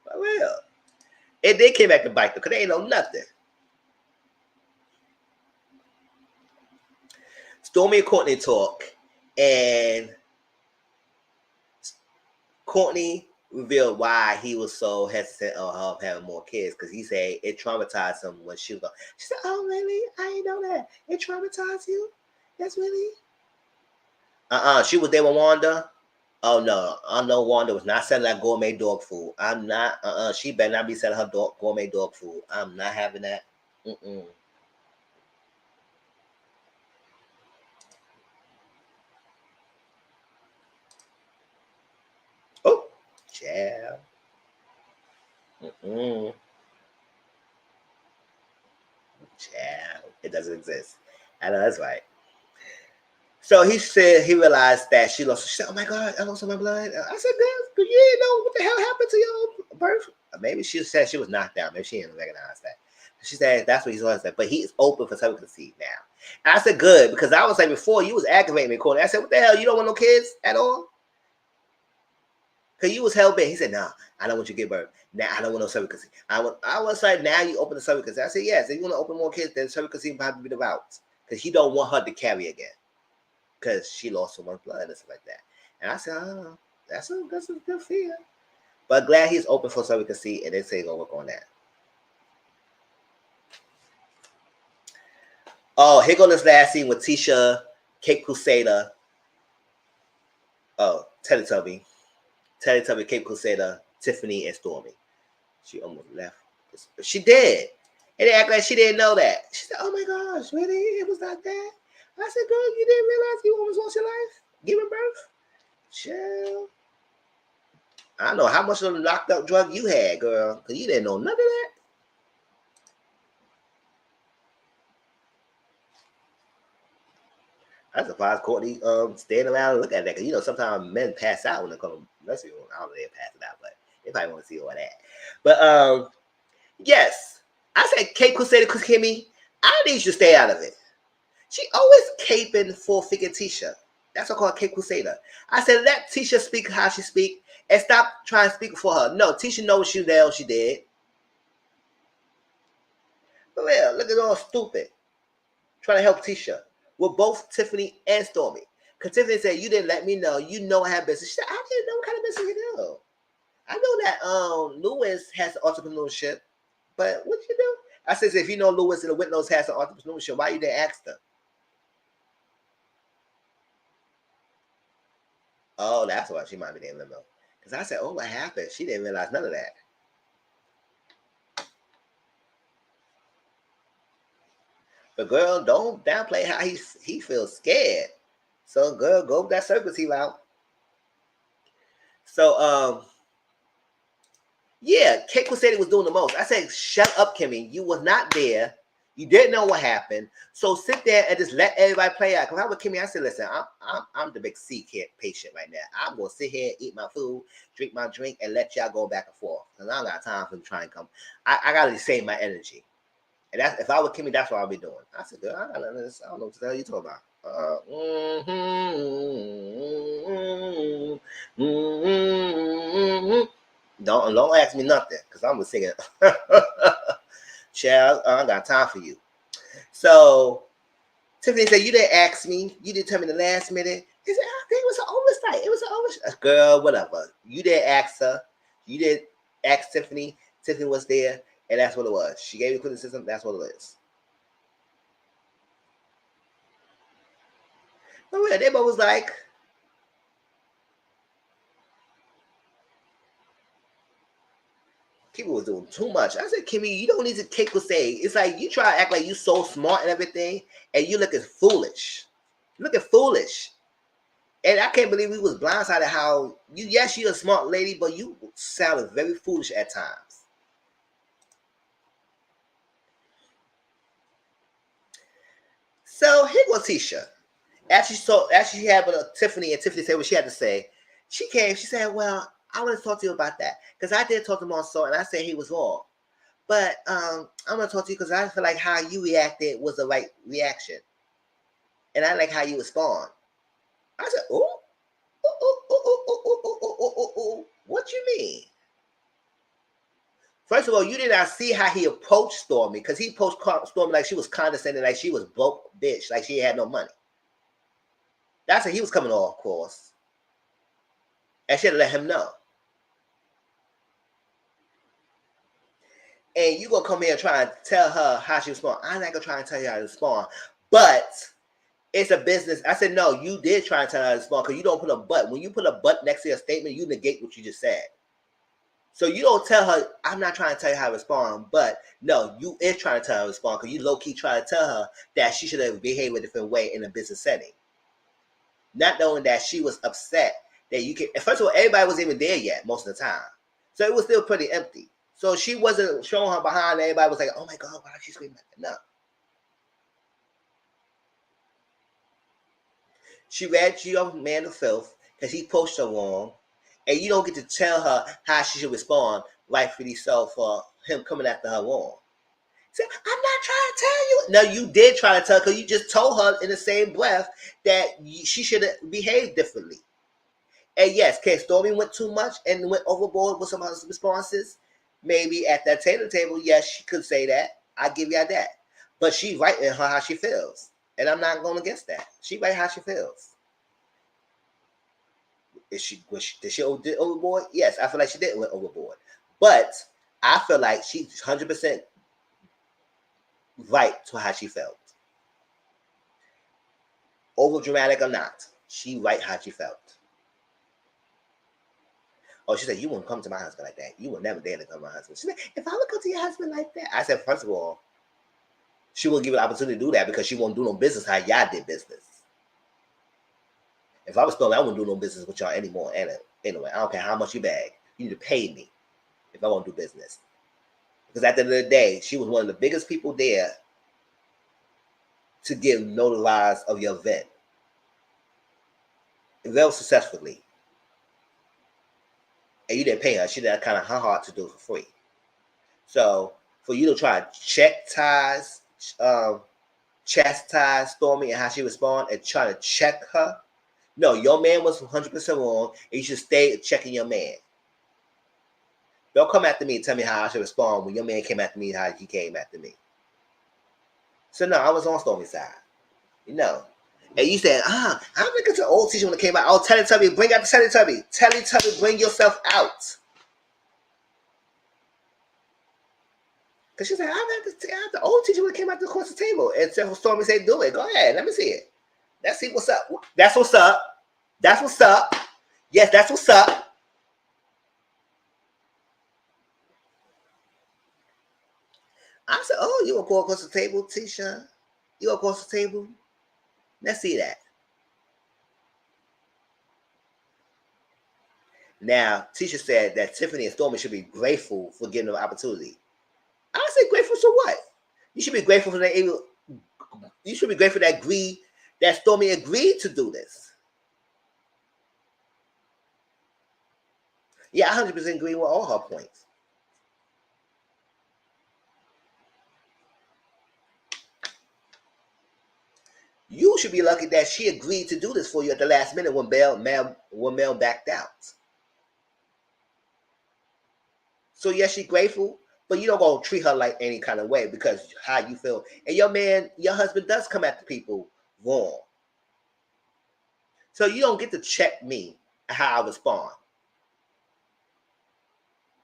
For real. And they came back to bite them because they ain't know nothing. Stormy and Courtney talk. And Courtney revealed why he was so hesitant on her having more kids, because he said it traumatized him when she was gone. She said, oh, really? I didn't know that. It traumatized you? That's really? She was there with Wanda. Oh, no. I know Wanda was not selling that gourmet dog food. I'm not. She better not be selling her gourmet dog food. I'm not having that. Oh, child. Child. It doesn't exist. I know that's right. So he said he realized that she lost. She said, oh my God, I lost all my blood. I said, you didn't know what the hell happened to your birth? Maybe she said she was knocked out. Maybe she didn't recognize that. She said that's what he's going to say. But he's open for surrogacy now. And I said, good, because I was like, before you was aggravating me, Courtney. I said, what the hell? You don't want no kids at all? Because you was hell bent. He said, nah, I don't want you to give birth. Now I don't want no surrogacy. I was like, now you open the surrogacy. I said, yes, if you want to open more kids, then surrogacy might have to be the route. Because he don't want her to carry again. Because she lost so much blood and stuff like that. And I said, oh, that's a good fear. But glad he's open for surrogacy, and they say he's going to work on that. Oh, here goes this last scene with Tisha, Cape Crusader. Oh, Teletubby, Cape Crusader, Tiffany, and Stormy. She almost left. She did. And they act like she didn't know that. She said, oh my gosh, really? It was like that? I said, girl, you didn't realize you almost lost your life giving birth? Chill. I don't know how much of the locked up drug you had, girl, because you didn't know none of that. I'm surprised Courtney staying around and look at that, because you know sometimes men pass out when they come to rescue. I don't know if they pass it out, but they probably want to see all that. But yes, I said Cape Crusader, because Kimmy, I need you to stay out of it. She always caping for freaking Tisha. That's what I call Cape Crusader. I said, let Tisha speak how she speak and stop trying to speak for her. No, Tisha knows she did. She did. For real, look at all stupid. Trying to help Tisha with both Tiffany and Stormy. Because Tiffany said, you didn't let me know. You know I have business. She said, I didn't know what kind of business you do. I know that Lewis has entrepreneurship, but what you do? I said, if you know Lewis and the Whitlows has some entrepreneurship, why you didn't ask them? Oh, that's why she might be in limo. Because I said, oh, what happened? She didn't realize none of that. But girl, don't downplay how he feels scared. So girl, go with that circus heel out. So yeah, Kate said he was doing the most. I said, shut up, Kimmy. You was not there. You didn't know what happened. So sit there and just let everybody play out. Because I was Kimmy, I said, listen, I'm the big C patient right now. I'm gonna sit here, eat my food, drink my drink, and let y'all go back and forth. Because I don't got time for them to try and come. I gotta save my energy. And that's if I was Kimmy, that's what I'll be doing. I said, girl, I don't know what the hell you talking about. Don't ask me nothing, because I'm gonna sing it. Child, I got time for you. So Tiffany said, "You didn't ask me. You didn't tell me the last minute." He said, "I think it was an oversight. It was an oversight." Girl, whatever. You didn't ask her. You didn't ask Tiffany. Tiffany was there, and that's what it was. She gave you criticism. That's what it is. Oh yeah, they both was like, Kimmy was doing too much. I said, Kimmy, you don't need to kick or say. It's like you try to act like you so smart and everything, and you looking foolish. Looking foolish. And I can't believe we was blindsided how you, yes, you're a smart lady, but you sounded very foolish at times. So here goes Tisha. After she had with Tiffany, and Tiffany said what she had to say, she came, she said, "Well, I want to talk to you about that. Because I did talk to him on so, and I said he was wrong. But I'm gonna talk to you because I feel like how you reacted was the right reaction. And I like how you respond." I said, "Oh, what you mean?" First of all, you did not see how he approached Stormy, because he approached Stormy like she was condescending, like she was broke bitch, like she had no money. That's how he was coming off, of course. And she had to let him know. And you gonna come here and try and tell her how she respond. I'm not gonna try and tell you how to respond. But it's a business. I said, no, you did try and tell her how to respond, because you don't put a but. When you put a but next to your statement, you negate what you just said. So you don't tell her, I'm not trying to tell you how to respond, but no, you is trying to tell her how to respond, because you low-key try to tell her that she should have behaved a different way in a business setting. Not knowing that she was upset that you can. First of all, everybody wasn't even there yet most of the time. So it was still pretty empty. So she wasn't showing her behind. Everybody was like, oh my God, why is she screaming like that? No. She read your man to filth because he pushed her wrong. And you don't get to tell her how she should respond, rightfully so, for him coming after her wrong. Say, I'm not trying to tell you. No, you did try to tell her, because you just told her in the same breath that she should have behaved differently. And yes, K Stormy went too much and went overboard with some of her responses. Maybe at that table, yes, she could say that. I give you that. But she right in her how she feels. And I'm not going against that. She right how she feels. Did she did overboard? Yes, I feel like she did went overboard. But I feel like she's 100% right to how she felt. Over dramatic or not, she right how she felt. Oh, she said, you wouldn't come to my husband like that. You would never dare to come to my husband. She said, if I would come to your husband like that. I said, first of all, she won't give an opportunity to do that, because she won't do no business how y'all did business. If I was Stormy, I wouldn't do no business with y'all anymore. And anyway, I don't care how much you bag. You need to pay me if I want to do business. Because at the end of the day, she was one of the biggest people there to give notarized of your event. Very successfully. And you didn't pay her. She did kind of her heart to do it for free. So for you to try to chastise Stormy and how she responded and try to check her, no, your man was 100% wrong, and you should stay checking your man. Don't come after me and tell me how I should respond when your man came after me how he came after me. So no, I was on Stormy's side. You know. And you said, I'm looking to the old teacher when it came out. Oh, Teletubby, bring out the Teletubby. Teletubby, bring yourself out. Because she said, I'm at the old teacher when it came out across the table. And Stormy said, do it. Go ahead. Let me see it. Let's see what's up. That's what's up. That's what's up. Yes, that's what's up. I said, oh, you want to go across the table, Tisha? You go across the table? Let's see that. Now, Tisha said that Tiffany and Stormy should be grateful for getting the opportunity. I say grateful to what? You should be grateful for that. You should be grateful that Stormy agreed to do this. Yeah, I 100% agree with all her points. You should be lucky that she agreed to do this for you at the last minute when Mel backed out. So yes, she's grateful, but you don't go treat her like any kind of way because how you feel. And your husband does come after people wrong. So you don't get to check me how I respond.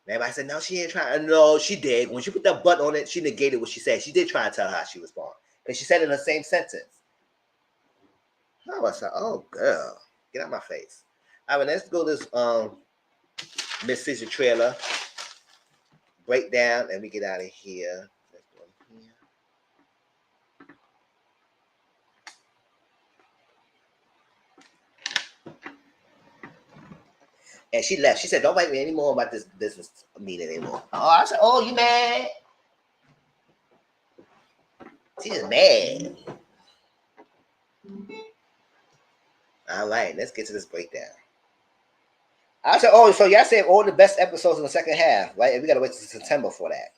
Everybody said, no, she ain't trying. No, she did. When she put that button on it, she negated what she said. She did try and tell her how she responded. Because she said it in the same sentence. I was like, oh, girl. Get out my face. All right, let's go to this Midseason trailer. Breakdown. Let me get out of here. Let's go here. And she left. She said, don't write me anymore about this business meeting anymore. Oh, I said, oh, you mad? She's mad. All right, let's get to this breakdown. I said, oh, so y'all said all the best episodes in the second half, right? And we got to wait till September for that.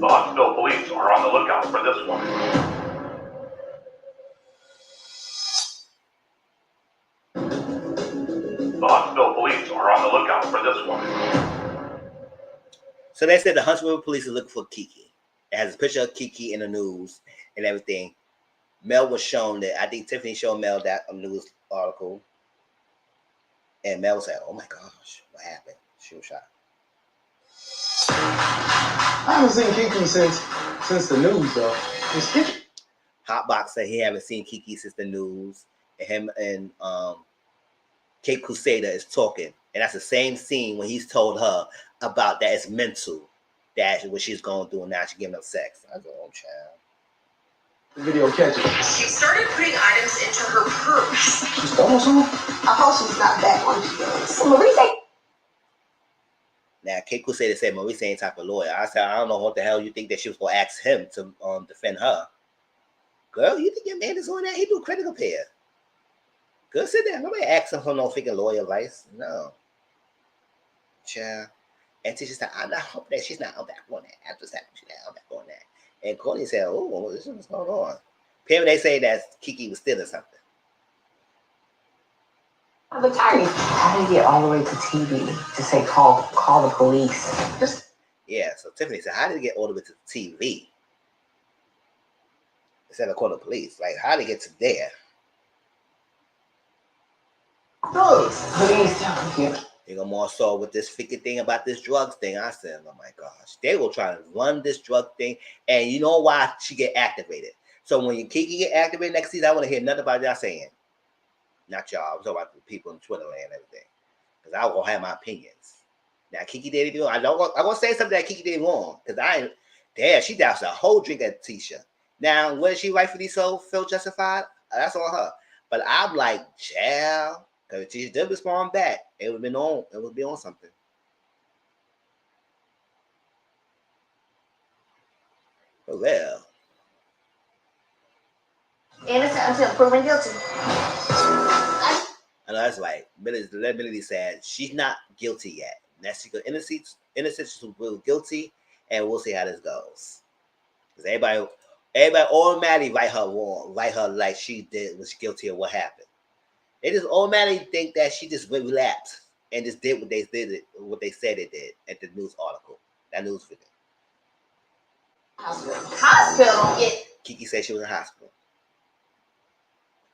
The Huntsville police are on the lookout for this one. The Huntsville police are on the lookout for this one. So they said the Huntsville police are looking for Kiki. It has a picture of Kiki in the news and everything. Mel was shown that. I think Tiffany showed Mel that news article. And Mel said, oh my gosh, what happened? She was shot. I haven't seen Kiki since the news, though. Is Kiki? Hotbox said he haven't seen Kiki since the news. And him and Kate Crusader is talking. And that's the same scene when he's told her about that it's mental. That's what she's going through, and now she's giving up sex. I go, oh, child. The video catches. She started putting items into her purse. She stole something? I hope she's not back when she does. Maurice. Now, Kate Crusader said Maurice ain't type of lawyer. I said, I don't know what the hell you think that she was going to ask him to defend her. Girl, you think your man is on that? He do critical repair. Girl, sit there. Nobody asks him for no freaking lawyer advice. No. Child. And Tisha said, I'm not hoping that she's not on back on that. After this happened, she's not on back on that. And Courtney said, oh, this is what's going on. Apparently, they say that Kiki was stealing something. I'm retired. How did you get all the way to TV to say call the police? Yeah, so Tiffany said, how did it get all the way to TV? Instead of call the police. Like, how did it get to there? Please tell me. They go more so with this freaking thing about this drugs thing. I said, oh my gosh, they will try to run this drug thing, and you know why she get activated. So when Kiki get activated next season, I want to hear nothing about y'all saying. Not y'all. I'm talking about the people in Twitter land and everything, because I will have my opinions. Now Kiki did it. I'm gonna say something that Kiki did wrong, because she doused a whole drink at Tisha. Now when she rightfully so feel justified, that's on her. But I'm like, child. Because if Tisha did respond back, it would be on something. But well. Innocent until proven guilty. I know that's right. Millie said she's not guilty yet. Next she goes innocent will guilty, and we'll see how this goes. Because everybody automatically write her wrong, write her like she was guilty of what happened. They just automatically think that she just relapsed and just did what they said they did at the news article, that news video. Hospital. Kiki said she was in hospital.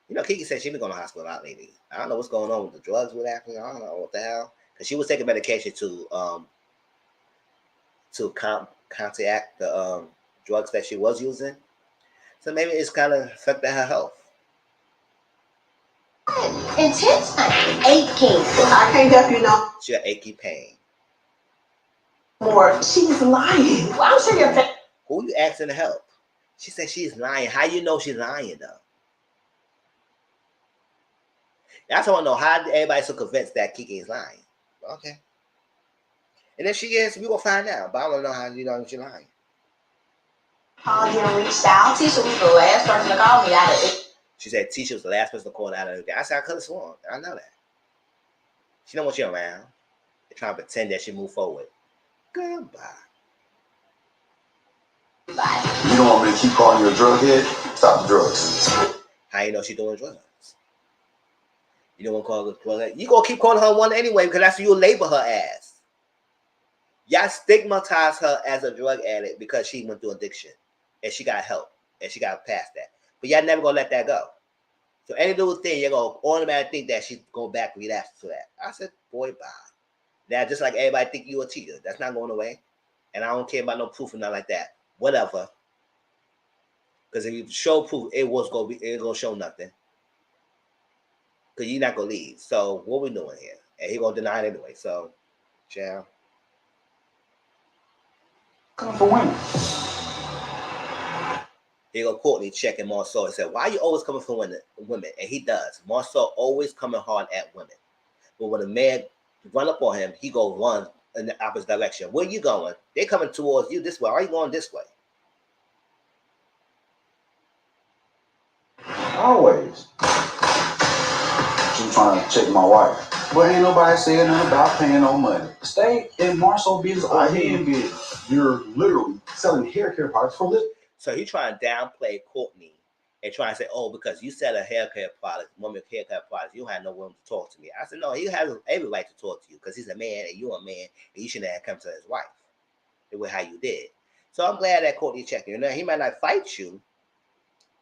You know, Kiki said she been going to hospital a lot lately. I don't know what's going on with the drugs, what happened. I don't know what the hell. Because she was taking medication to counteract the drugs that she was using. So maybe it's kind of affecting her health. Intense pain. Aching. I can't help you know. She got achy pain. More. She's lying. Well, I'm sure you're pain. Who you asking to help? She said she's lying. How you know she's lying though? That's what I want to know. How everybody's so convinced that Kiki is lying? Okay. And if she is, we will find out. But I want to know how you know she's lying. Called you and reached out. Tisha was the last person to call me out of it. She said Tisha was the last person to call out of it. I said I could have sworn. I know that. She don't want you around. They're trying to pretend that she move forward. Goodbye. You don't want me to keep calling you a drug head? Stop the drugs. How you know she doing drugs? You don't want to call her a drug head? You gonna keep calling her one anyway because that's what you'll label her as. Y'all stigmatize her as a drug addict because she went through addiction and she got help and she got past that. But y'all never gonna let that go. So any little thing, you're gonna automatically think that she's going back and relapse to that. I said, boy, bye. Now, just like everybody think you a cheater, that's not going away. And I don't care about no proof or nothing like that. Whatever. Because if you show proof, it ain't gonna show nothing. Because you're not gonna leave. So what we doing here? And he gonna deny it anyway. So, ciao. Coming for women. Here go Courtney checking Marceau and said, why are you always coming for women? And he does. Marceau always coming hard at women. But when a man run up on him, he go run in the opposite direction. Where you going? They coming towards you this way. Why are you going this way? Always. I'm trying to check my wife. But ain't nobody saying nothing about paying no money. Stay in Marceau business or hand business. You're literally selling hair care products for a living. So he trying to downplay Courtney and trying to say, oh, because you sell a hair care product, woman hair care products, you don't have no room to talk to me. I said, no, he has every right to talk to you because he's a man and you're a man and you shouldn't have come to his wife. It was how you did. So I'm glad that Courtney checked you. Now, he might not fight you,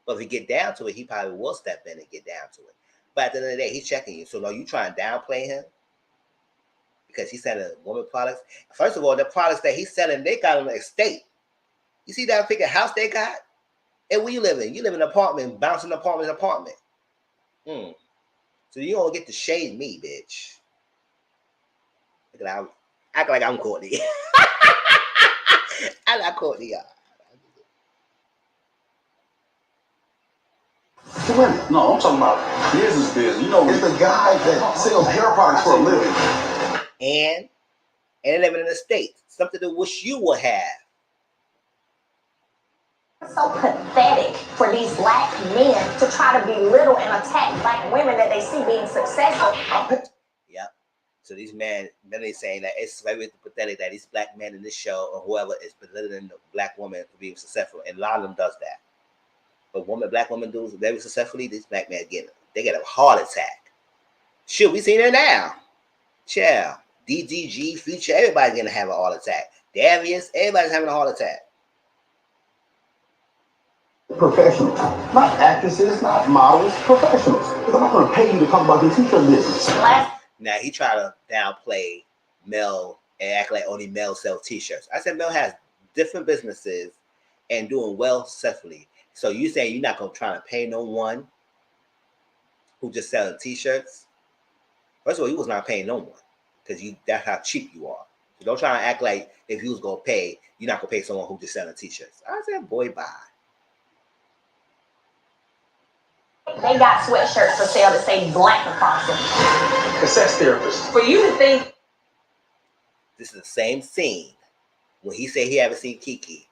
but if he get down to it, he probably will step in and get down to it. But at the end of the day, he's checking you. So no, you trying to downplay him because he's selling woman products. First of all, the products that he's selling, they got an estate. You see that freaking house they got? And where you living? You live in an apartment, bouncing apartment. So you don't get to shade me, bitch. Act like I'm Courtney. I like Courtney, y'all. No, I'm talking about business. You know, it's the guy that sells hair products for a living. And they live in an estate. Something that wish you would have. It's so pathetic for these black men to try to belittle and attack black women that they see being successful. Yep. So these men are saying that it's very pathetic that these black men in this show or whoever is belittling the black woman for being successful. And a lot of them does that. But black women do very successfully, these black men get a heart attack. Shoot, we seen it now. Child. DDG, Future, everybody's gonna have a heart attack. Darius, everybody's having a heart attack. Professionals, not actresses, not models, professionals. Because I'm not going to pay you to talk about the t-shirt business. Now he tried to downplay Mel and act like only Mel sells t-shirts. I said Mel has different businesses and doing well successfully. So you saying you're not gonna try to pay no one who just selling t-shirts? First of all, you was not paying no one because that's how cheap you are. So don't try to act like if you was gonna pay, you're not gonna pay someone who just selling t-shirts. I said, boy, bye. They got sweatshirts for sale that say blank across them. A sex therapist. For you to think this is the same scene when he said he haven't seen Kiki,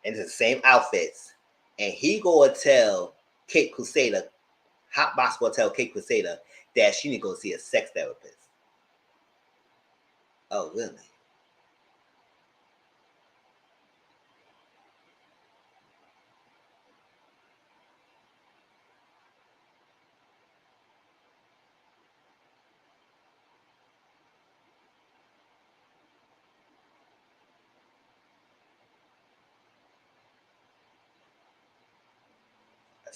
and it's the same outfits, and he go and tell Kate Crusader, Hot Box will tell Kate Crusader that she need to go see a sex therapist. Oh, really?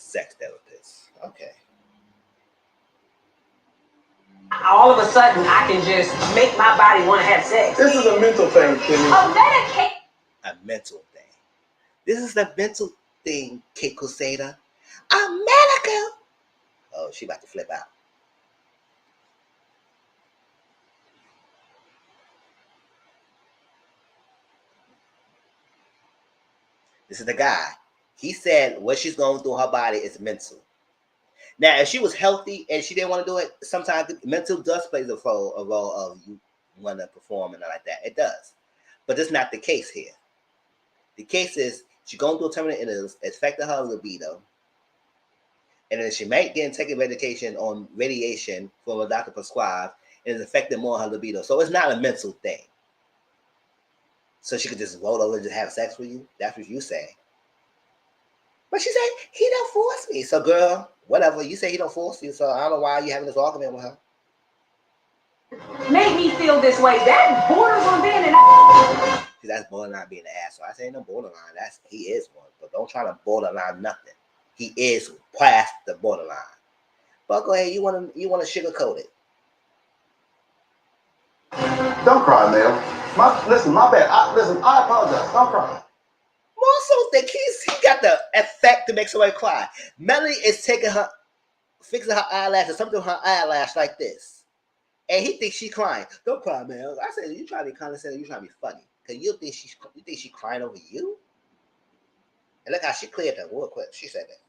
Sex therapist. Okay. all of a sudden I can just make my body want to have sex. This is a mental thing, Kimmy. A mental thing. This is the mental thing, Kate Crusader. America. Oh, she about to flip out. This is the guy. He said what she's going through her body is mental. Now, if she was healthy and she didn't want to do it, sometimes mental does play the role of you want to perform and like that. It does. But that's not the case here. The case is she's going through a terminal illness, it's affecting her libido. And then she might get taking medication on radiation from a doctor prescribed. and it's affecting more her libido. So it's not a mental thing. So she could just roll over and just have sex with you. That's what you say. But she said, he don't force me. So, girl, whatever. You say he don't force you, so I don't know why you having this argument with her. Made me feel this way. That borders on being an asshole. That's borderline being an asshole. I say ain't no borderline. He is one. But don't try to borderline nothing. He is past the borderline. But go ahead, you wanna sugarcoat it. Don't cry, Mel. My bad. I apologize. Don't cry. Also think he got the effect to make somebody cry. Melanie is fixing her eyelashes, something on her eyelash like this. And he thinks she's crying. Don't cry, man. I said, you trying to be condescending, you trying to be funny. Because you think she's crying over you? And look how she cleared that real quick. She said that.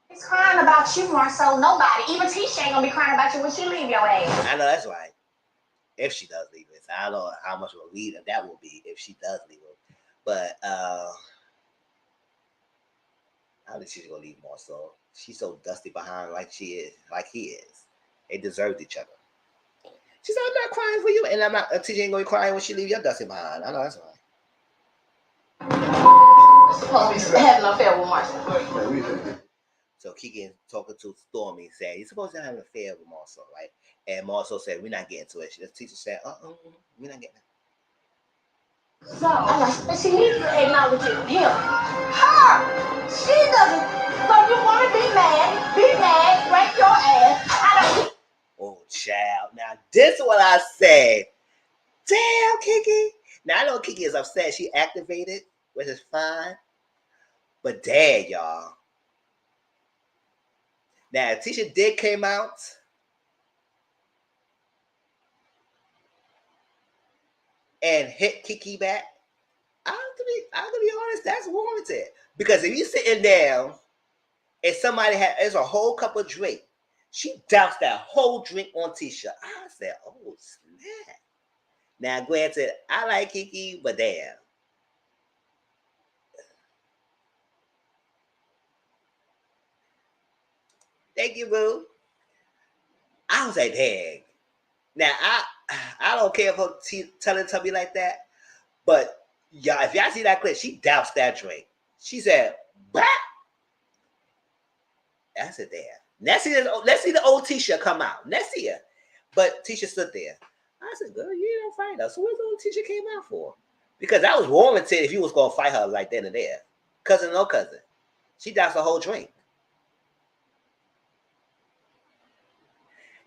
He's crying about you more so nobody. Even Tisha ain't gonna be crying about you when she leave your ass. I know that's right. If she does leave us. I don't know how much of a leader that will be if she does leave us. But I don't think she's gonna leave more so. She's so dusty behind like he is. They deserved each other. She said, I'm not crying for you, and I'm not. Tisha ain't gonna be crying when she leave your dusty behind. I know that's right. Supposed to be having an affair with Marshall. So Kiki talking to Stormy said, you're supposed to have an affair with Marcel, right? And Marcel said, we're not getting to it. The teacher said, we're not getting it. So, she needs to acknowledge it. Him. Her. She doesn't. So you want to be mad, break your ass. I don't. Oh, child. Now, this is what I said. Damn, Kiki. Now, I know Kiki is upset. She activated, which is fine. But dad, y'all. Now, Tisha did came out. And hit Kiki back. I'm gonna be honest, that's warranted. Because if you sitting down and somebody there's a whole cup of drink, she doused that whole drink on Tisha. I said, oh snap. Now granted, I like Kiki, but damn. Thank you, boo. I was like, dang. Now I don't care if her telling to me like that, but y'all, if y'all see that clip, she doused that drink. She said, bah! I said, damn. Let's see the old Tisha come out. Let's see her. But Tisha stood there. I said, girl, you don't fight her. So where's the old Tisha came out for? Because that was warranted if you was going to fight her like then and there. Cousin, no cousin. She doused the whole drink.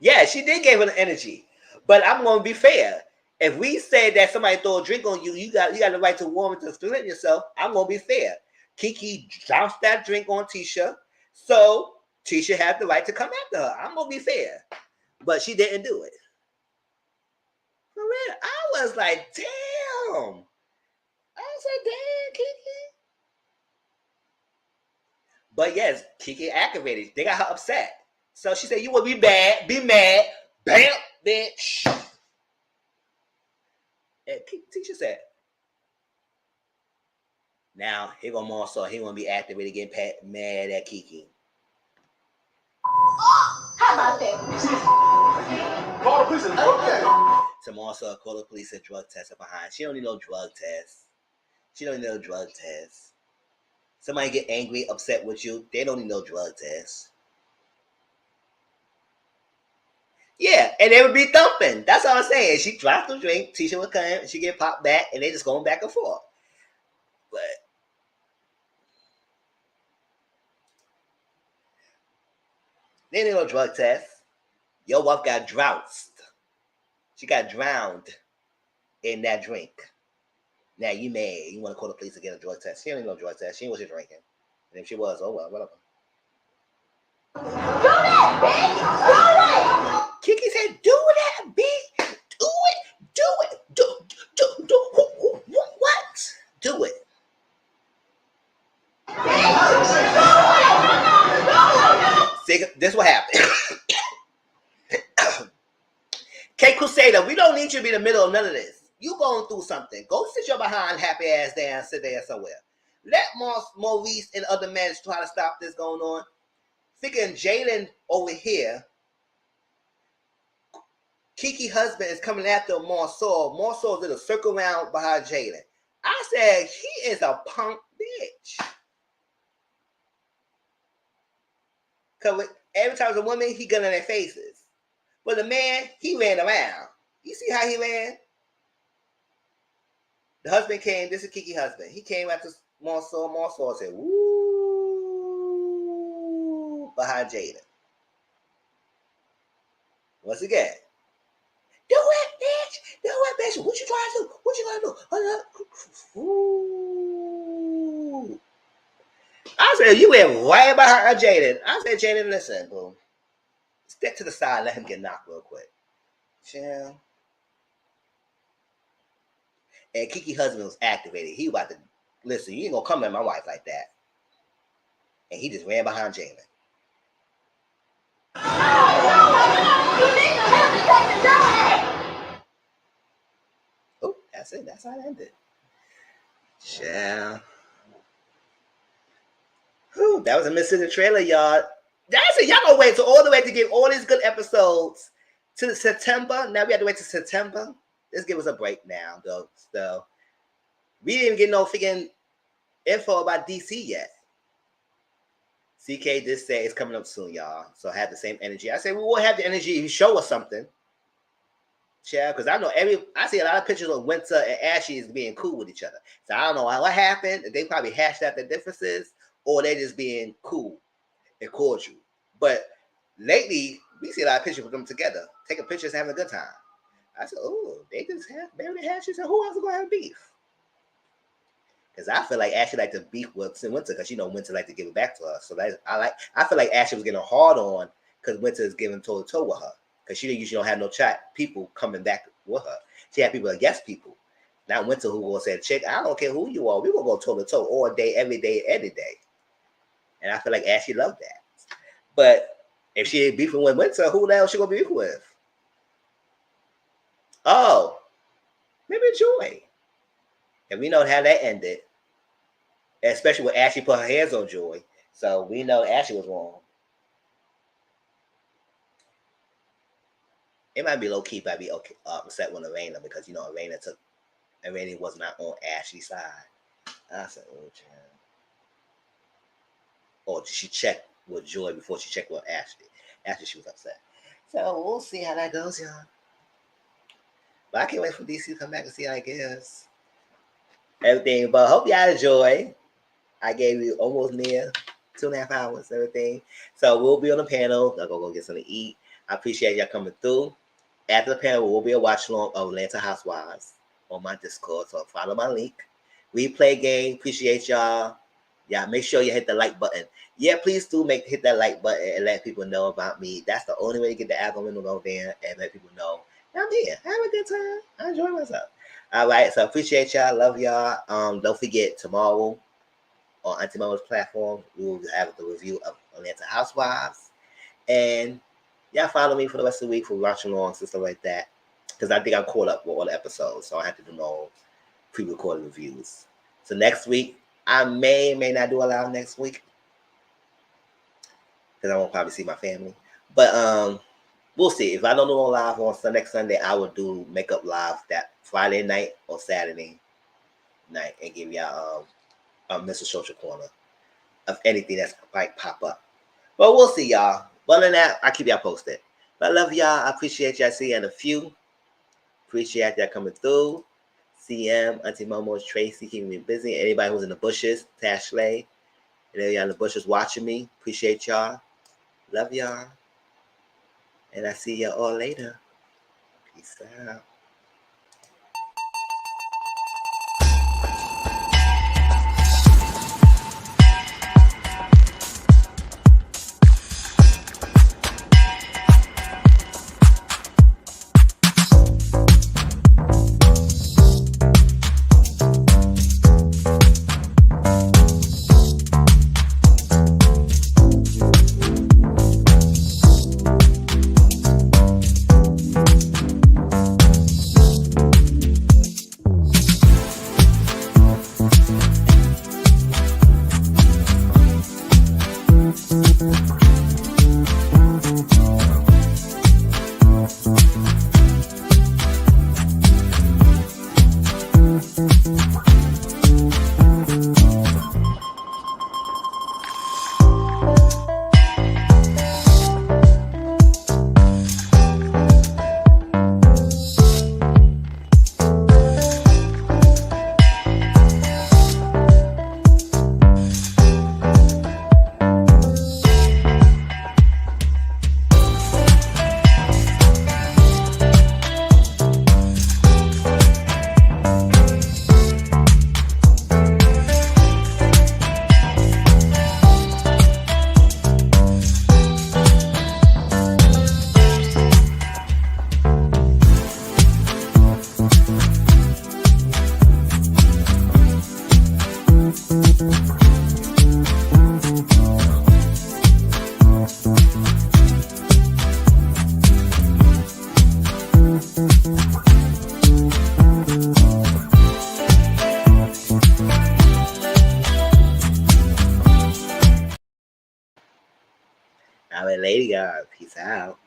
Yeah, she did give her the energy. But I'm going to be fair. If we say that somebody throw a drink on you, you got the right to warm it to defend yourself. I'm going to be fair. Kiki doused that drink on Tisha. So Tisha had the right to come after her. I'm going to be fair. But she didn't do it. For real. I was like, damn. I was like, damn, Kiki. But yes, Kiki aggravated. They got her upset. So she said, you will be mad, bam, bitch. And Tisha said, now, here go Marcel. He want to be activated, getting mad at Kiki. How about that? Call the police and drug test. So Marcel called the police and drug test her behind. She don't need no drug test. She don't need no drug test. Somebody get angry, upset with you, they don't need no drug test. Yeah, and they would be thumping. That's all I'm saying. She dropped the drink, Tisha would come, she get popped back, and they just going back and forth. But they need no drug test. Your wife got droused. She got drowned in that drink. Now you mad. You want to call the police to get a drug test. She don't need no drug test. She ain't what she drinking. And if she was, oh well, whatever. Do that, bitch! Do it! Kiki said, do that, bitch! Do it! Do what? Do it. See, this is what happened. K Crusader, we don't need you to be in the middle of none of this. You going through something. Go sit your behind happy ass down, sit there somewhere. Let Maurice and other men try to stop this going on. Thinking Jalen over here Kiki husband is coming after Marcel. Marcel did a circle round behind Jaden. I said, he is a punk bitch. Because every time there's a woman, he got in their faces. But the man, he ran around. You see how he ran? The husband came, this is Kiki's husband. He came after Marcel. Marcel said, woo, behind Jaden. Once again, do it, bitch. Do it, bitch. What you trying to do? What you gonna do? Ooh. I said, you went right behind Jaden. I said, Jaden, listen, boo. Step to the side, let him get knocked real quick. Chill. And Kiki's husband was activated. He about to, listen, you ain't gonna come at my wife like that. And he just ran behind Jaden. Oh, that's it. That's how it ended. Yeah. Whew, that was a Midseason trailer, y'all. That's it. Y'all gonna wait till all the way to give all these good episodes to September. Now we have to wait till September. Let's give us a break now, though. So we didn't even get no freaking info about DC yet. CK just said it's coming up soon, y'all. So I have the same energy. I said we will have the energy if you show us something. Yeah, because I know I see a lot of pictures of Winter and Ashley is being cool with each other. So I don't know what happened. They probably hashed out their differences, or they just being cool and cordial. But lately, we see a lot of pictures of them together, taking pictures, having a good time. I said, oh, they just have barely hashes, and who else is gonna have beef? Because I feel like Ashley like to beef with Winter, because Winter like to give it back to us. So I feel like Ashley was getting hard on because Winter is giving toe to toe with her. Because she usually don't have no chat people coming back with her. She had people against people. Not Winter who will say, chick, I don't care who you are. We will go toe to toe all day, every day, any day. And I feel like Ashley loved that. But if she ain't beefing with Winter, who the hell she gonna beef with? Oh, maybe Joy. And we know how that ended. Especially when Ashley put her hands on Joy. So we know Ashley was wrong. It might be low key, but I'd be okay, upset with Arena because Arena was not on Ashley's side. I said, oh, child. Or did she check with Joy before she checked with Ashley? After she was upset. So we'll see how that goes, y'all. But I can't wait for DC to come back and see how it goes. Everything, but hope y'all enjoy. I gave you almost near 2.5 hours, everything. So we'll be on the panel. I'll go get something to eat. I appreciate y'all coming through. After the panel, we'll be a watch along of Atlanta Housewives on my Discord. So follow my link. We play game. Appreciate y'all. Yeah, make sure you hit the like button. Yeah, please do hit that like button and let people know about me. That's the only way to get the algorithm over there and let people know I'm here. Have a good time. I enjoy myself. All right, so appreciate y'all. Love y'all. Don't forget tomorrow on Auntie Mama's platform, we will have the review of Atlanta Housewives. And y'all follow me for the rest of the week for watching alongs and stuff like that. Because I think I'm caught up with all the episodes, so I have to do no pre-recorded reviews. So next week, I may not do a live next week. Because I won't probably see my family. But we'll see. If I don't do a live on next Sunday, I will do makeup live that Friday night or Saturday night and give y'all Mr. Social Corner of anything that's might pop up. But we'll see, y'all. But other than that, I'll keep y'all posted. But I love y'all. I appreciate y'all seeing a few. Appreciate y'all coming through. CM, Auntie Momo, Tracy, keeping me busy. Anybody who's in the bushes, Tashley. And y'all in the bushes watching me. Appreciate y'all. Love y'all. And I see y'all all later. Peace out. All right, lady, guys, peace out.